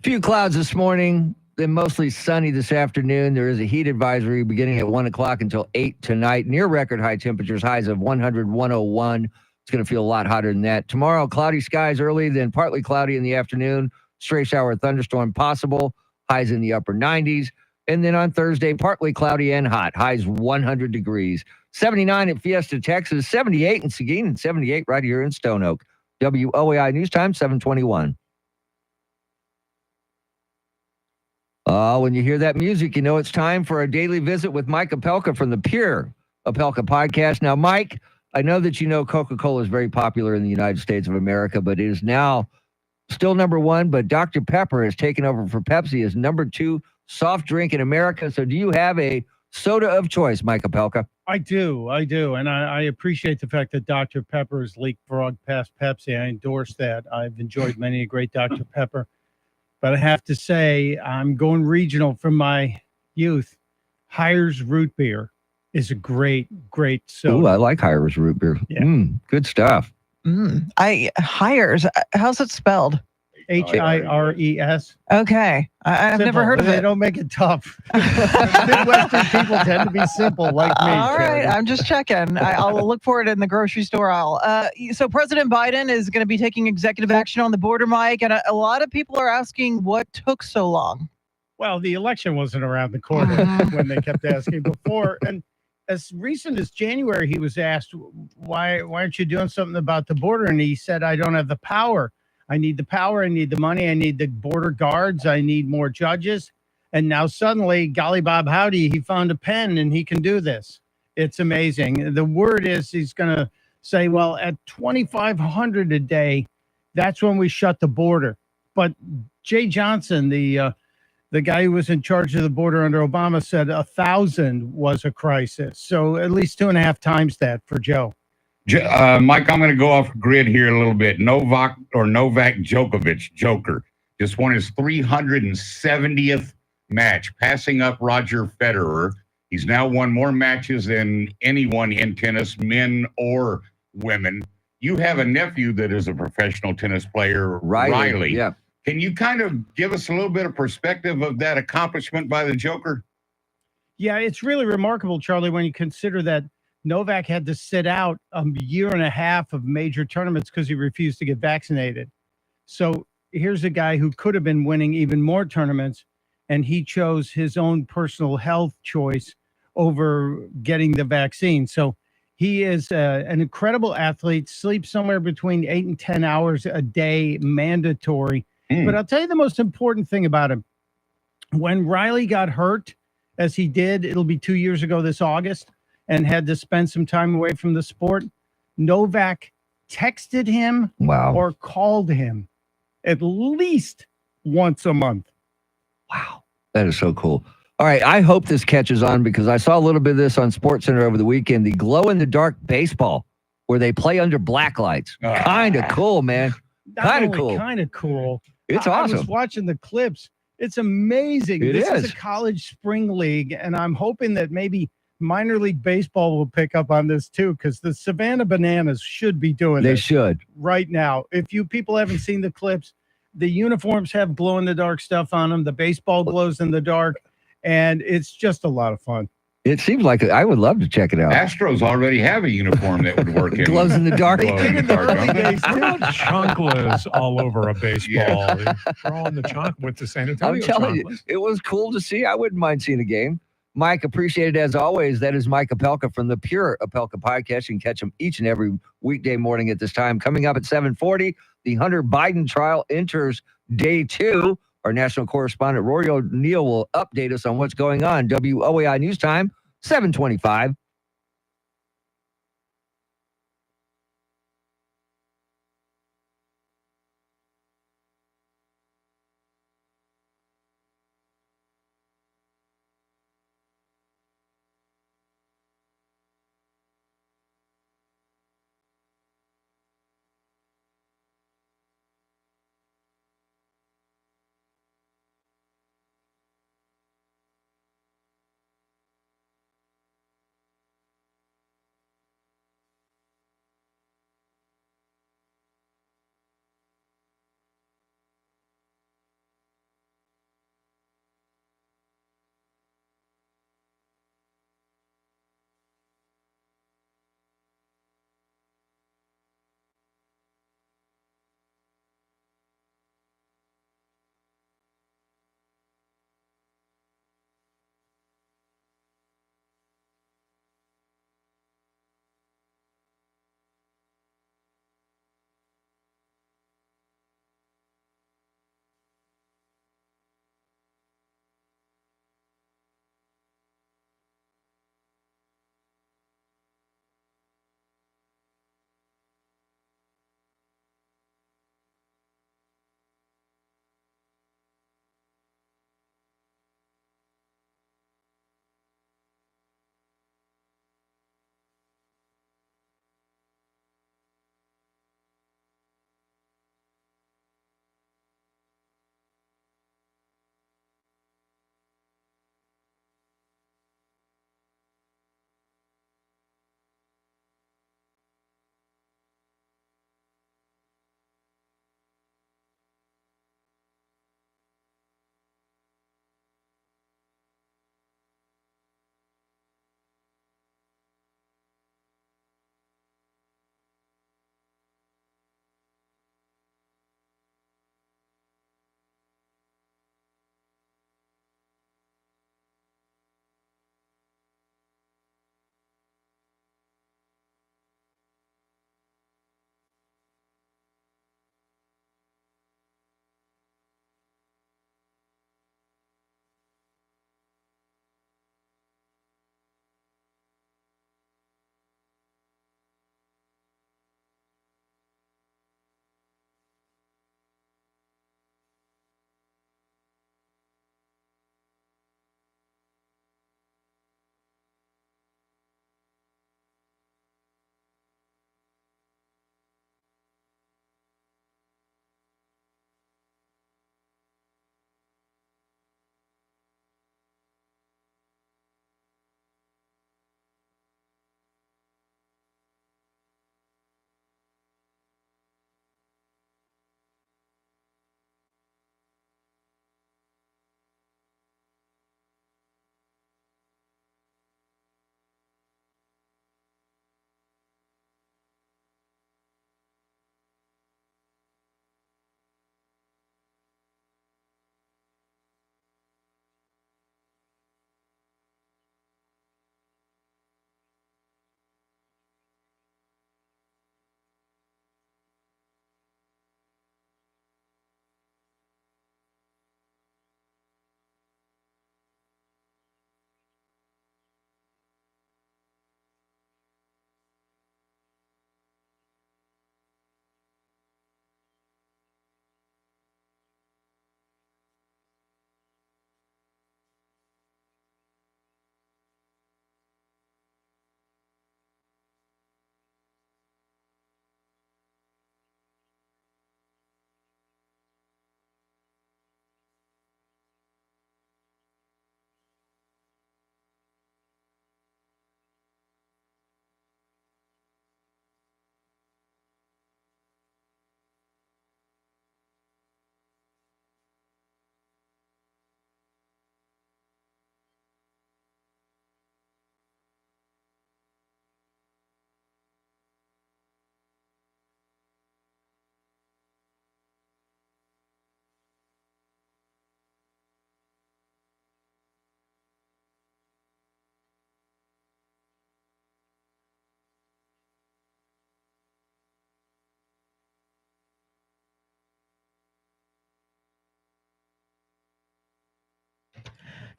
Few clouds this morning, then mostly sunny this afternoon. There is a heat advisory beginning at 1 o'clock until 8 tonight. Near record high temperatures, highs of 100, 101. It's going to feel a lot hotter than that. Tomorrow, cloudy skies early, then partly cloudy in the afternoon. Stray shower thunderstorm possible. Highs in the upper 90s. And then on Thursday, partly cloudy and hot. Highs 100 degrees. 79 at Fiesta, Texas. 78 in Seguin, and 78 right here in Stone Oak. WOAI News Time, 721. When you hear that music, you know it's time for a daily visit with Mike Opelka from the Pure Opelka podcast. Now, Mike, I know that you know Coca-Cola is very popular in the United States of America, but it is now still number one. But Dr. Pepper has taken over for Pepsi as number 2 soft drink in America. So do you have a soda of choice, Mike Opelka? I do. And I appreciate the fact that Dr. Pepper has leapfrogged past Pepsi. I endorse that. I've enjoyed many a great Dr. Pepper. But I have to say, I'm going regional from my youth. Hires Root Beer is a great soda. Ooh, I like Hires Root Beer. Yeah. Good stuff. Hires. How's it spelled? Hires. Okay. I've never heard of They it. don't make it tough. Midwestern people tend to be simple like me. All right. Charity. I'm just checking. I'll look for it in the grocery store aisle. So President Biden is going to be taking executive action on the border, Mike. And a lot of people are asking what took so long. Well, the election wasn't around the corner when they kept asking before. And as recent as January, he was asked, why aren't you doing something about the border? And he said, I don't have the power. I need the power. I need the money. I need the border guards. I need more judges. And now suddenly, golly Bob howdy, he found a pen and he can do this. It's amazing. The word is he's going to say, well, at 2,500 a day, that's when we shut the border. But Jay Johnson, the guy who was in charge of the border under Obama, said 1,000 was a crisis. So at least 2.5 times that for Joe. Mike, I'm going to go off grid here a little bit. Novak Djokovic, Joker, just won his 370th match, passing up Roger Federer. He's now won more matches than anyone in tennis, men or women. You have a nephew that is a professional tennis player, Riley. Yeah. Can you kind of give us a little bit of perspective of that accomplishment by the Joker? Yeah, it's really remarkable, Charlie, when you consider that Novak had to sit out a year and a half of major tournaments because he refused to get vaccinated. So here's a guy who could have been winning even more tournaments, and he chose his own personal health choice over getting the vaccine. So he is an incredible athlete, sleeps somewhere between 8 and 10 hours a day, mandatory. But I'll tell you the most important thing about him. When Riley got hurt, as he did, it'll be 2 years ago this August, and had to spend some time away from the sport, Novak texted him or called him at least once a month. Wow. That is so cool. All right. I hope this catches on because I saw a little bit of this on SportsCenter over the weekend. The glow-in-the-dark baseball where they play under black lights. Kind of cool, man. Kind of cool. Kind of cool. It's I awesome. was watching the clips. It's amazing. It This is. is a college spring league, and I'm hoping that maybe minor league baseball will pick up on this too, because the Savannah Bananas should be doing They this should. right now. If you people haven't seen the clips, the uniforms have glow in the dark stuff on them. The baseball glows in the dark, and it's just a lot of fun. It seems like I would love to check it out. Astros already have a uniform that would work in. Glows in the dark. Glow in the dark, don't they? What about chonklers all over a baseball? Throwing the chonk with the San Antonio I'm telling chonklers. you, it was cool to see. I wouldn't mind seeing a game. Mike, appreciate it as always. That is Mike Opelka from the Pure Opelka Podcast. You can catch him each and every weekday morning at this time. Coming up at 7:40, the Hunter Biden trial enters day 2. Our national correspondent, Rory O'Neill, will update us on what's going on. WOAI News Time, 7:25.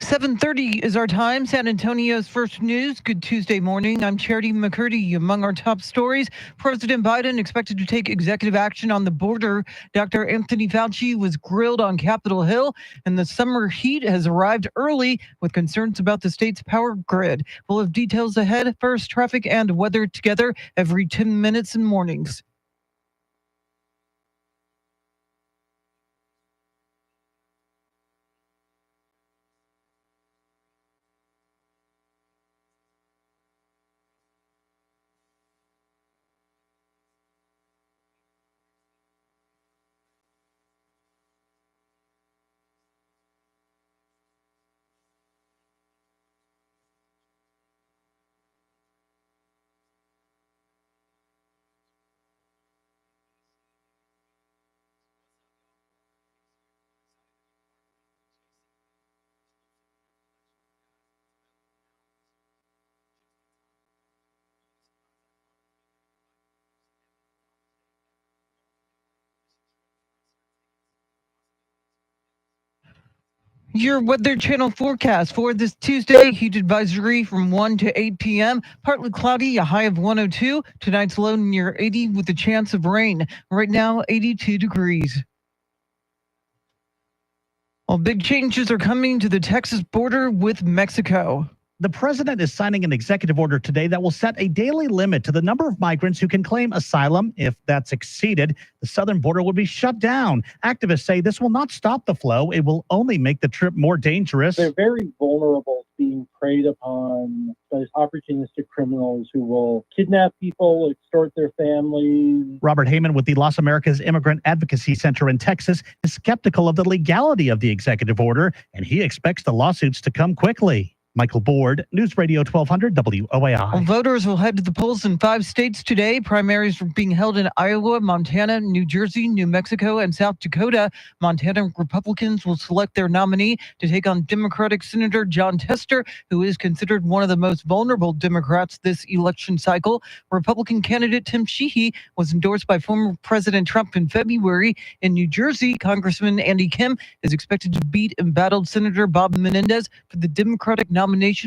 7:30 is our time. San Antonio's first news. Good Tuesday morning. I'm Charity McCurdy. Among our top stories, President Biden expected to take executive action on the border. Dr. Anthony Fauci was grilled on Capitol Hill, and the summer heat has arrived early with concerns about the state's power grid. We'll have details ahead. First, traffic and weather together every 10 minutes in mornings. Your Weather Channel forecast for this Tuesday: heat advisory from 1 to 8 p.m. Partly cloudy, a high of 102. Tonight's low near 80 with a chance of rain. Right now, 82 degrees. Well, big changes are coming to the Texas border with Mexico. The president is signing an executive order today that will set a daily limit to the number of migrants who can claim asylum. If that's exceeded, the southern border will be shut down. Activists say this will not stop the flow. It will only make the trip more dangerous. They're very vulnerable to being preyed upon by opportunistic criminals who will kidnap people, extort their families. Robert Heyman with the Las Americas Immigrant Advocacy Center in Texas is skeptical of the legality of the executive order, and he expects the lawsuits to come quickly. Michael Board, News Radio 1200 WOAI. Voters will head to the polls in 5 states today. Primaries are being held in Iowa, Montana, New Jersey, New Mexico, and South Dakota. Montana Republicans will select their nominee to take on Democratic Senator Jon Tester, who is considered one of the most vulnerable Democrats this election cycle. Republican candidate Tim Sheehy was endorsed by former President Trump in February. In New Jersey, Congressman Andy Kim is expected to beat embattled Senator Bob Menendez for the Democratic nomination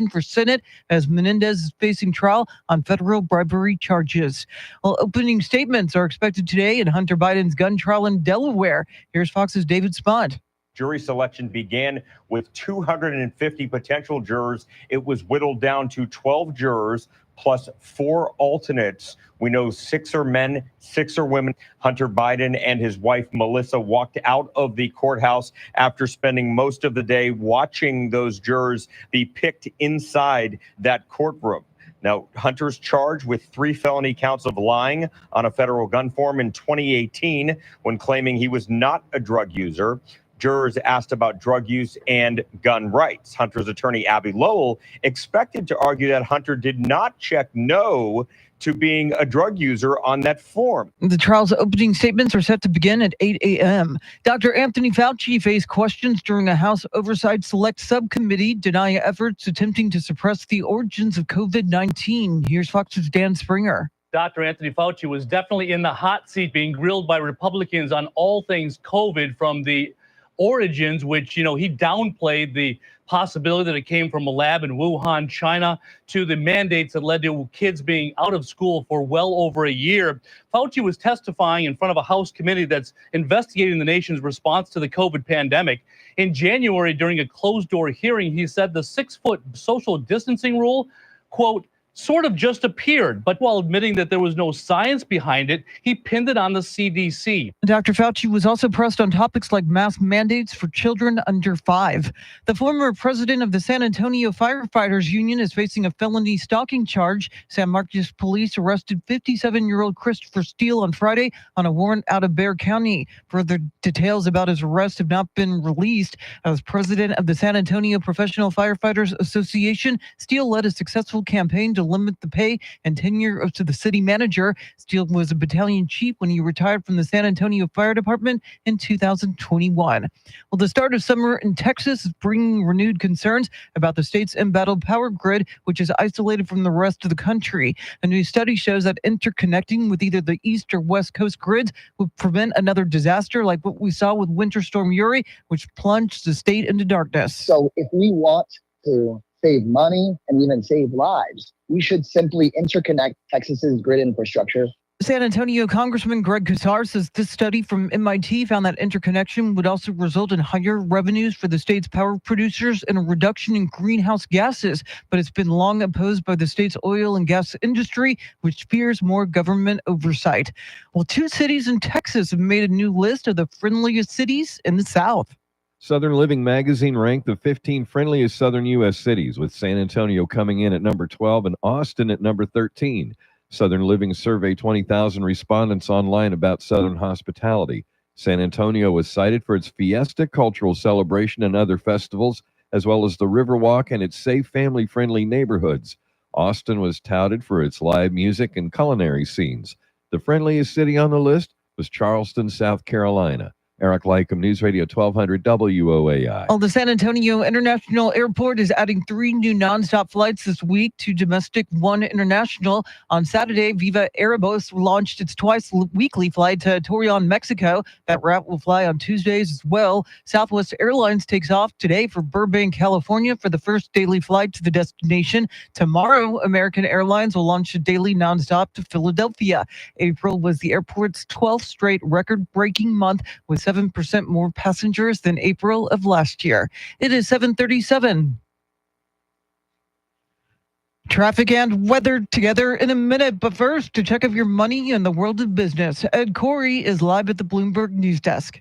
for Senate, as Menendez is facing trial on federal bribery charges. Well, opening statements are expected today in Hunter Biden's gun trial in Delaware. Here's Fox's David Spont. Jury selection began with 250 potential jurors. It was whittled down to 12 jurors plus 4 alternates. We know 6 are men, 6 are women. Hunter Biden and his wife, Melissa, walked out of the courthouse after spending most of the day watching those jurors be picked inside that courtroom. Now, Hunter's charged with 3 felony counts of lying on a federal gun form in 2018 when claiming he was not a drug user. Jurors asked about drug use and gun rights. Hunter's attorney, Abby Lowell, expected to argue that Hunter did not check no to being a drug user on that form. The trial's opening statements are set to begin at 8 a.m. Dr. Anthony Fauci faced questions during a House Oversight Select Subcommittee denying efforts attempting to suppress the origins of COVID-19. Here's Fox's Dan Springer. Dr. Anthony Fauci was definitely in the hot seat, being grilled by Republicans on all things COVID, from the origins, which, he downplayed the possibility that it came from a lab in Wuhan, China, to the mandates that led to kids being out of school for well over a year. Fauci was testifying in front of a House committee that's investigating the nation's response to the COVID pandemic. In January, during a closed-door hearing, he said the 6-foot social distancing rule, quote, sort of just appeared, but while admitting that there was no science behind it, he pinned it on the CDC. Dr. Fauci was also pressed on topics like mask mandates for children under 5. The former president of the San Antonio Firefighters Union is facing a felony stalking charge. San Marcos police arrested 57-year-old Christopher Steele on Friday on a warrant out of Bexar County. Further details about his arrest have not been released. As president of the San Antonio Professional Firefighters Association, Steele led a successful campaign to to limit the pay and tenure of to the city manager. Steele was a battalion chief when he retired from the San Antonio Fire Department in 2021. Well, the start of summer in Texas is bringing renewed concerns about the state's embattled power grid, which is isolated from the rest of the country. A new study shows that interconnecting with either the East or West Coast grids would prevent another disaster like what we saw with Winter Storm Uri, which plunged the state into darkness. So if we want to save money and even save lives, we should simply interconnect Texas's grid infrastructure. San Antonio Congressman Greg Casar says this study from MIT found that interconnection would also result in higher revenues for the state's power producers and a reduction in greenhouse gases, but it's been long opposed by the state's oil and gas industry, which fears more government oversight. Well, 2 cities in Texas have made a new list of the friendliest cities in the South. Southern Living magazine ranked the 15 friendliest southern U.S. cities, with San Antonio coming in at number 12 and Austin at number 13. Southern Living surveyed 20,000 respondents online about Southern hospitality. San Antonio was cited for its Fiesta cultural celebration and other festivals, as well as the Riverwalk and its safe, family-friendly neighborhoods. Austin was touted for its live music and culinary scenes. The friendliest city on the list was Charleston, South Carolina. Eric Lycum, News Radio 1200 WOAI. Well, the San Antonio International Airport is adding 3 new nonstop flights this week to domestic, 1 international. On Saturday, Viva Aerobus launched its twice-weekly flight to Torreon, Mexico. That route will fly on Tuesdays as well. Southwest Airlines takes off today for Burbank, California for the first daily flight to the destination. Tomorrow, American Airlines will launch a daily nonstop to Philadelphia. April was the airport's 12th straight record-breaking month with 7% more passengers than April of last year. It is 7:37. Traffic and weather together in a minute, but first, to check of your money in the world of business, Ed Corey is live at the Bloomberg News Desk.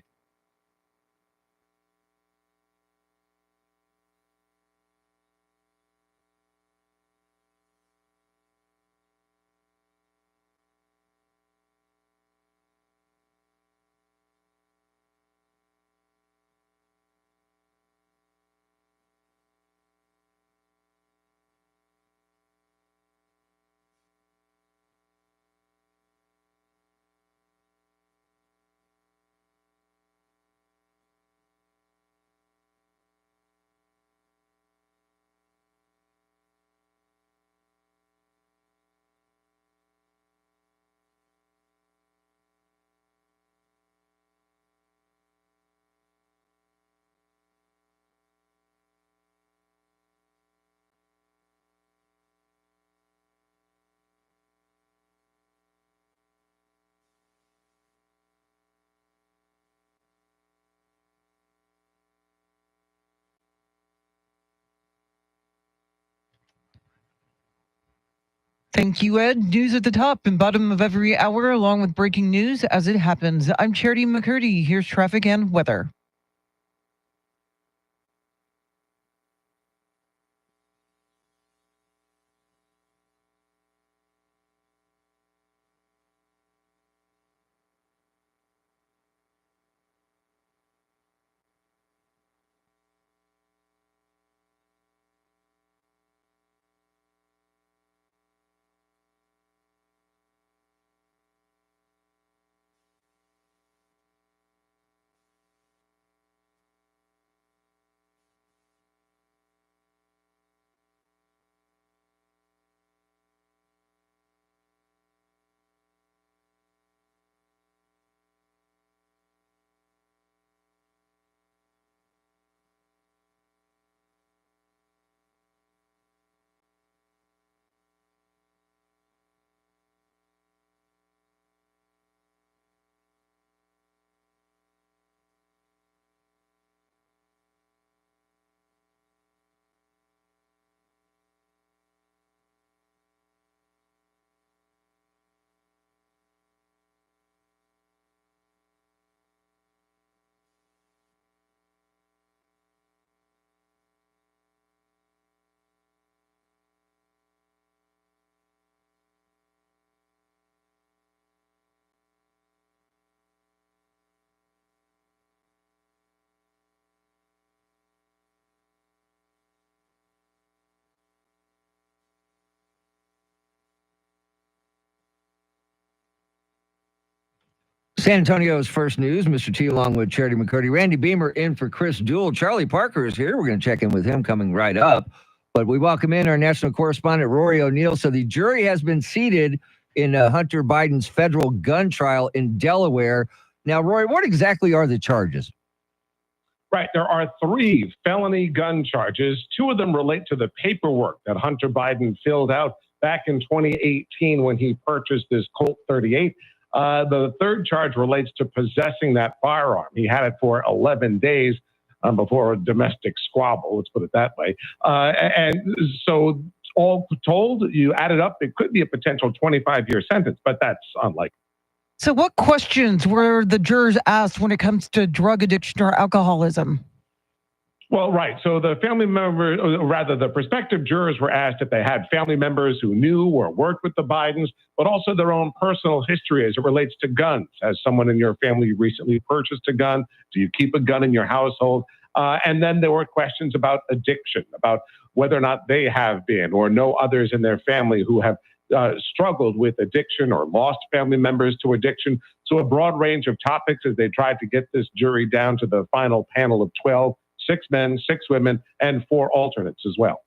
Thank you, Ed. News at the top and bottom of every hour, along with breaking news as it happens. I'm Charity McCurdy. Here's traffic and weather. San Antonio's First News, Mr. T, along with Charity McCurdy. Randy Beamer in for Chris Duell. Charlie Parker is here. We're going to check in with him coming right up. But we welcome in our national correspondent, Rory O'Neill. So the jury has been seated in Hunter Biden's federal gun trial in Delaware. Now, Rory, what exactly are the charges? Right. There are 3 felony gun charges. 2 of them relate to the paperwork that Hunter Biden filled out back in 2018 when he purchased his Colt 38. The third charge relates to possessing that firearm. He had it for 11 days before a domestic squabble, let's put it that way. And so all told, you add it up, it could be a potential 25-year sentence, but that's unlikely. So what questions were the jurors asked when it comes to drug addiction or alcoholism? Well, right. So the family member, or rather the prospective jurors were asked if they had family members who knew or worked with the Bidens, but also their own personal history as it relates to guns. Has someone in your family recently purchased a gun? Do you keep a gun in your household? And then there were questions about addiction, about whether or not they have been or know others in their family who have struggled with addiction or lost family members to addiction. So a broad range of topics as they tried to get this jury down to the final panel of 12. 6 men, 6 women, and 4 alternates as well.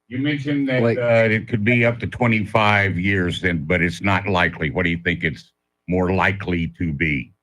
You mentioned that it could be up to 25 years, but it's not likely. What do you think it's more likely to be?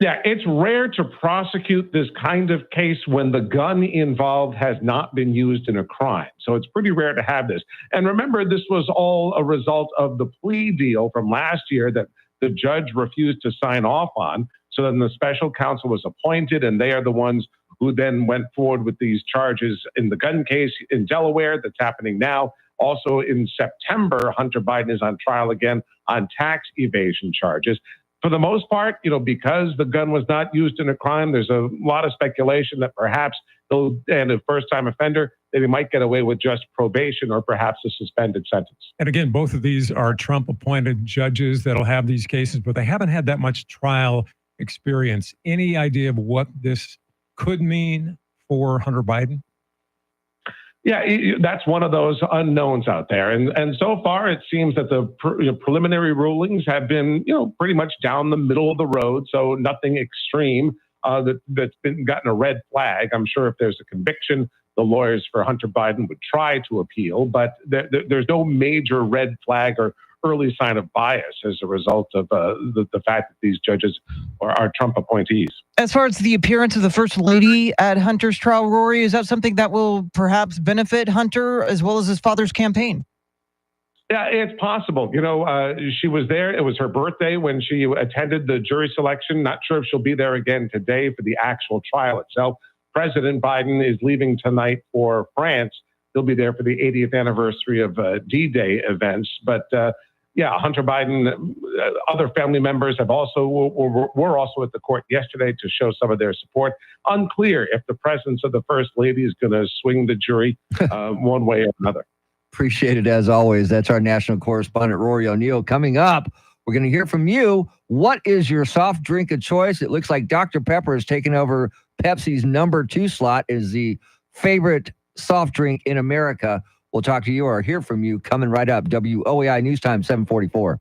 Yeah, it's rare to prosecute this kind of case when the gun involved has not been used in a crime. So it's pretty rare to have this. And remember, this was all a result of the plea deal from last year that the judge refused to sign off on. So then the special counsel was appointed, and they are the ones who then went forward with these charges in the gun case in Delaware that's happening now. Also in September, Hunter Biden is on trial again on tax evasion charges. For the most part, because the gun was not used in a crime, there's a lot of speculation that perhaps they'll, and a first-time offender, they might get away with just probation or perhaps a suspended sentence. And again, both of these are Trump-appointed judges that'll have these cases, but they haven't had that much trial experience. Any idea of what this could mean for Hunter Biden? Yeah, that's one of those unknowns out there. And so far, it seems that the preliminary rulings have been, pretty much down the middle of the road. So nothing extreme that's gotten a red flag. I'm sure if there's a conviction, the lawyers for Hunter Biden would try to appeal, but there's no major red flag or early sign of bias as a result of the fact that these judges are Trump appointees. As far as the appearance of the First Lady at Hunter's trial, Rory, is that something that will perhaps benefit Hunter as well as his father's campaign? Yeah, it's possible. She was there. It was her birthday when she attended the jury selection. Not sure if she'll be there again today for the actual trial itself. President Biden is leaving tonight for France. He'll be there for the 80th anniversary of D-Day events. But Hunter Biden, other family members were also at the court yesterday to show some of their support. Unclear if the presence of the First Lady is going to swing the jury one way or another. Appreciate it as always. That's our national correspondent, Rory O'Neill. Coming up, we're going to hear from you. What is your soft drink of choice? It looks like Dr. Pepper has taken over Pepsi's number 2 slot as the favorite soft drink in America. We'll talk to you or hear from you coming right up. WOAI News Time 744.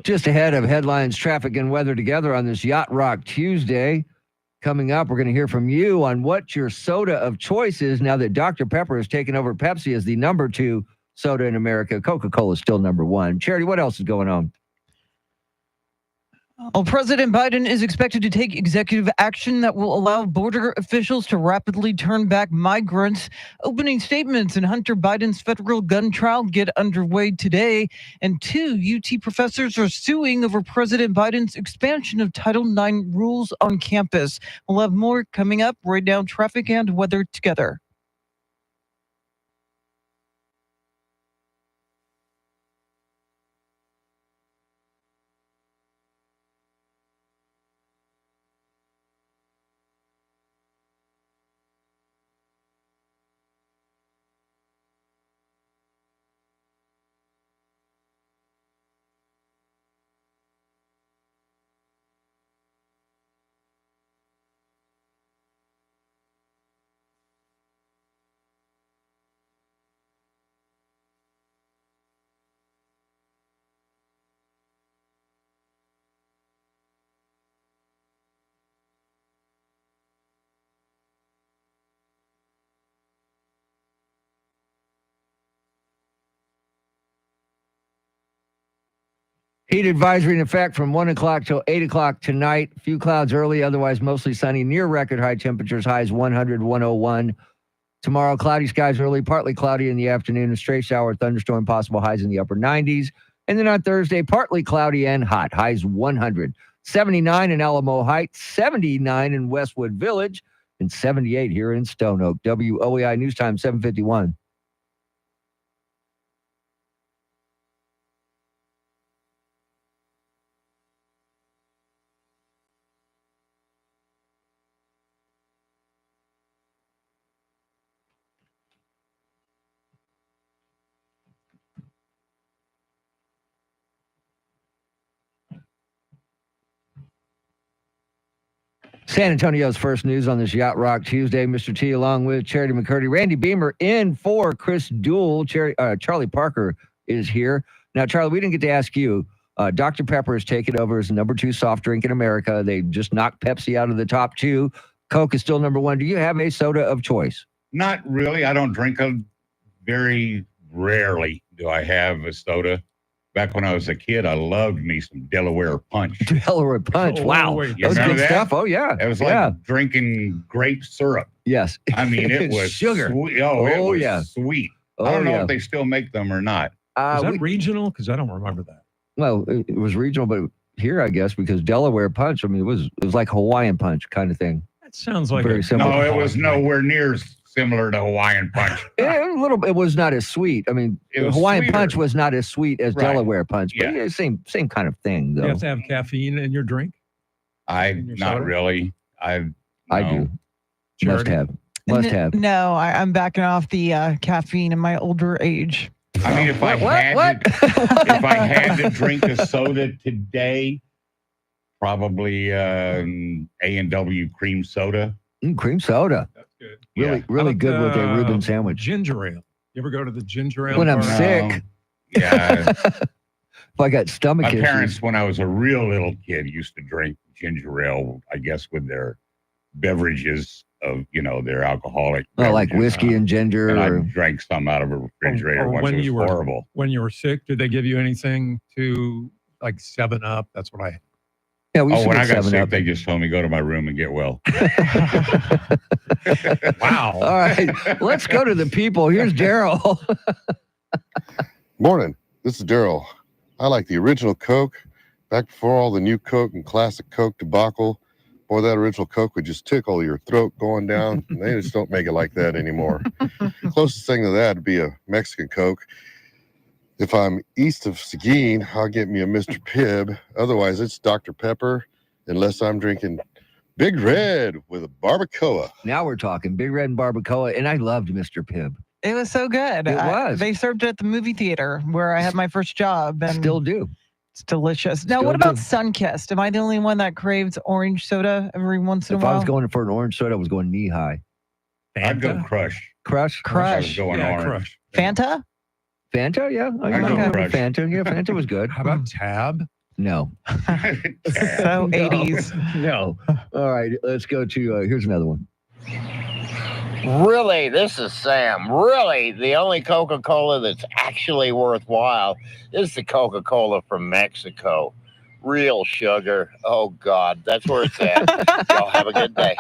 Just ahead of headlines, traffic, and weather together on this Yacht Rock Tuesday. Coming up, we're going to hear from you on what your soda of choice is now that Dr. Pepper has taken over Pepsi as the number 2 soda in America. Coca-Cola is still number 1. Charity, what else is going on? Well, President Biden is expected to take executive action that will allow border officials to rapidly turn back migrants. Opening statements in Hunter Biden's federal gun trial get underway today, and 2 UT professors are suing over President Biden's expansion of Title IX rules on campus. We'll have more coming up. Right now, traffic and weather together. Heat advisory in effect from 1 o'clock till 8 o'clock tonight. Few clouds early, otherwise mostly sunny. Near record high temperatures, highs 100, 101. Tomorrow, cloudy skies early, partly cloudy in the afternoon. A stray shower, thunderstorm possible, highs in the upper 90s. And then on Thursday, partly cloudy and hot, highs 100. 79 in Alamo Heights, 79 in Westwood Village, and 78 here in Stone Oak. WOAI News Time, 7:51. San Antonio's first news on this Yacht Rock Tuesday. Mr. T along with Charity McCurdy. Randy Beamer in for Chris Duell. Charlie Parker is here. Now, Charlie, we didn't get to ask you. Dr. Pepper has taken over as the number 2 soft drink in America. They just knocked Pepsi out of the top 2. Coke is still number 1. Do you have a soda of choice? Not really. I don't drink them. Very rarely do I have a soda. Back when I was a kid, I loved me some Delaware Punch. Delaware Punch. Wow. You That was remember good that? stuff. Oh, yeah. It was like drinking grape syrup. Yes. I mean, it was sugar. Sweet. Oh, it was yeah. sweet. Oh, I don't know yeah. if they still make them or not. Is that regional? Because I don't remember that. Well, it was regional, but here, I guess, because Delaware Punch, I mean, it was like Hawaiian Punch kind of thing. That sounds like Very similar. No, it was nowhere near similar to Hawaiian Punch. It was not as sweet. I mean, It was Hawaiian sweeter. Punch was not as sweet as Right. Delaware Punch, but Yeah. yeah, same kind of thing, You though. have to have caffeine in your drink. Not soda? really. I no. do. Must Charity? have. Must have. No, I'm backing off the caffeine in my older age. I mean, if I had to drink a soda today, probably A&W cream soda. Cream soda. That's good. Really, Yeah. really How good about, with a Reuben sandwich. Ginger ale. You ever go to the ginger ale? When I'm bar? sick. Yeah. If I got stomach My issues. parents, when I was a real little kid, used to drink ginger ale, I guess, with their beverages of, their alcoholic. Oh, like beverages. whiskey and ginger. And I or, drank some out of a refrigerator Or once. when It was you were horrible. when you were sick, did they give you anything to like 7-Up? That's what I. yeah, we used to When get I got 7 sick, Up. they just told me go to my room and get well. Wow. All right, let's go to the people. Here's Daryl. Morning. This is Daryl. I like the original Coke. Back before all the new Coke and classic Coke debacle, boy, that original Coke would just tickle your throat going down. And they just don't make it like that anymore. Closest thing to that would be a Mexican Coke. If I'm east of Seguin, I'll get me a Mr. Pibb. Otherwise, it's Dr. Pepper, unless I'm drinking Big Red with a barbacoa. Now we're talking Big Red and Barbacoa, and I loved Mr. Pibb. It was so good. It was. They served it at the movie theater where I had my first job. And Still do. It's delicious. Now, Still what about do. Sunkist? Am I the only one that craves orange soda every once in a If while? I was going for an orange soda, I was going knee high. I'd go Crush. Crush? I was Crush. going Yeah, orange. Crush. Fanta? Fanta, yeah. I I'd might go have a Crush. Fanta. Yeah, Fanta was good. How about Tab? No. So 80s. No. All right, let's go to here's another one. Really, this is Sam. Really, the only Coca-Cola that's actually worthwhile is the Coca-Cola from Mexico. Real sugar. Oh, God, that's where it's at. Y'all have a good day.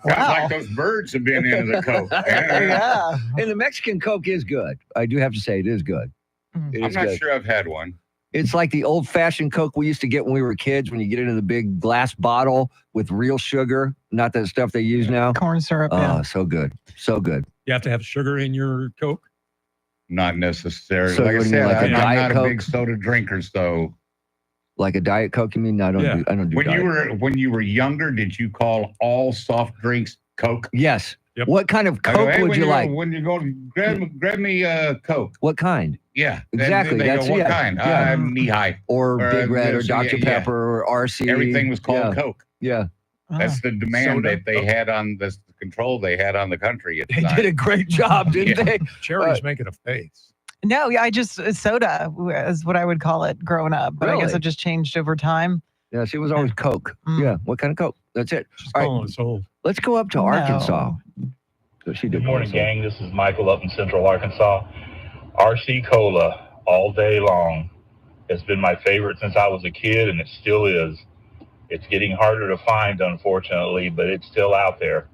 Sounds like those birds have been into the Coke. Yeah. And the Mexican Coke is good. I do have to say it is good. It I'm is not good. sure I've had one. It's like the old-fashioned Coke we used to get when we were kids, when you get into the big glass bottle with real sugar, not that stuff they use now. Corn syrup. Oh, Yeah. so good. So good. You have to have sugar in your Coke? Not necessarily. So like I what do you mean, said, like a I'm Diet not Coke? a big soda drinker, so. Like a Diet Coke, you mean? No, I don't do I don't do When Diet. you were younger, did you call all soft drinks Coke? Yes. What kind of I go, Coke "Hey, would when you go- like? When you go, grab me a Coke. What kind? Yeah. Exactly. They That's go, what yeah. kind? Yeah. Knee high. Or Big Red or this, Dr. yeah. Pepper or RC. Everything was called Yeah. Coke. Yeah. That's the demand Soda? that they had on this control they had on the country at the They time. did a great job, didn't Yeah. they? Cherry's making a face. No, yeah, I just soda is what I would call it growing up, but I guess Really? it just changed over time. Yeah, she was always Coke. Yeah. What kind of Coke? That's it. She's All right. calling us old. Let's go up to No. Arkansas. So she did Good morning, call us gang. This is Michael up in Central Arkansas. RC Cola all day long. It's been my favorite since I was a kid, and it still is. It's getting harder to find, unfortunately, but it's still out there.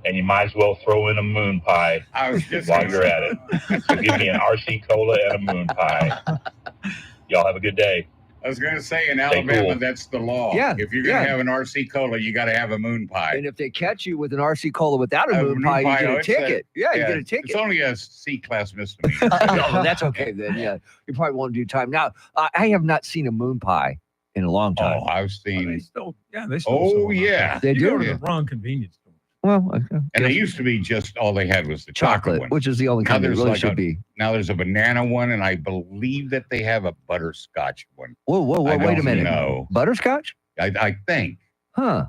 And you might as well throw in a moon pie while you're at it. So give me an RC Cola and a moon pie. Y'all have a good day. I was going to say in Stay Alabama, cool. that's the law. Yeah, If you're going to yeah. have an RC Cola, you got to have a moon pie. And if they catch you with an RC Cola without a moon pie, you get oh, a it's ticket. Yeah, you get a ticket. It's only a C-class misdemeanor. Oh, that's okay then. Yeah, you probably won't do time. Now, I have not seen a moon pie in a long time. Oh, I've They seen. still sell Oh, them out yeah. there. They You go do? to the wrong convenience store. Well, And they used to be just all they had was the chocolate one. which is the only Now kind that there's really like should be. Now there's a banana one, and I believe that they have a butterscotch one. Whoa, I wait a don't minute. know. Butterscotch? I think. Huh.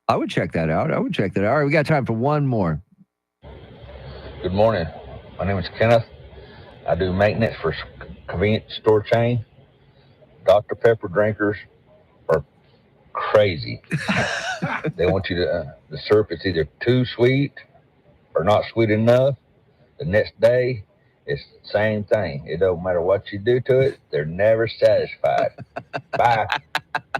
I would check that out. All right, we got time for one more. Good morning. My name is Kenneth. I do maintenance for a convenience store chain. Dr. Pepper drinkers are crazy. They want you to, the syrup is either too sweet or not sweet enough. The next day, it's the same thing. It don't matter what you do to it, they're never satisfied. Bye.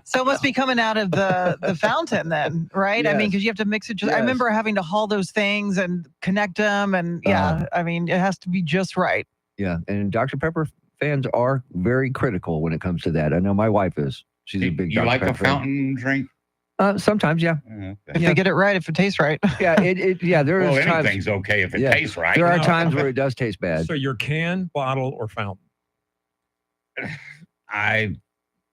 So it must be coming out of the fountain then, right? I mean, Yes. because you have to mix it. I Yes. remember having to haul those things and connect them, and yeah, I mean, it has to be just right. Yeah, and Dr. Pepper fans are very critical when it comes to that. I know my wife is. She's a big You Dr. like Pepper a fountain drink? Sometimes, yeah. If they get it right, if it tastes right. Yeah, there is Well, times. anything's okay if it Yeah. tastes right. There are No. times where it does taste bad. So your can, bottle, or fountain? I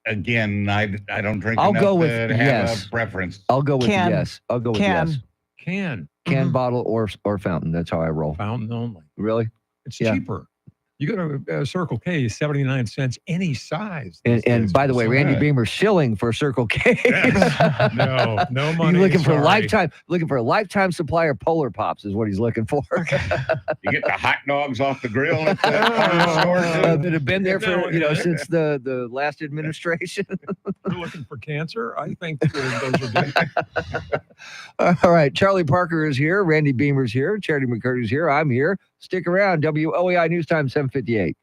don't drink I'll enough go with to have yes. a preference. I'll go with Can. yes. I'll go with Can. yes. Can. Can, bottle, or fountain. That's how I roll. Fountain only. Really? It's Yeah. cheaper. You go to Circle K, 79 cents, any size. And by the way, Randy Beamer. Beamer's shilling for Circle K. No money. He's looking for sorry. a lifetime supply of Polar Pops is what he's looking for. You get the hot dogs off the grill at the store too. that have been there for since the last administration. You're looking for cancer? I think those are good. All right, Charlie Parker is here, Randy Beamer's here, Charity McCurdy's here, I'm here. Stick around. WOAI News Time 7:58.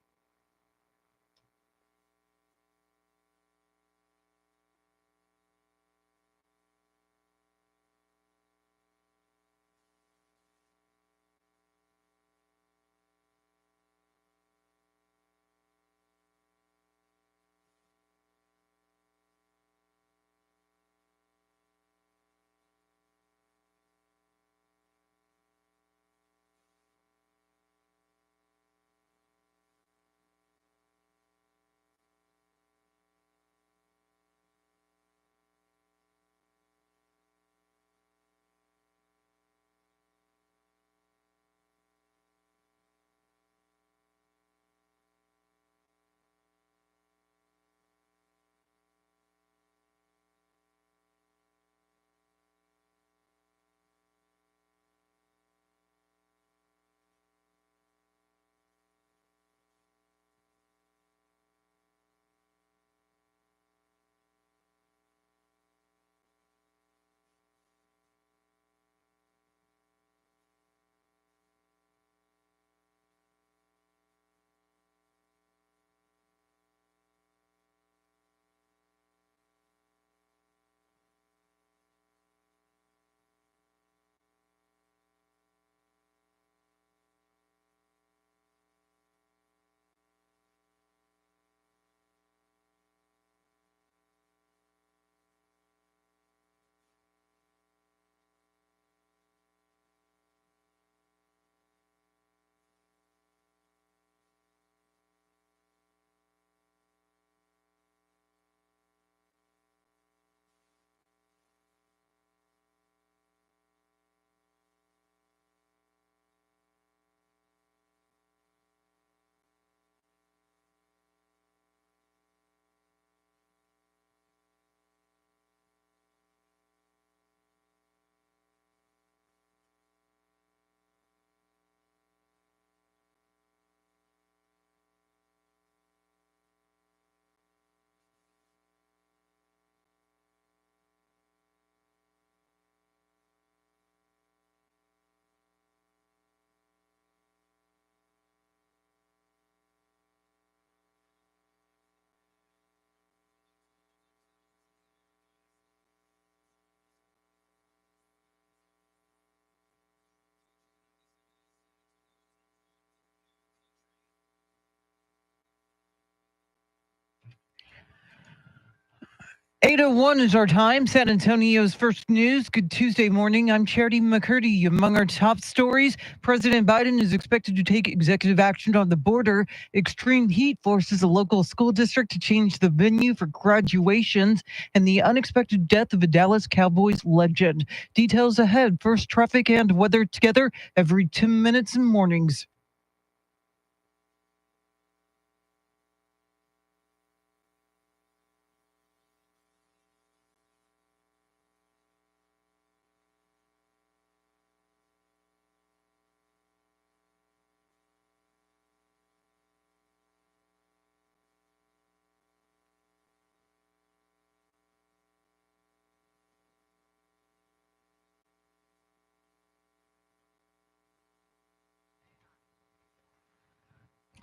8:01 is our time. San Antonio's first news. Good Tuesday morning. I'm Charity McCurdy. Among our top stories, President Biden is expected to take executive action on the border. Extreme heat forces a local school district to change the venue for graduations, and the unexpected death of a Dallas Cowboys legend. Details ahead. First, traffic and weather together every 10 minutes in mornings.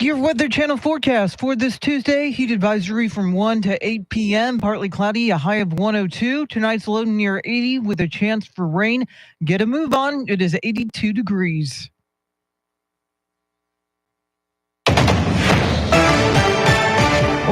Your Weather Channel forecast for this Tuesday. Heat advisory from 1 to 8 p.m. Partly cloudy, a high of 102. Tonight's low near 80 with a chance for rain. Get a move on. It is 82 degrees. Well,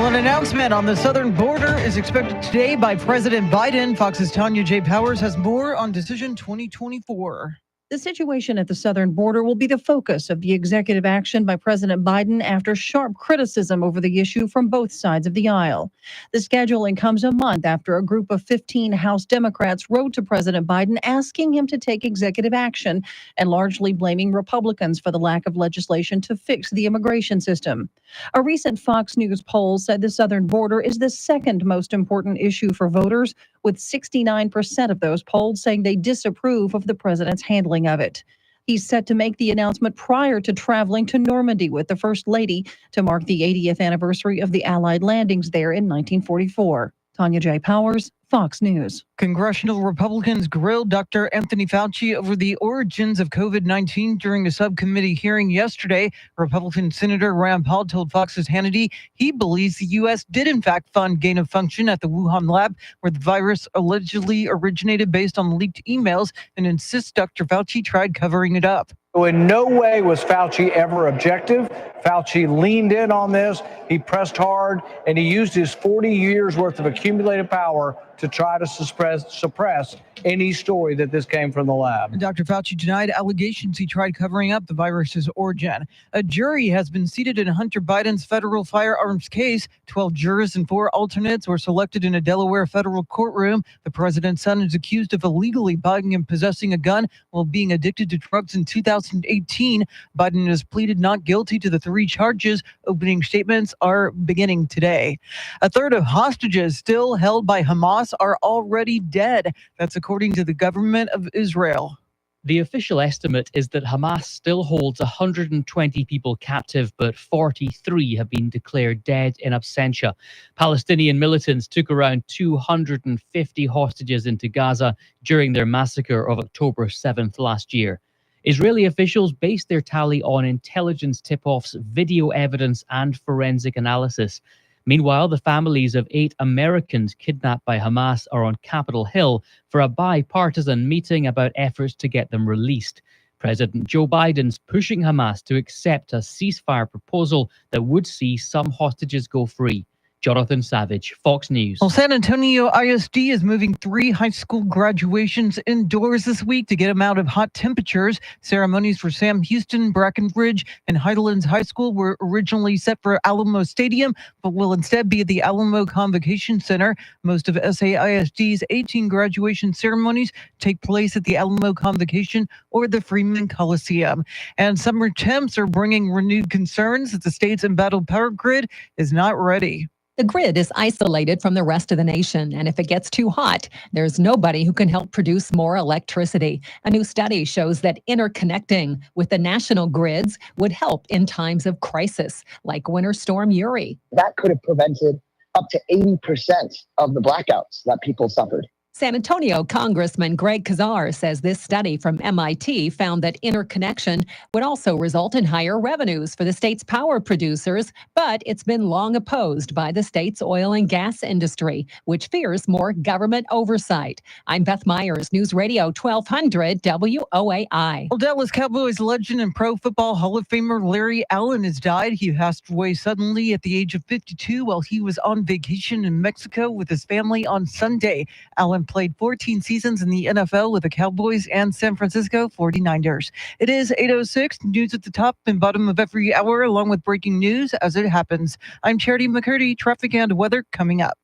an announcement on the southern border is expected today by President Biden. Fox's Tanya J. Powers has more on Decision 2024. The situation at the southern border will be the focus of the executive action by President Biden after sharp criticism over the issue from both sides of the aisle. The scheduling comes a month after a group of 15 House Democrats wrote to President Biden asking him to take executive action and largely blaming Republicans for the lack of legislation to fix the immigration system. A recent Fox News poll said the southern border is the second most important issue for voters, with 69% of those polled saying they disapprove of the president's handling of it. He's set to make the announcement prior to traveling to Normandy with the First Lady to mark the 80th anniversary of the Allied landings there in 1944. Tanya J. Powers, Fox News. Congressional Republicans grilled Dr. Anthony Fauci over the origins of COVID-19 during a subcommittee hearing yesterday. Republican Senator Rand Paul told Fox's Hannity he believes the U.S. did in fact fund gain of function at the Wuhan lab where the virus allegedly originated based on leaked emails, and insists Dr. Fauci tried covering it up. In no way was Fauci ever objective. Fauci leaned in on this. He pressed hard, and he used his 40 years worth of accumulated power to try to suppress any story that this came from the lab. Dr. Fauci denied allegations he tried covering up the virus's origin. A jury has been seated in Hunter Biden's federal firearms case. 12 jurors and 4 alternates were selected in a Delaware federal courtroom. The president's son is accused of illegally buying and possessing a gun while being addicted to drugs in 2018. Biden has pleaded not guilty to the 3 charges. Opening statements are beginning today. A third of hostages still held by Hamas are already dead. That's according to the government of Israel. The official estimate is that Hamas still holds 120 people captive, but 43 have been declared dead in absentia. Palestinian militants took around 250 hostages into Gaza during their massacre of October 7th last year. Israeli officials based their tally on intelligence tip-offs, video evidence, and forensic analysis. Meanwhile, the families of 8 Americans kidnapped by Hamas are on Capitol Hill for a bipartisan meeting about efforts to get them released. President Joe Biden's pushing Hamas to accept a ceasefire proposal that would see some hostages go free. Jonathan Savage, Fox News. Well, San Antonio ISD is moving 3 high school graduations indoors this week to get them out of hot temperatures. Ceremonies for Sam Houston, Brackenridge, and Highlands High School were originally set for Alamo Stadium, but will instead be at the Alamo Convocation Center. Most of SAISD's 18 graduation ceremonies take place at the Alamo Convocation or the Freeman Coliseum. And summer temps are bringing renewed concerns that the state's embattled power grid is not ready. The grid is isolated from the rest of the nation, and if it gets too hot, there's nobody who can help produce more electricity. A new study shows that interconnecting with the national grids would help in times of crisis, like Winter Storm Uri. That could have prevented up to 80% of the blackouts that people suffered. San Antonio Congressman Greg Kazar says this study from MIT found that interconnection would also result in higher revenues for the state's power producers, but it's been long opposed by the state's oil and gas industry, which fears more government oversight. I'm Beth Myers, News Radio 1200 WOAI. Well, Dallas Cowboys legend and Pro Football Hall of Famer Larry Allen has died. He passed away suddenly at the age of 52 while he was on vacation in Mexico with his family on Sunday. Allen played 14 seasons in the NFL with the Cowboys and San Francisco 49ers. It is 8:06, news at the top and bottom of every hour, along with breaking news as it happens. I'm Charity McCurdy, traffic and weather coming up.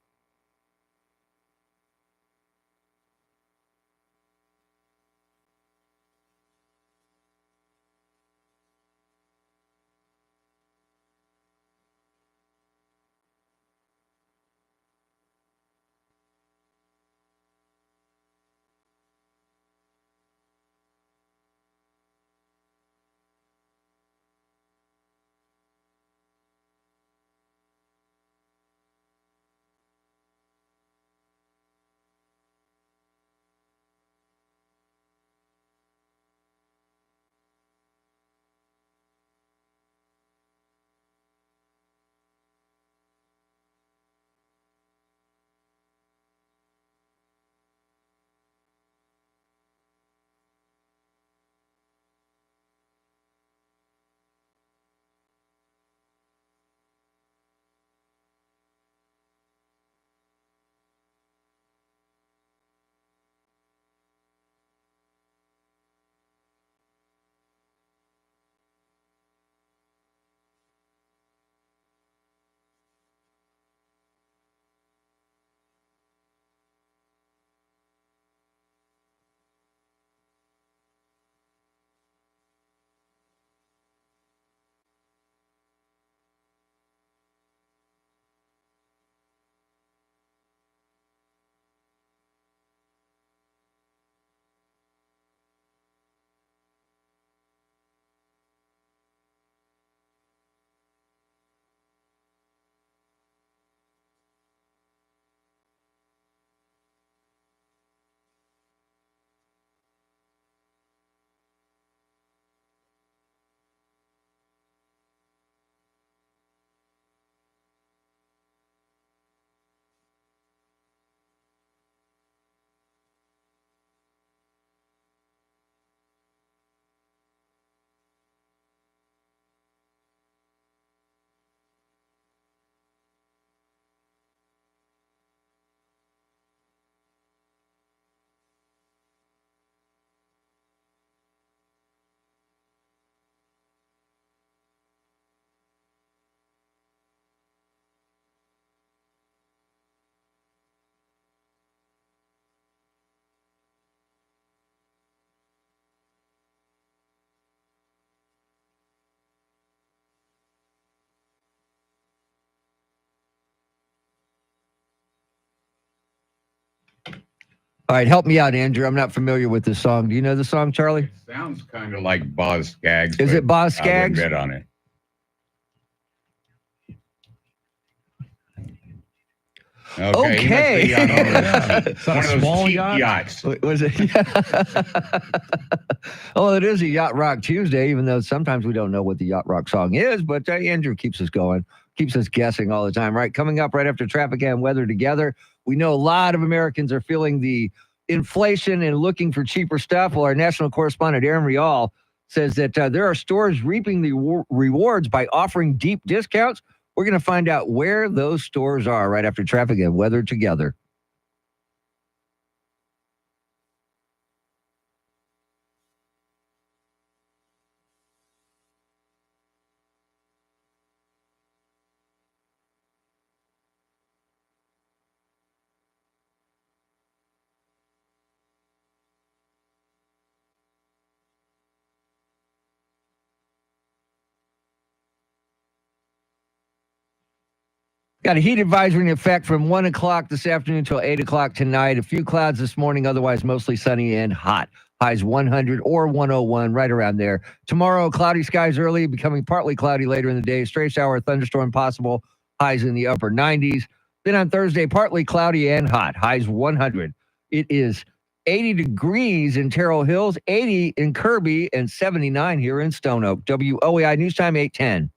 All right, help me out, Andrew. I'm not familiar with this song. Do you know the song, Charlie? Sounds kind of like Boz Scaggs. Is it Boz I wouldn't Scaggs? bet on it. Okay. He must be on Is one of those cheap yachts. Was it? Oh, it is a Yacht Rock Tuesday, even though sometimes we don't know what the Yacht Rock song is, but Andrew keeps us going, keeps us guessing all the time. Right, coming up right after traffic and weather together, we know a lot of Americans are feeling the inflation and looking for cheaper stuff. Well, our national correspondent, Aaron Rial, says that there are stores reaping the rewards by offering deep discounts. We're going to find out where those stores are right after traffic and weather together. Got a heat advisory in effect from 1 o'clock this afternoon until 8 o'clock tonight. A few clouds this morning, otherwise mostly sunny and hot. Highs 100 or 101, right around there. Tomorrow, cloudy skies early, becoming partly cloudy later in the day. Stray shower, thunderstorm possible. Highs in the upper 90s. Then on Thursday, partly cloudy and hot. Highs 100. It is 80 degrees in Terrell Hills, 80 in Kirby, and 79 here in Stone Oak. WOAI News Time 810.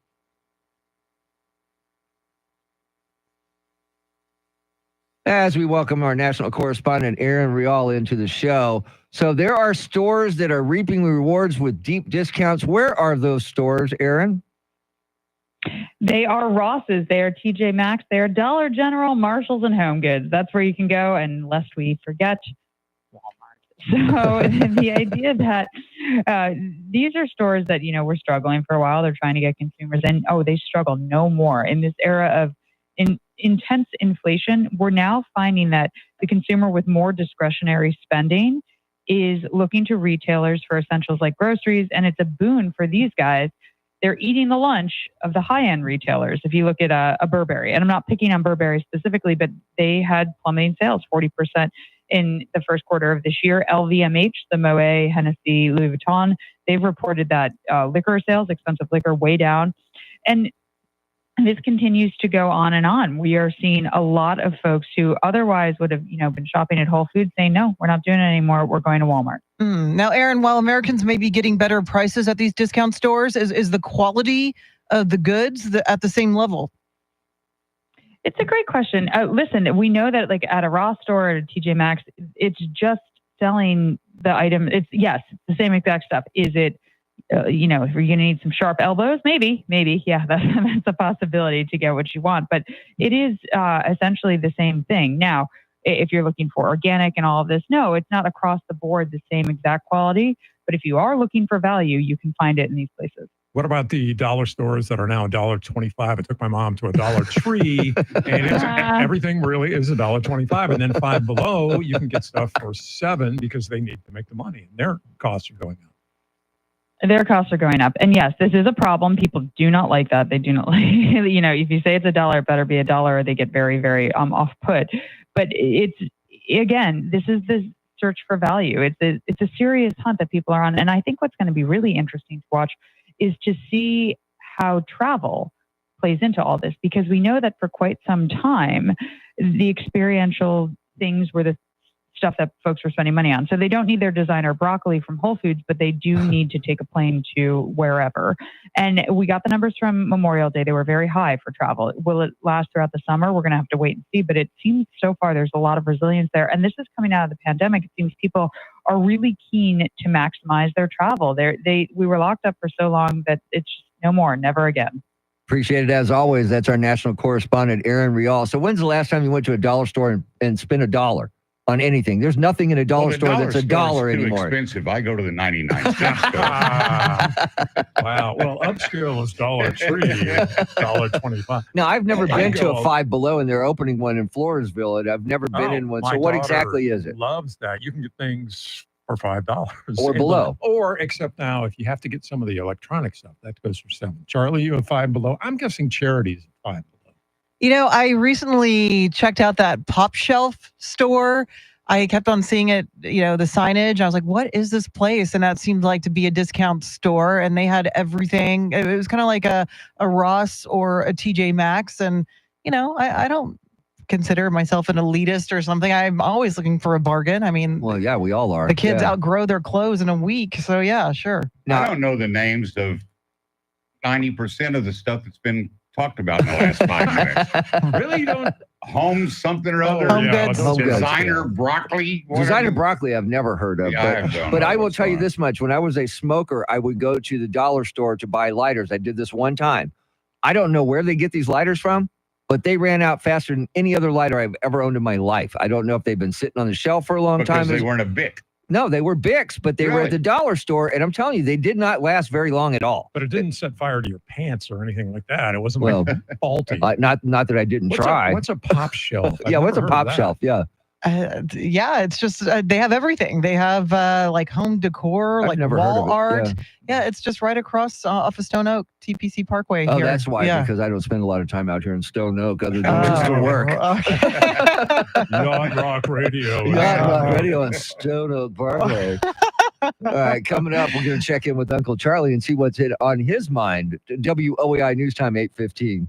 As we welcome our national correspondent, Aaron Rial, into the show. So there are stores that are reaping rewards with deep discounts. Where are those stores, Aaron? They are Ross's, they are TJ Maxx, they are Dollar General, Marshalls, and Home Goods. That's where you can go, and lest we forget, Walmart. So the idea that these are stores that, were struggling for a while. They're trying to get consumers in. Oh, they struggle no more. In this era of intense inflation, we're now finding that the consumer with more discretionary spending is looking to retailers for essentials like groceries, and it's a boon for these guys. They're eating the lunch of the high-end retailers. If you look at a Burberry, and I'm not picking on Burberry specifically, but they had plummeting sales, 40% in the first quarter of this year. LVMH, the Moet, Hennessy, Louis Vuitton, they've reported that liquor sales, expensive liquor, way down. And this continues to go on and on. We are seeing a lot of folks who otherwise would have, been shopping at Whole Foods saying, no, we're not doing it anymore. We're going to Walmart. Now, Aaron, while Americans may be getting better prices at these discount stores, is the quality of the goods at the same level? It's a great question. Listen, we know that like at a Ross store or a TJ Maxx, it's just selling the item. It's the same exact stuff. Is it, if you're going to need some sharp elbows, maybe, yeah, that's a possibility to get what you want. But it is essentially the same thing. Now, if you're looking for organic and all of this, no, it's not across the board the same exact quality. But if you are looking for value, you can find it in these places. What about the dollar stores that are now $1.25? I took my mom to a Dollar Tree, and everything really is $1.25. And then Five Below, you can get stuff for $7 because they need to make the money, and their costs are going up. Their costs are going up. And yes, this is a problem. People do not like that. They do not like, if you say it's $1, it better be $1, or they get very, very off put. But it's, again, this is the search for value. It's a serious hunt that people are on. And I think what's going to be really interesting to watch is to see how travel plays into all this, because we know that for quite some time, the experiential things were the stuff that folks were spending money on. So they don't need their designer broccoli from Whole Foods, but they do need to take a plane to wherever. And we got the numbers from Memorial Day. They were very high for travel. Will it last throughout the summer? We're going to have to wait and see. But it seems so far there's a lot of resilience there. And this is coming out of the pandemic. It seems people are really keen to maximize their travel. We were locked up for so long that it's just no more, never again. Appreciate it as always. That's our national correspondent, Aaron Rial. So when's the last time you went to a dollar store and spent $1 on anything? There's nothing in a dollar store that's $1 anymore. Expensive. I go to the 99-cent store. Wow. Well, upscale is Dollar Tree, $1.25. Now, I've never been to a Five Below, and they're opening one in Floresville, and I've never been in one. So what exactly is it? Loves that. You can get things for $5 or below. Or except now, if you have to get some of the electronic stuff, that goes for $7. Charlie, you have Five Below. I'm guessing Charities at $5. I recently checked out that Pop Shelf store. I kept on seeing it, the signage. I was like, what is this place? And that seemed like to be a discount store. And they had everything. It was kind of like a Ross or a TJ Maxx. And, I don't consider myself an elitist or something. I'm always looking for a bargain. I mean, well, yeah, we all are. The kids outgrow their clothes in a week. So, yeah, sure. Now, I don't know the names of 90% of the stuff that's been talked about in the last 5 minutes. Really? You don't? Home something or other. Home Goods. Designer broccoli. Designer broccoli I've never heard of. But I will tell you this much. When I was a smoker, I would go to the dollar store to buy lighters. I did this one time. I don't know where they get these lighters from, but they ran out faster than any other lighter I've ever owned in my life. I don't know if they've been sitting on the shelf for a long time. Because they weren't a Bic. No, they were Bics, but they were at the dollar store, and I'm telling you, they did not last very long at all. But it didn't set fire to your pants or anything like that. It wasn't faulty. Not that I didn't try. What's a Pop Shelf? Yeah, what's a Pop Shelf? Yeah. It's just they have everything. They have like home decor, I've like never wall heard of it. art. Yeah, it's just right across off of Stone Oak, TPC Parkway. Oh, here. that's why, Yeah. because I don't spend a lot of time out here in Stone Oak other than just to work. Yacht Rock Radio. Yacht Rock Radio on Stone Oak Parkway. All right, coming up, we're going to check in with Uncle Charlie and see what's on his mind. WOAI News Time 8:15.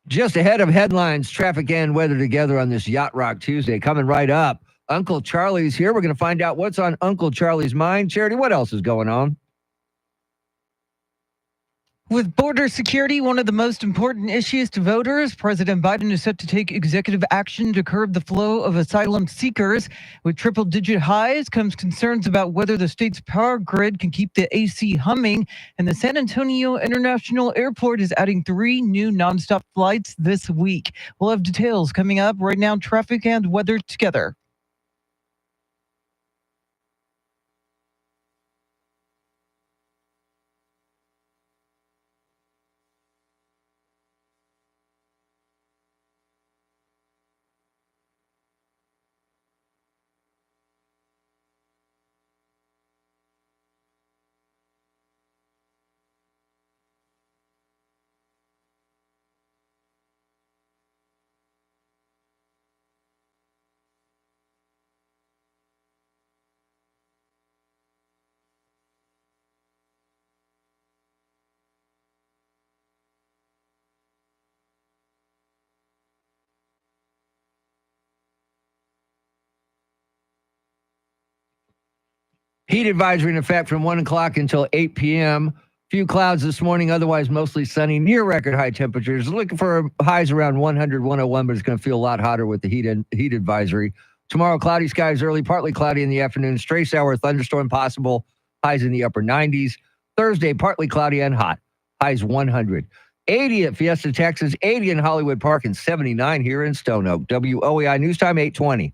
Just ahead of headlines, traffic and weather together on this Yacht Rock Tuesday. Coming right up, Uncle Charlie's here. We're going to find out what's on Uncle Charlie's mind. Charity, what else is going on? With border security one of the most important issues to voters, President Biden is set to take executive action to curb the flow of asylum seekers. With triple-digit highs comes concerns about whether the state's power grid can keep the AC humming, and the San Antonio International Airport is adding 3 new nonstop flights this week. We'll have details coming up. Right now, traffic and weather together. Heat advisory in effect from 1 o'clock until 8 p.m. Few clouds this morning, otherwise mostly sunny, near record high temperatures. Looking for highs around 100, 101, but it's going to feel a lot hotter with the heat advisory. Tomorrow, cloudy skies early, partly cloudy in the afternoon. Stray shower, thunderstorm possible. Highs in the upper 90s. Thursday, partly cloudy and hot. Highs 100. 80 at Fiesta, Texas. 80 in Hollywood Park, and 79 here in Stone Oak. WOAI News Time 8:20.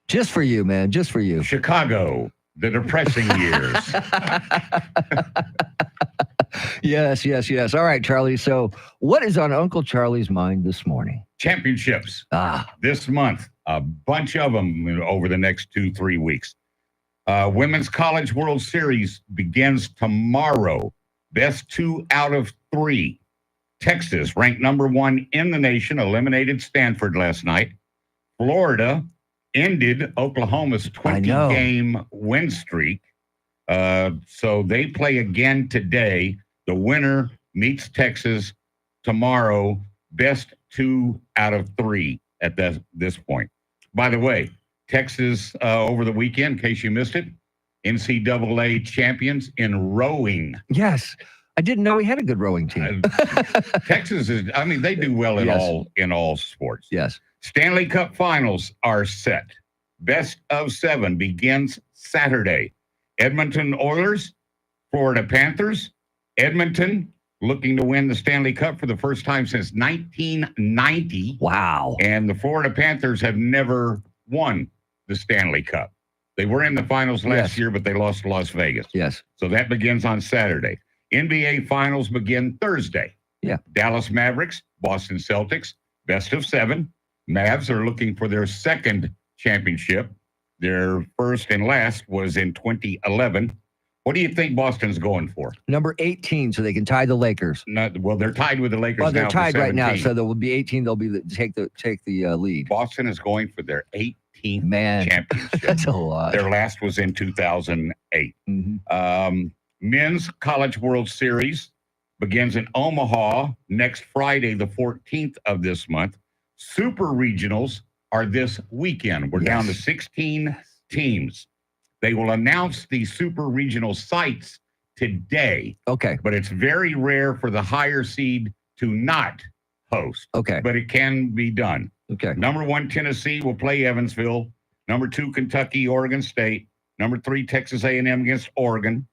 Just for you, man. Just for you. Chicago, the depressing years. Yes. All right, Charlie. So what is on Uncle Charlie's mind this morning? Championships. This month, a bunch of them over the next 2-3 weeks. Women's College World Series begins tomorrow. Best 2 out of 3. Texas, ranked number 1 in the nation, eliminated Stanford last night. Florida ended Oklahoma's 20-game win streak. So they play again today. The winner meets Texas tomorrow. Best 2 out of 3 at this point. By the way, Texas over the weekend, in case you missed it, NCAA champions in rowing. Yes. I didn't know we had a good rowing team. Texas is, they do well in all sports. Yes. Stanley Cup finals are set. Best of 7 begins Saturday. Edmonton Oilers, Florida Panthers. Edmonton looking to win the Stanley Cup for the first time since 1990. Wow. And the Florida Panthers have never won the Stanley Cup. They were in the finals last year, but they lost to Las Vegas. Yes. So that begins on Saturday. NBA finals begin Thursday. Yeah. Dallas Mavericks, Boston Celtics, best of 7. Mavs are looking for their second championship. Their first and last was in 2011. What do you think Boston's going for? Number 18, so they can tie the Lakers. They're tied with the Lakers now. Well, they're for tied right now, 17. so there will be 18. They'll be take the lead. Boston is going for their 18th championship. That's a lot. Their last was in 2008. Men's College World Series begins in Omaha next Friday, the 14th of this month. Super regionals are this weekend. We're down to 16 teams. They will announce the super regional sites today. Okay. But it's very rare for the higher seed to not host. Okay. But it can be done. Okay. Number 1, Tennessee will play Evansville. Number 2, Kentucky, Oregon State. Number 3, Texas A&M against Oregon.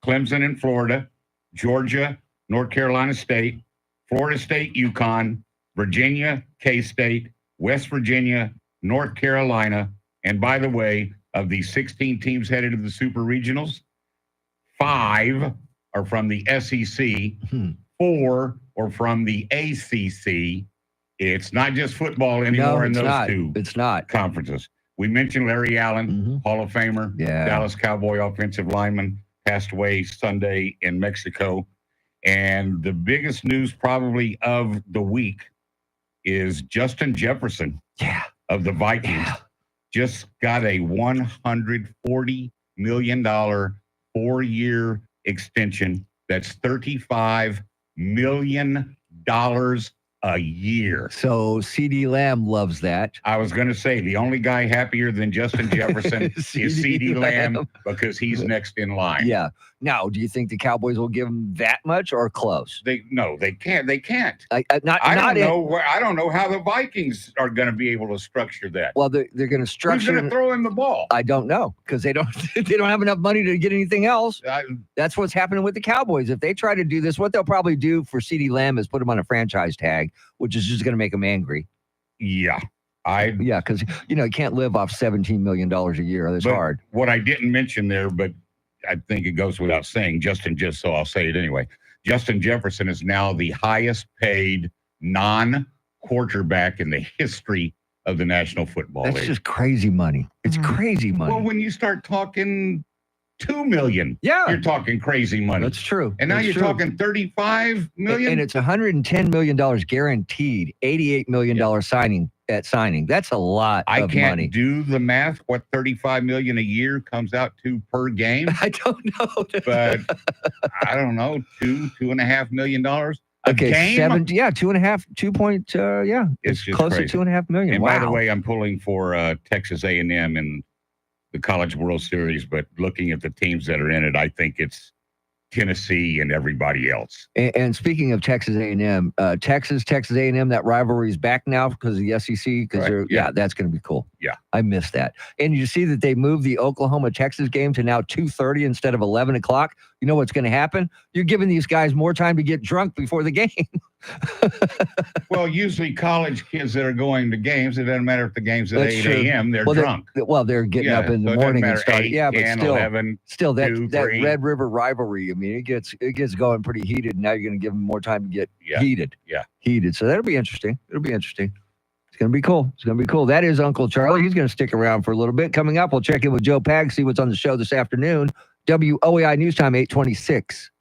Clemson in Florida. Georgia, North Carolina State. Florida State, UConn. Virginia, K-State. West Virginia, North Carolina. And by the way, of the 16 teams headed to the super regionals, 5 are from the SEC, 4 are from the ACC. It's not just football anymore in those two conferences. We mentioned Larry Allen, Hall of Famer, Dallas Cowboy offensive lineman, passed away Sunday in Mexico. And the biggest news probably of the week is Justin Jefferson of the Vikings just got a $140 million 4-year extension. That's $35 million a year. So CD Lamb loves that. I was going to say the only guy happier than Justin Jefferson is CD Lamb because he's next in line. Yeah. Now, do you think the Cowboys will give him that much or close? They can't. They can't. I don't know how the Vikings are going to be able to structure that. Well, they're going to structure. Who's going to throw him the ball? I don't know because they don't have enough money to get anything else. That's what's happening with the Cowboys. If they try to do this, what they'll probably do for CD Lamb is put him on a franchise tag, which is just going to make him angry. Yeah. Because you can't live off $17 million a year. That's hard. What I didn't mention there, but I think it goes without saying, so I'll say it anyway. Justin Jefferson is now the highest paid non-quarterback in the history of the National Football League. That's just crazy money. It's crazy money. Well, when you start talking $2 million, you're talking crazy money. That's true. And now That's you're true. talking $35 million. And it's $110 million guaranteed, $88 million signing. That's a lot I of can't money. do the math. What $35 million a year comes out to per game? I don't know, but I don't know, $2.5 million a Okay, game. 2.5, It's just close crazy. to $2.5 million. And wow. by the way, I'm pulling for Texas A&M in the College World Series, but looking at the teams that are in it, I think it's Tennessee and everybody else. And speaking of Texas A&M, Texas A&M, that rivalry is back now because of the SEC. Because that's going to be cool. Yeah, I miss that. And you see that they moved the Oklahoma Texas game to now 2:30 instead of 11 o'clock. You know what's going to happen? You're giving these guys more time to get drunk before the game. Well, usually college kids that are going to games, it doesn't matter if the game's at That's 8 true. a.m., they're Well, drunk. They're getting up in the so it doesn't morning and matter, starting. 8, Yeah, but 10, still, 11, that 2, that 3. Red River rivalry. I mean, it gets going pretty heated. Now you're going to give them more time to get heated. Yeah. Heated. So that'll be interesting. It'll be interesting. It's going to be cool. It's going to be cool. That is Uncle Charlie. He's going to stick around for a little bit. Coming up, we'll check in with Joe Pag, see what's on the show this afternoon. WOAI News Time, 8:26.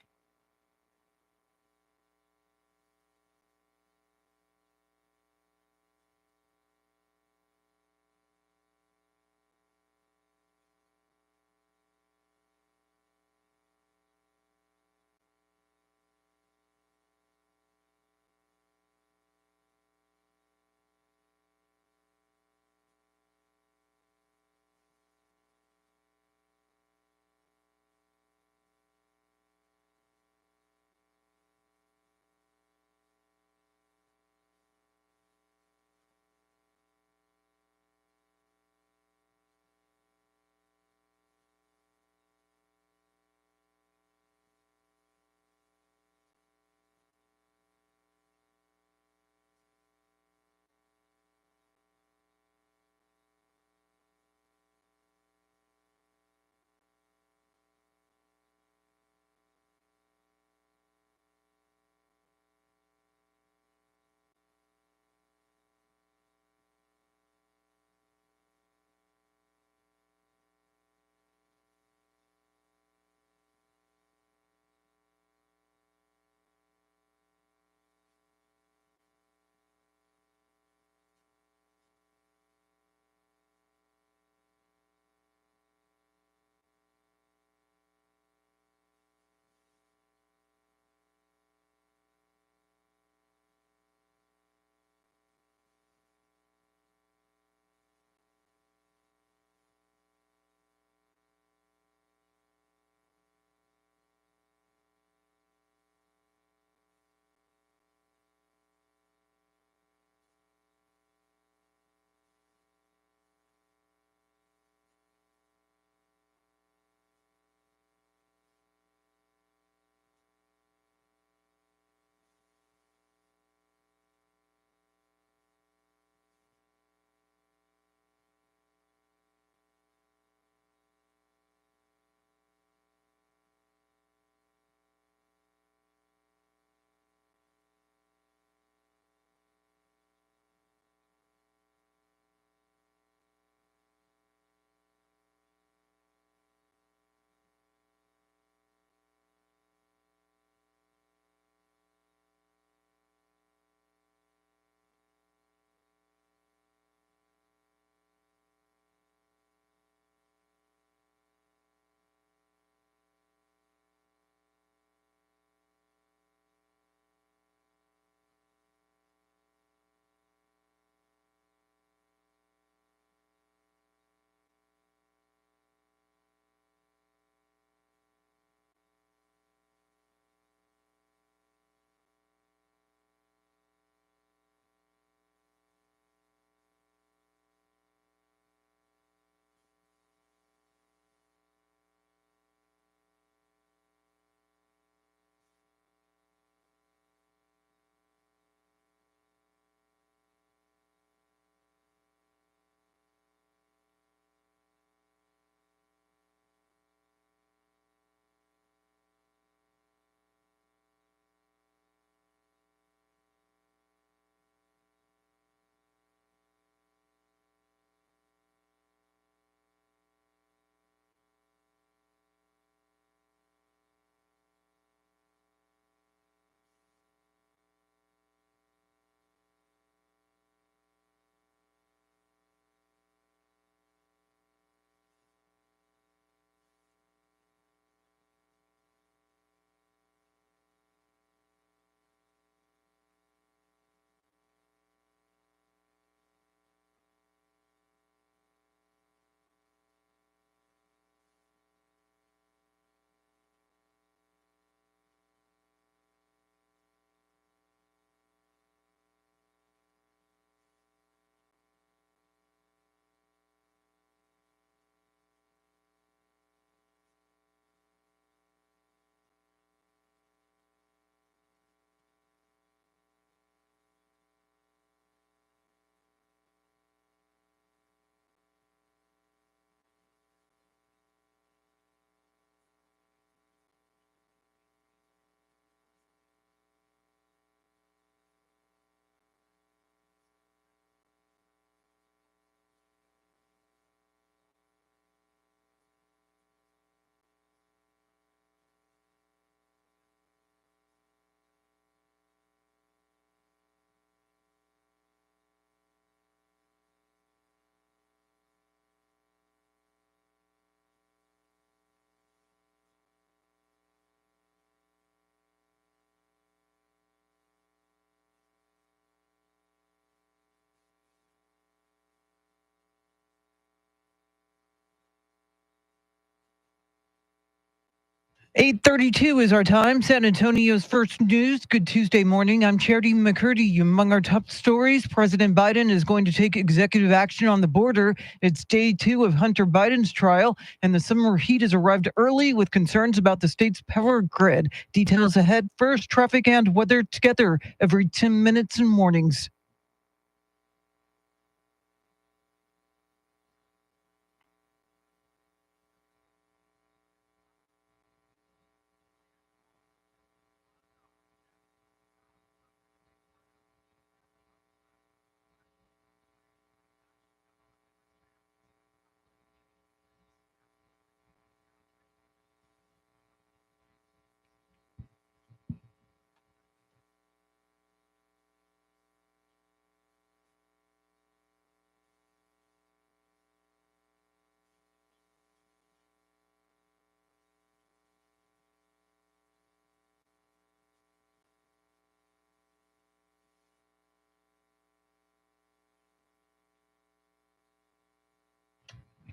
8:32 is our time. San Antonio's first news. Good Tuesday morning. I'm Charity McCurdy. Among our top stories, President Biden is going to take executive action on the border. It's day 2 of Hunter Biden's trial, and the summer heat has arrived early with concerns about the state's power grid. Details ahead. First, traffic and weather together every 10 minutes in mornings.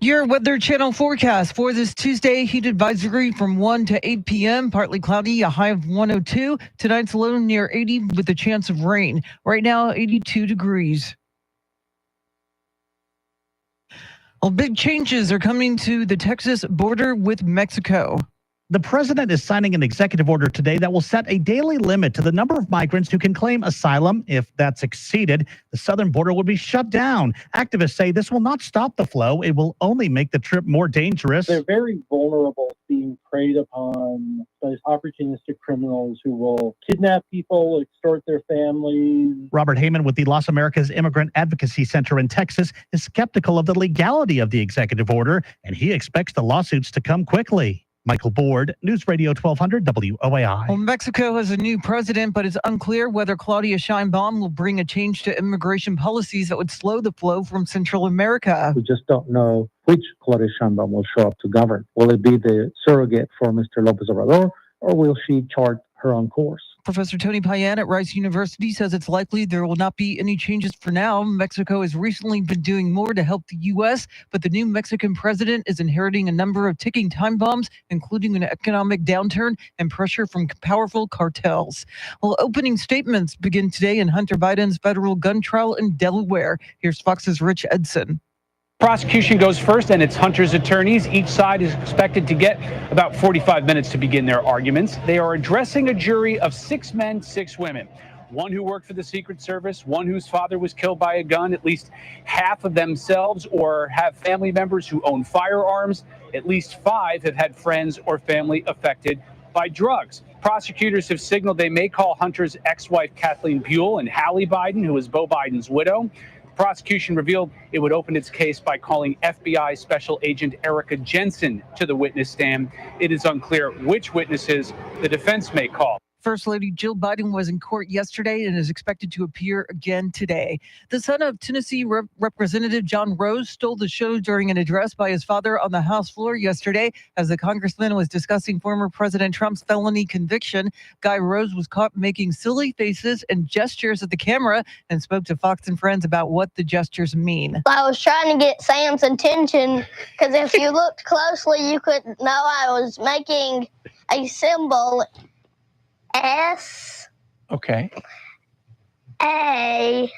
Your Weather Channel forecast for this Tuesday: heat advisory from 1 to 8 p.m. Partly cloudy, a high of 102. Tonight's low near 80 with a chance of rain. Right now, 82 degrees. Well, big changes are coming to the Texas border with Mexico. The president is signing an executive order today that will set a daily limit to the number of migrants who can claim asylum. If that's exceeded, the southern border will be shut down. Activists say this will not stop the flow. It will only make the trip more dangerous. They're very vulnerable, being preyed upon by opportunistic criminals who will kidnap people, extort their families. Robert Heyman with the Las Americas Immigrant Advocacy Center in Texas is skeptical of the legality of the executive order, and he expects the lawsuits to come quickly. Michael Board, News Radio 1200 WOAI. Well, Mexico has a new president, but it's unclear whether Claudia Sheinbaum will bring a change to immigration policies that would slow the flow from Central America. We just don't know which Claudia Sheinbaum will show up to govern. Will it be the surrogate for Mr. López Obrador, or will she chart her own course? Professor Tony Payan at Rice University says it's likely there will not be any changes for now. Mexico has recently been doing more to help the U.S., but the new Mexican president is inheriting a number of ticking time bombs, including an economic downturn and pressure from powerful cartels. Well, opening statements begin today in Hunter Biden's federal gun trial in Delaware. Here's Fox's Rich Edson. Prosecution goes first, and it's Hunter's attorneys. Each side is expected to get about 45 minutes to begin their arguments. They are addressing a jury of 6 men, 6 women. One who worked for the Secret Service, one whose father was killed by a gun, at least half of themselves or have family members who own firearms. At least 5 have had friends or family affected by drugs. Prosecutors have signaled they may call Hunter's ex-wife Kathleen Buell and Hallie Biden, who is Beau Biden's widow. Prosecution revealed it would open its case by calling FBI Special Agent Erica Jensen to the witness stand. It is unclear which witnesses the defense may call. First Lady Jill Biden was in court yesterday and is expected to appear again today. The son of Tennessee Representative John Rose stole the show during an address by his father on the House floor yesterday as the congressman was discussing former President Trump's felony conviction. Guy Rose was caught making silly faces and gestures at the camera and spoke to Fox and Friends about what the gestures mean. I was trying to get Sam's attention because if you looked closely, you could know I was making a symbol S. Okay. A.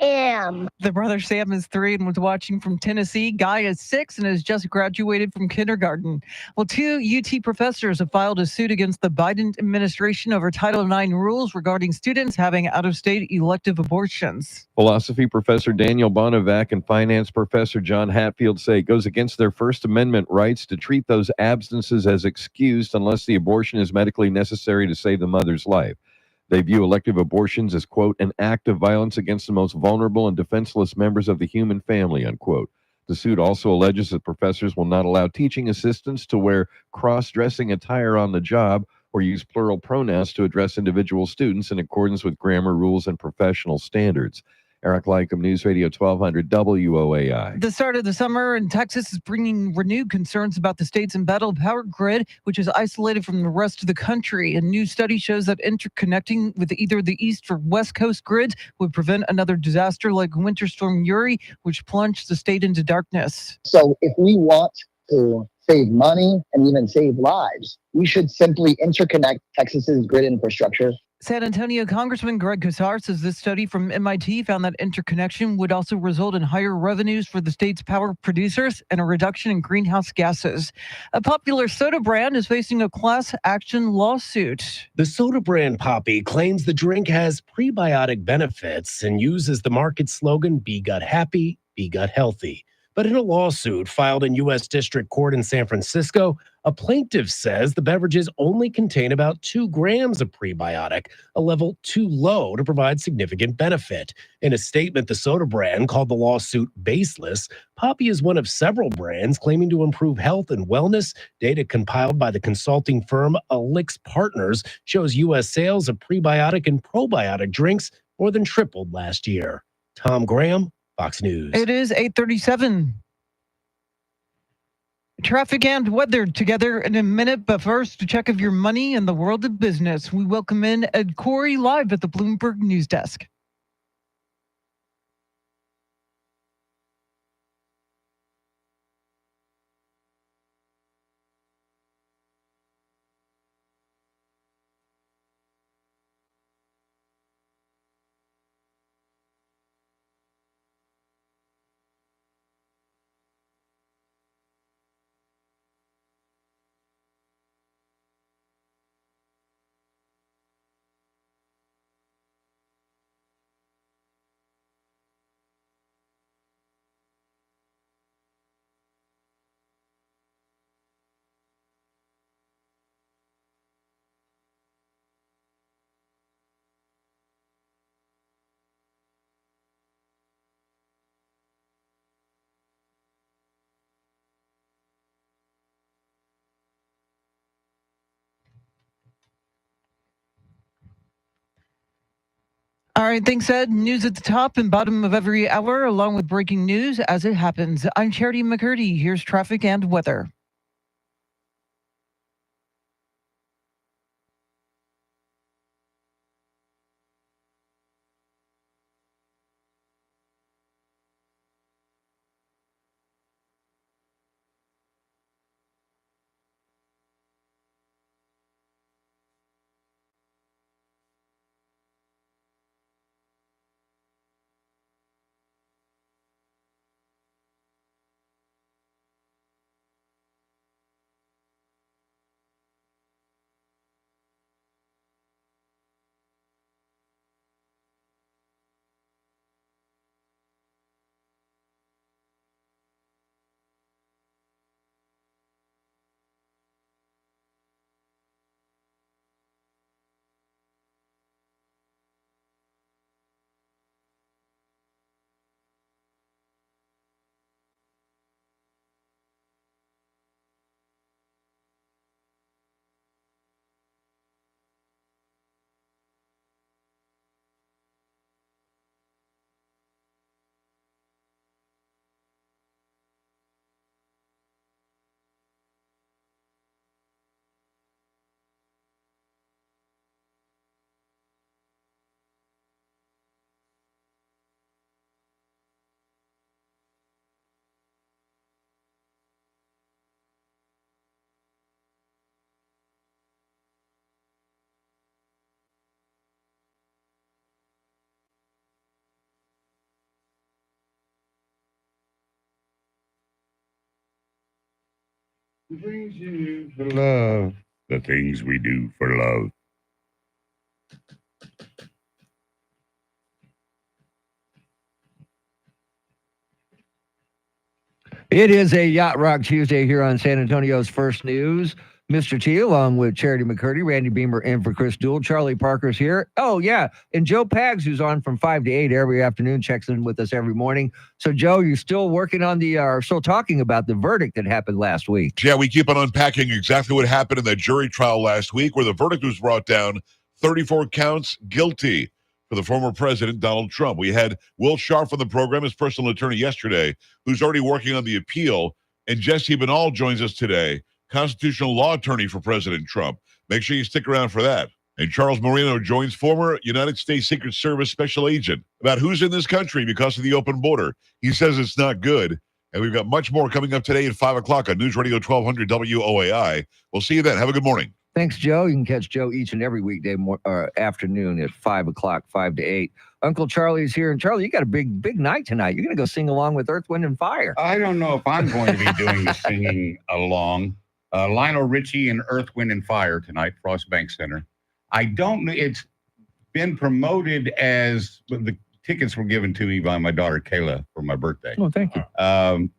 M. The brother Sam is 3 and was watching from Tennessee. Guy is 6 and has just graduated from kindergarten. Well, 2 UT professors have filed a suit against the Biden administration over Title IX rules regarding students having out-of-state elective abortions. Philosophy professor Daniel Bonavac and finance professor John Hatfield say it goes against their First Amendment rights to treat those absences as excused unless the abortion is medically necessary to save the mother's life. They view elective abortions as, quote, an act of violence against the most vulnerable and defenseless members of the human family, unquote. The suit also alleges that professors will not allow teaching assistants to wear cross-dressing attire on the job or use plural pronouns to address individual students in accordance with grammar rules and professional standards. Eric Lycum, News Radio 1200 WOAI. The start of the summer in Texas is bringing renewed concerns about the state's embattled power grid, which is isolated from the rest of the country. A new study shows that interconnecting with either the East or West Coast grids would prevent another disaster like Winter Storm Uri, which plunged the state into darkness. So if we want to save money, and even save lives. We should simply interconnect Texas's grid infrastructure. San Antonio Congressman Greg Casar says this study from MIT found that interconnection would also result in higher revenues for the state's power producers and a reduction in greenhouse gases. A popular soda brand is facing a class action lawsuit. The soda brand Poppy claims the drink has prebiotic benefits and uses the market slogan, "Be gut happy, be gut healthy." But in a lawsuit filed in U.S. District Court in San Francisco, a plaintiff says the beverages only contain about 2 grams of prebiotic, a level too low to provide significant benefit. In a statement, the soda brand called the lawsuit baseless. Poppy is one of several brands claiming to improve health and wellness. Data compiled by the consulting firm Elix Partners shows U.S. sales of prebiotic and probiotic drinks more than tripled last year. Tom Graham, Fox News. It is 8:37. Traffic and weather together in a minute, but first, a check of your money in the world of business. We welcome in Ed Corey live at the Bloomberg News Desk. All right, thanks, Ed. News at the top and bottom of every hour, along with breaking news as it happens. I'm Charity McCurdy. Here's traffic and weather. The things you do for love. The things we do for love. It is a Yacht Rock Tuesday here on San Antonio's First News. Mr. T, along with Charity McCurdy, Randy Beamer in for Chris Duell. Charlie Parker's here. Oh, yeah. And Joe Pags, who's on from 5 to 8 every afternoon, checks in with us every morning. So, Joe, you're still working on still talking about the verdict that happened last week. Yeah, we keep on unpacking exactly what happened in that jury trial last week where the verdict was brought down 34 counts guilty for the former president, Donald Trump. We had Will Scharf on the program, his personal attorney yesterday, who's already working on the appeal. And Jesse Banal joins us today, constitutional law attorney for President Trump. Make sure you stick around for that. And Charles Marino joins former United States Secret Service special agent about who's in this country because of the open border. He says it's not good. And we've got much more coming up today at 5 o'clock on News Radio 1200 WOAI. We'll see you then. Have a good morning. Thanks, Joe. You can catch Joe each and every weekday afternoon at 5 o'clock, 5 to 8. Uncle Charlie's here. And Charlie, you got a big night tonight. You're going to go sing along with Earth, Wind, and Fire. I don't know if I'm going to be doing the singing along. Lionel Richie and Earth, Wind, and Fire tonight, Frost Bank Center. I don't know. It's been promoted as the tickets were given to me by my daughter Kayla for my birthday. Oh, thank you.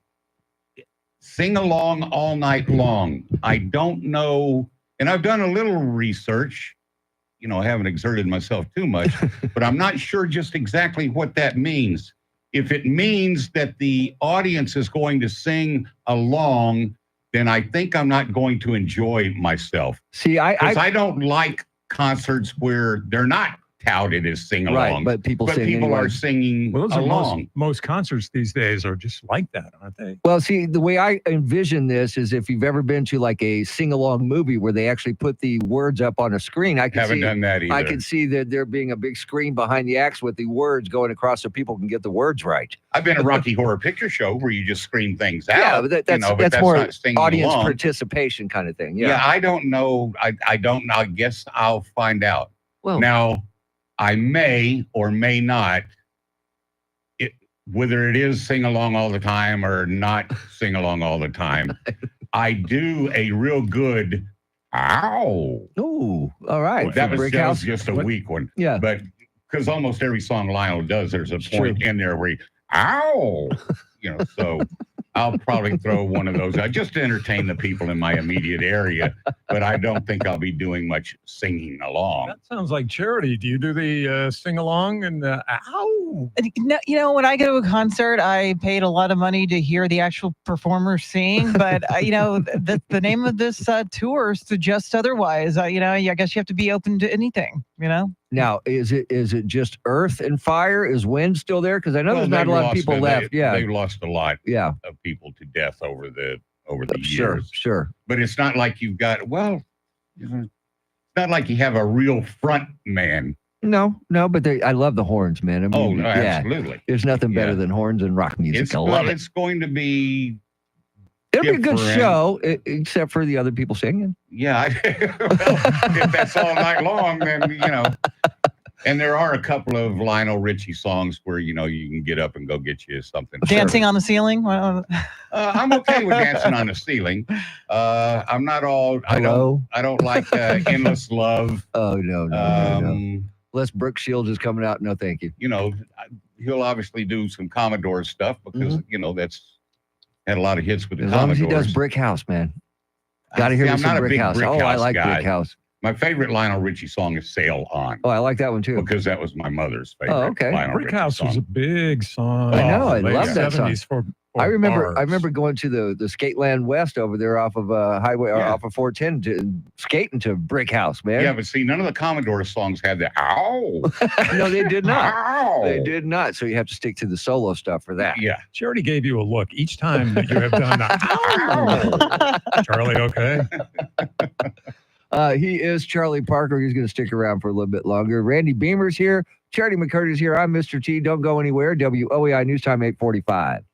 Sing along all night long. I don't know, and I've done a little research. You know, I haven't exerted myself too much, but I'm not sure just exactly what that means. If it means that the audience is going to sing along, then I think I'm not going to enjoy myself. See, I don't like concerts where they're not touted as sing along, Right, but people sing anyway. are singing Well, those are along. most concerts these days are just like that, aren't they? Well, see, the way I envision this is if you've ever been to like a sing-along movie where they actually put the words up on a screen, I can Haven't see, done that I either. can see that there being a big screen behind the acts with the words going across so people can get the words right. I've been at Rocky Horror Picture Show where you just scream things out. Yeah, but that's more not singing audience along. participation kind of thing. Yeah, I don't know. I don't know. I guess I'll find out. Well, now, I may or may not, whether it is sing along all the time or not sing along all the time, I do a real good ow. Ooh, all right. That For was Brick House. just a weak one. Yeah. But because almost every song Lionel does, there's a It's point in there where he, ow. So I'll probably throw one of those out just to entertain the people in my immediate area, but I don't think I'll be doing much singing along. That sounds like charity. Do you do the sing along and ow? You know, when I go to a concert, I paid a lot of money to hear the actual performer sing, but the name of this tour suggests otherwise. I guess you have to be open to anything. Now, is it just Earth and Fire? Is Wind still there? Because I know there's not a lot of people left. Yeah, They've lost a lot yeah. of people to death over the Sure, years. sure. But it's not like you've got, it's not like you have a real front man. No, but I love the horns, man. I mean, no, absolutely. There's nothing better Yeah. than horns and rock music. I love it. It's going to be. It'll be a good different. show, except for the other people singing. Yeah, if that's all night long, then And there are a couple of Lionel Richie songs where you can get up and go get you something. Dancing on the ceiling. Well, I'm okay with dancing on the ceiling. I'm not all. I don't like endless love. Oh no. Unless Brooke Shields is coming out, no, thank you. He'll obviously do some Commodore stuff because that's had a lot of hits with the As long as Commodores. he does Brick House, man. Got to hear See, me I'm some not a Brick big House. Brick Oh, I House like guy. Brick House. My favorite Lionel Richie song is "Sail On." Oh, I like that one too. Because that was my mother's favorite. Oh, okay. Lionel Brick Richie House song. was a big song. I know. I Late love that song. 70s for I remember bars. going to the Skateland West over there off of Highway or off of 410 skating to Brick House, man. Yeah, but see, none of the Commodore songs had the ow. No, they did not. Ow. They did not. So you have to stick to the solo stuff for that. Yeah. She already gave you a look each time that you have done that. Ow! Charlie, okay? He is Charlie Parker. He's going to stick around for a little bit longer. Randy Beamer's here. Charity McCurdy's here. I'm Mr. T. Don't go anywhere. WOAI News Time 845.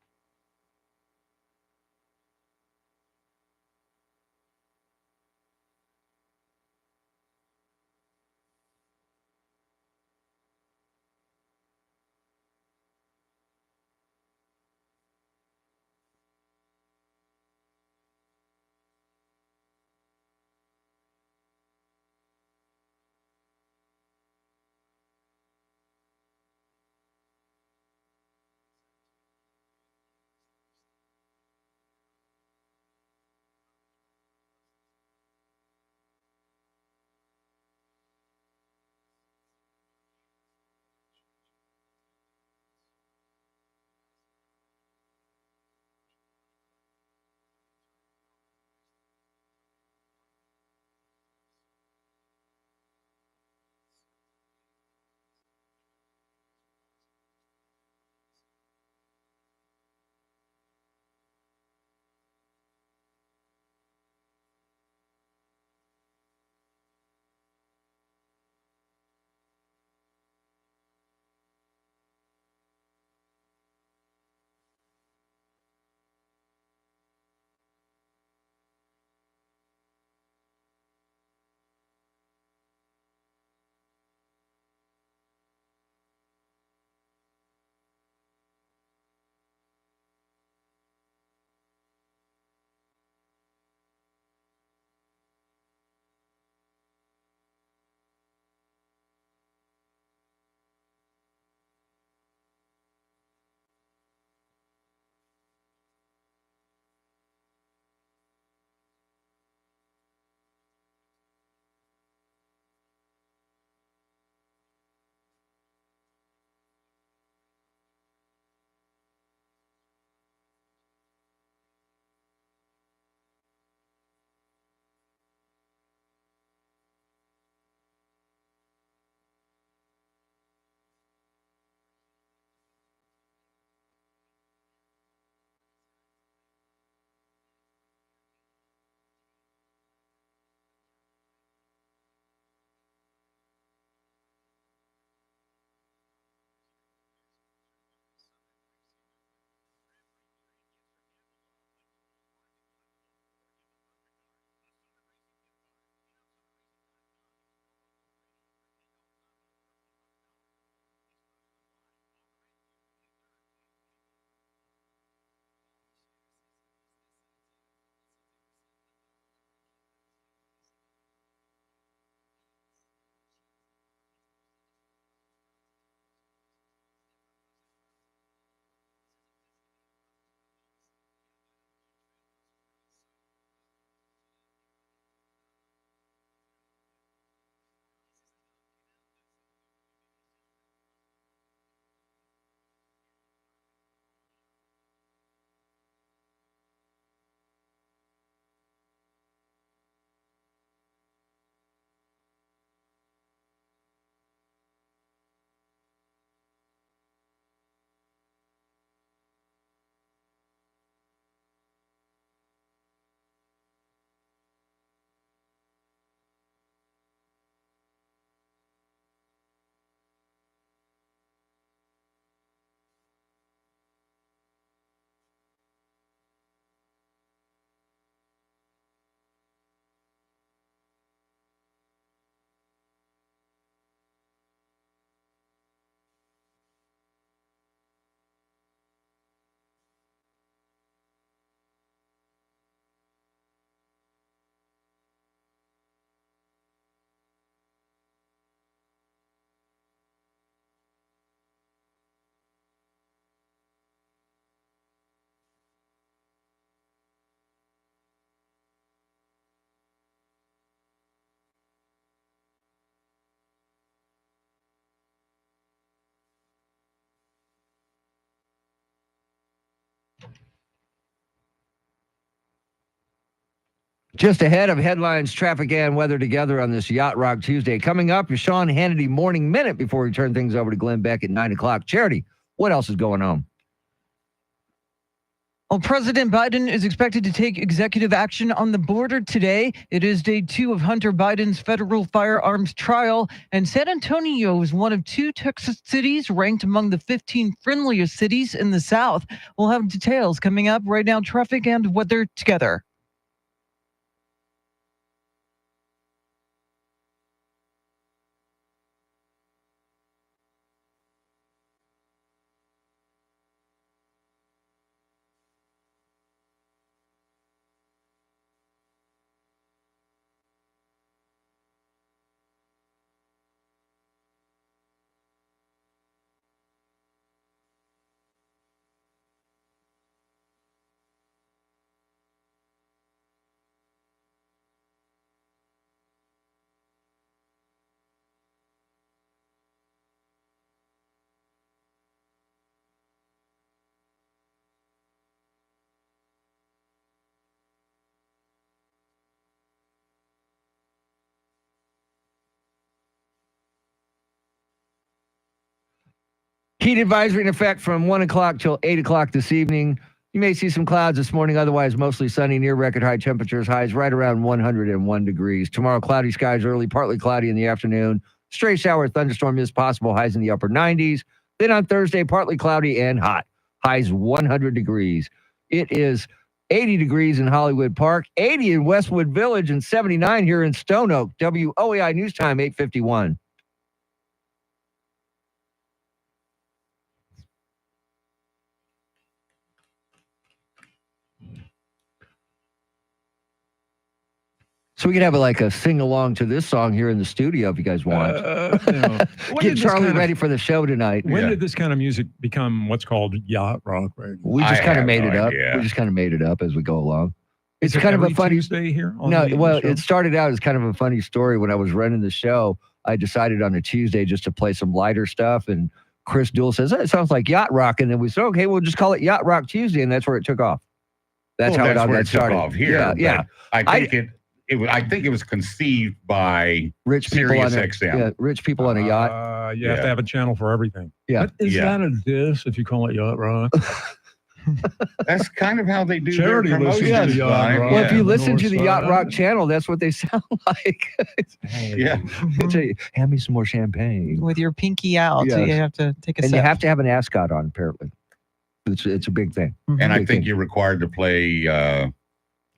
Just ahead of headlines, traffic, and weather together on this Yacht Rock Tuesday. Coming up, your Sean Hannity Morning Minute before we turn things over to Glenn Beck at 9 o'clock. Charity, what else is going on? Well, President Biden is expected to take executive action on the border today. It is day 2 of Hunter Biden's federal firearms trial, and San Antonio is one of 2 Texas cities ranked among the 15 friendliest cities in the South. We'll have details coming up right now, traffic and weather together. Heat advisory in effect from 1 o'clock till 8 o'clock this evening. You may see some clouds this morning, otherwise mostly sunny, near record high temperatures, highs right around 101 degrees. Tomorrow, cloudy skies early, partly cloudy in the afternoon. Stray shower, thunderstorm is possible, highs in the upper 90s. Then on Thursday, partly cloudy and hot, highs 100 degrees. It is 80 degrees in Hollywood Park, 80 in Westwood Village, and 79 here in Stone Oak. WOAI News Time, 8:51. So we could have a sing along to this song here in the studio if you guys want. Get Charlie ready for the show tonight. When did this kind of music become what's called yacht rock? Right? We just kind of made it up. We just kind of made it up as we go along. It's kind of a funny Tuesday here. It started out as kind of a funny story. When I was running the show, I decided on a Tuesday just to play some lighter stuff, and Chris Duell says, "It sounds like yacht rock," and then we said, "Okay, we'll just call it Yacht Rock Tuesday," and that's where it took off. That's how it all got started. Took off here. Yeah. I think it was conceived by rich people Sirius on XM. Yeah, rich people on a yacht. You have to have a channel for everything. Yeah. But is that a diss if you call it yacht rock? That's kind of how they do Charity their listens to promotions. the Yacht Rock. Well, if you listen to North the Side. Yacht Rock channel, that's what they sound like. Yeah. Hand me some more champagne. With your pinky out, Yes. you have to take a And sip. you have to have an ascot on, apparently. It's a big thing. And I Big think thing. you're required to play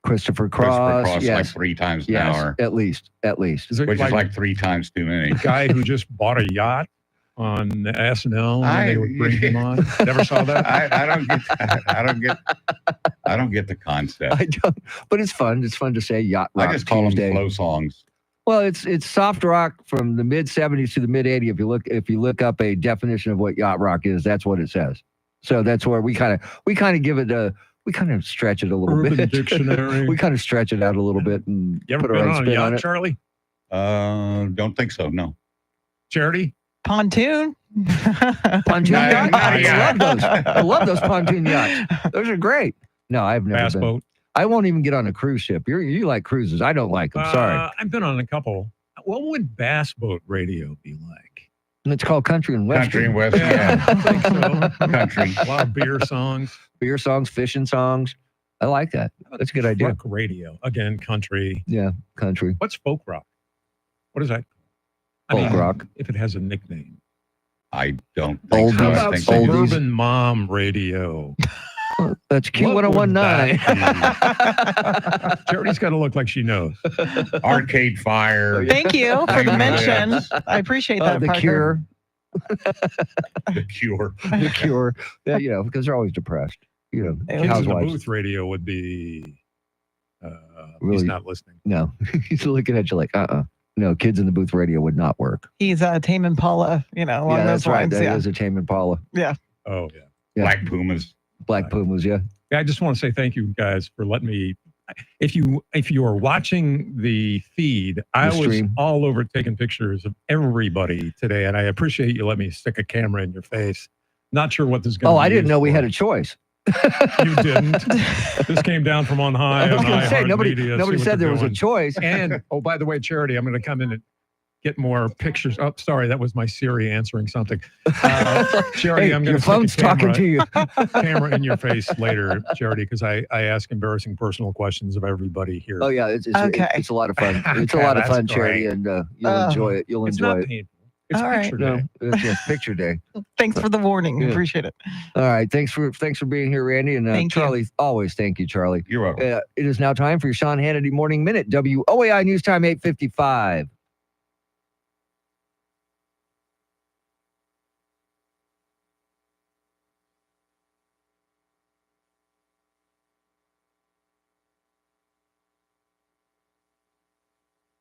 Christopher Cross, like yes. 3 times an Yes, hour, at least. Is it which is like 3 times too many. the guy who just bought a yacht on SNL and they would bring him on? Never saw that. I don't get the concept. I don't, but it's fun. It's fun to say Yacht Rock I just call Tuesday. them slow songs. Well, it's soft rock from the mid 70s to the mid 80s. If you look up a definition of what yacht rock is, that's what it says. So that's where we kind of give it a. We kind of stretch it a little Urban bit. Dictionary. We kind of stretch it out a little bit and You ever put been our own on a spin on yacht, it. Charlie? Don't think so. No. Charity? Pontoon. Pontoon No, yacht? no, I yeah. love those. I love those pontoon yachts. Those are great. No, I've never Bass been. boat. I won't even get on a cruise ship. You like cruises. I don't like them. Sorry. I've been on a couple. What would bass boat radio be like? And it's called Country and Western. Country and Western. Yeah. I think so. Country. A lot of beer songs. Beer songs, fishing songs. I like that. That's a good idea. Rock radio. Again, country. Yeah, country. What's folk rock? What is that? Folk rock. If it has a nickname. I don't think Oldies. so. How I about think they do. Suburban Mom Radio? That's What would Q1019. Charity's got to look like she knows. Arcade Fire. Thank you for the Hang mention. With Us, I appreciate that, The Parker. Cure. The Cure. The Cure. Yeah, because they're always depressed. Kids in the Housewives. Booth Radio would be. He's Really? not listening. No, he's looking at you like, No, Kids in the Booth Radio would not work. He's Tame Impala, along Yeah, those that's right. lines. That Yeah. is a Tame Impala. Yeah. Oh, yeah. Yeah. Black Pumas. Black Pumas, yeah. Yeah, I just want to say thank you guys for letting me. If you are watching the feed, I was stream. all over taking pictures of everybody today, and I appreciate you letting me stick a camera in your face. Not sure what this is going to Oh, be I didn't used know we for. had a choice. You didn't. This came down from on high. I was going to say, nobody See said what there they're was a doing. choice. And, oh, by the way, Charity, I'm going to come in and get more pictures. Oh, sorry, that was my Siri answering something. Charity, Hey, I'm going your phone's talking to you. camera in your face later, Charity, because I ask embarrassing personal questions of everybody here. Oh yeah, it's Okay. it's a lot of fun. It's a lot of That's fun, Charity, great. and you'll enjoy it. You'll It's enjoy not it. painful. It's All right. picture No, day. it's just picture day. Thanks for the warning. Yeah. Appreciate it. All right, thanks for being here, Randy, and Thank you. Charlie. Always thank you, Charlie. You're welcome. It is now time for your Sean Hannity Morning Minute. WOAI News Time 8:55.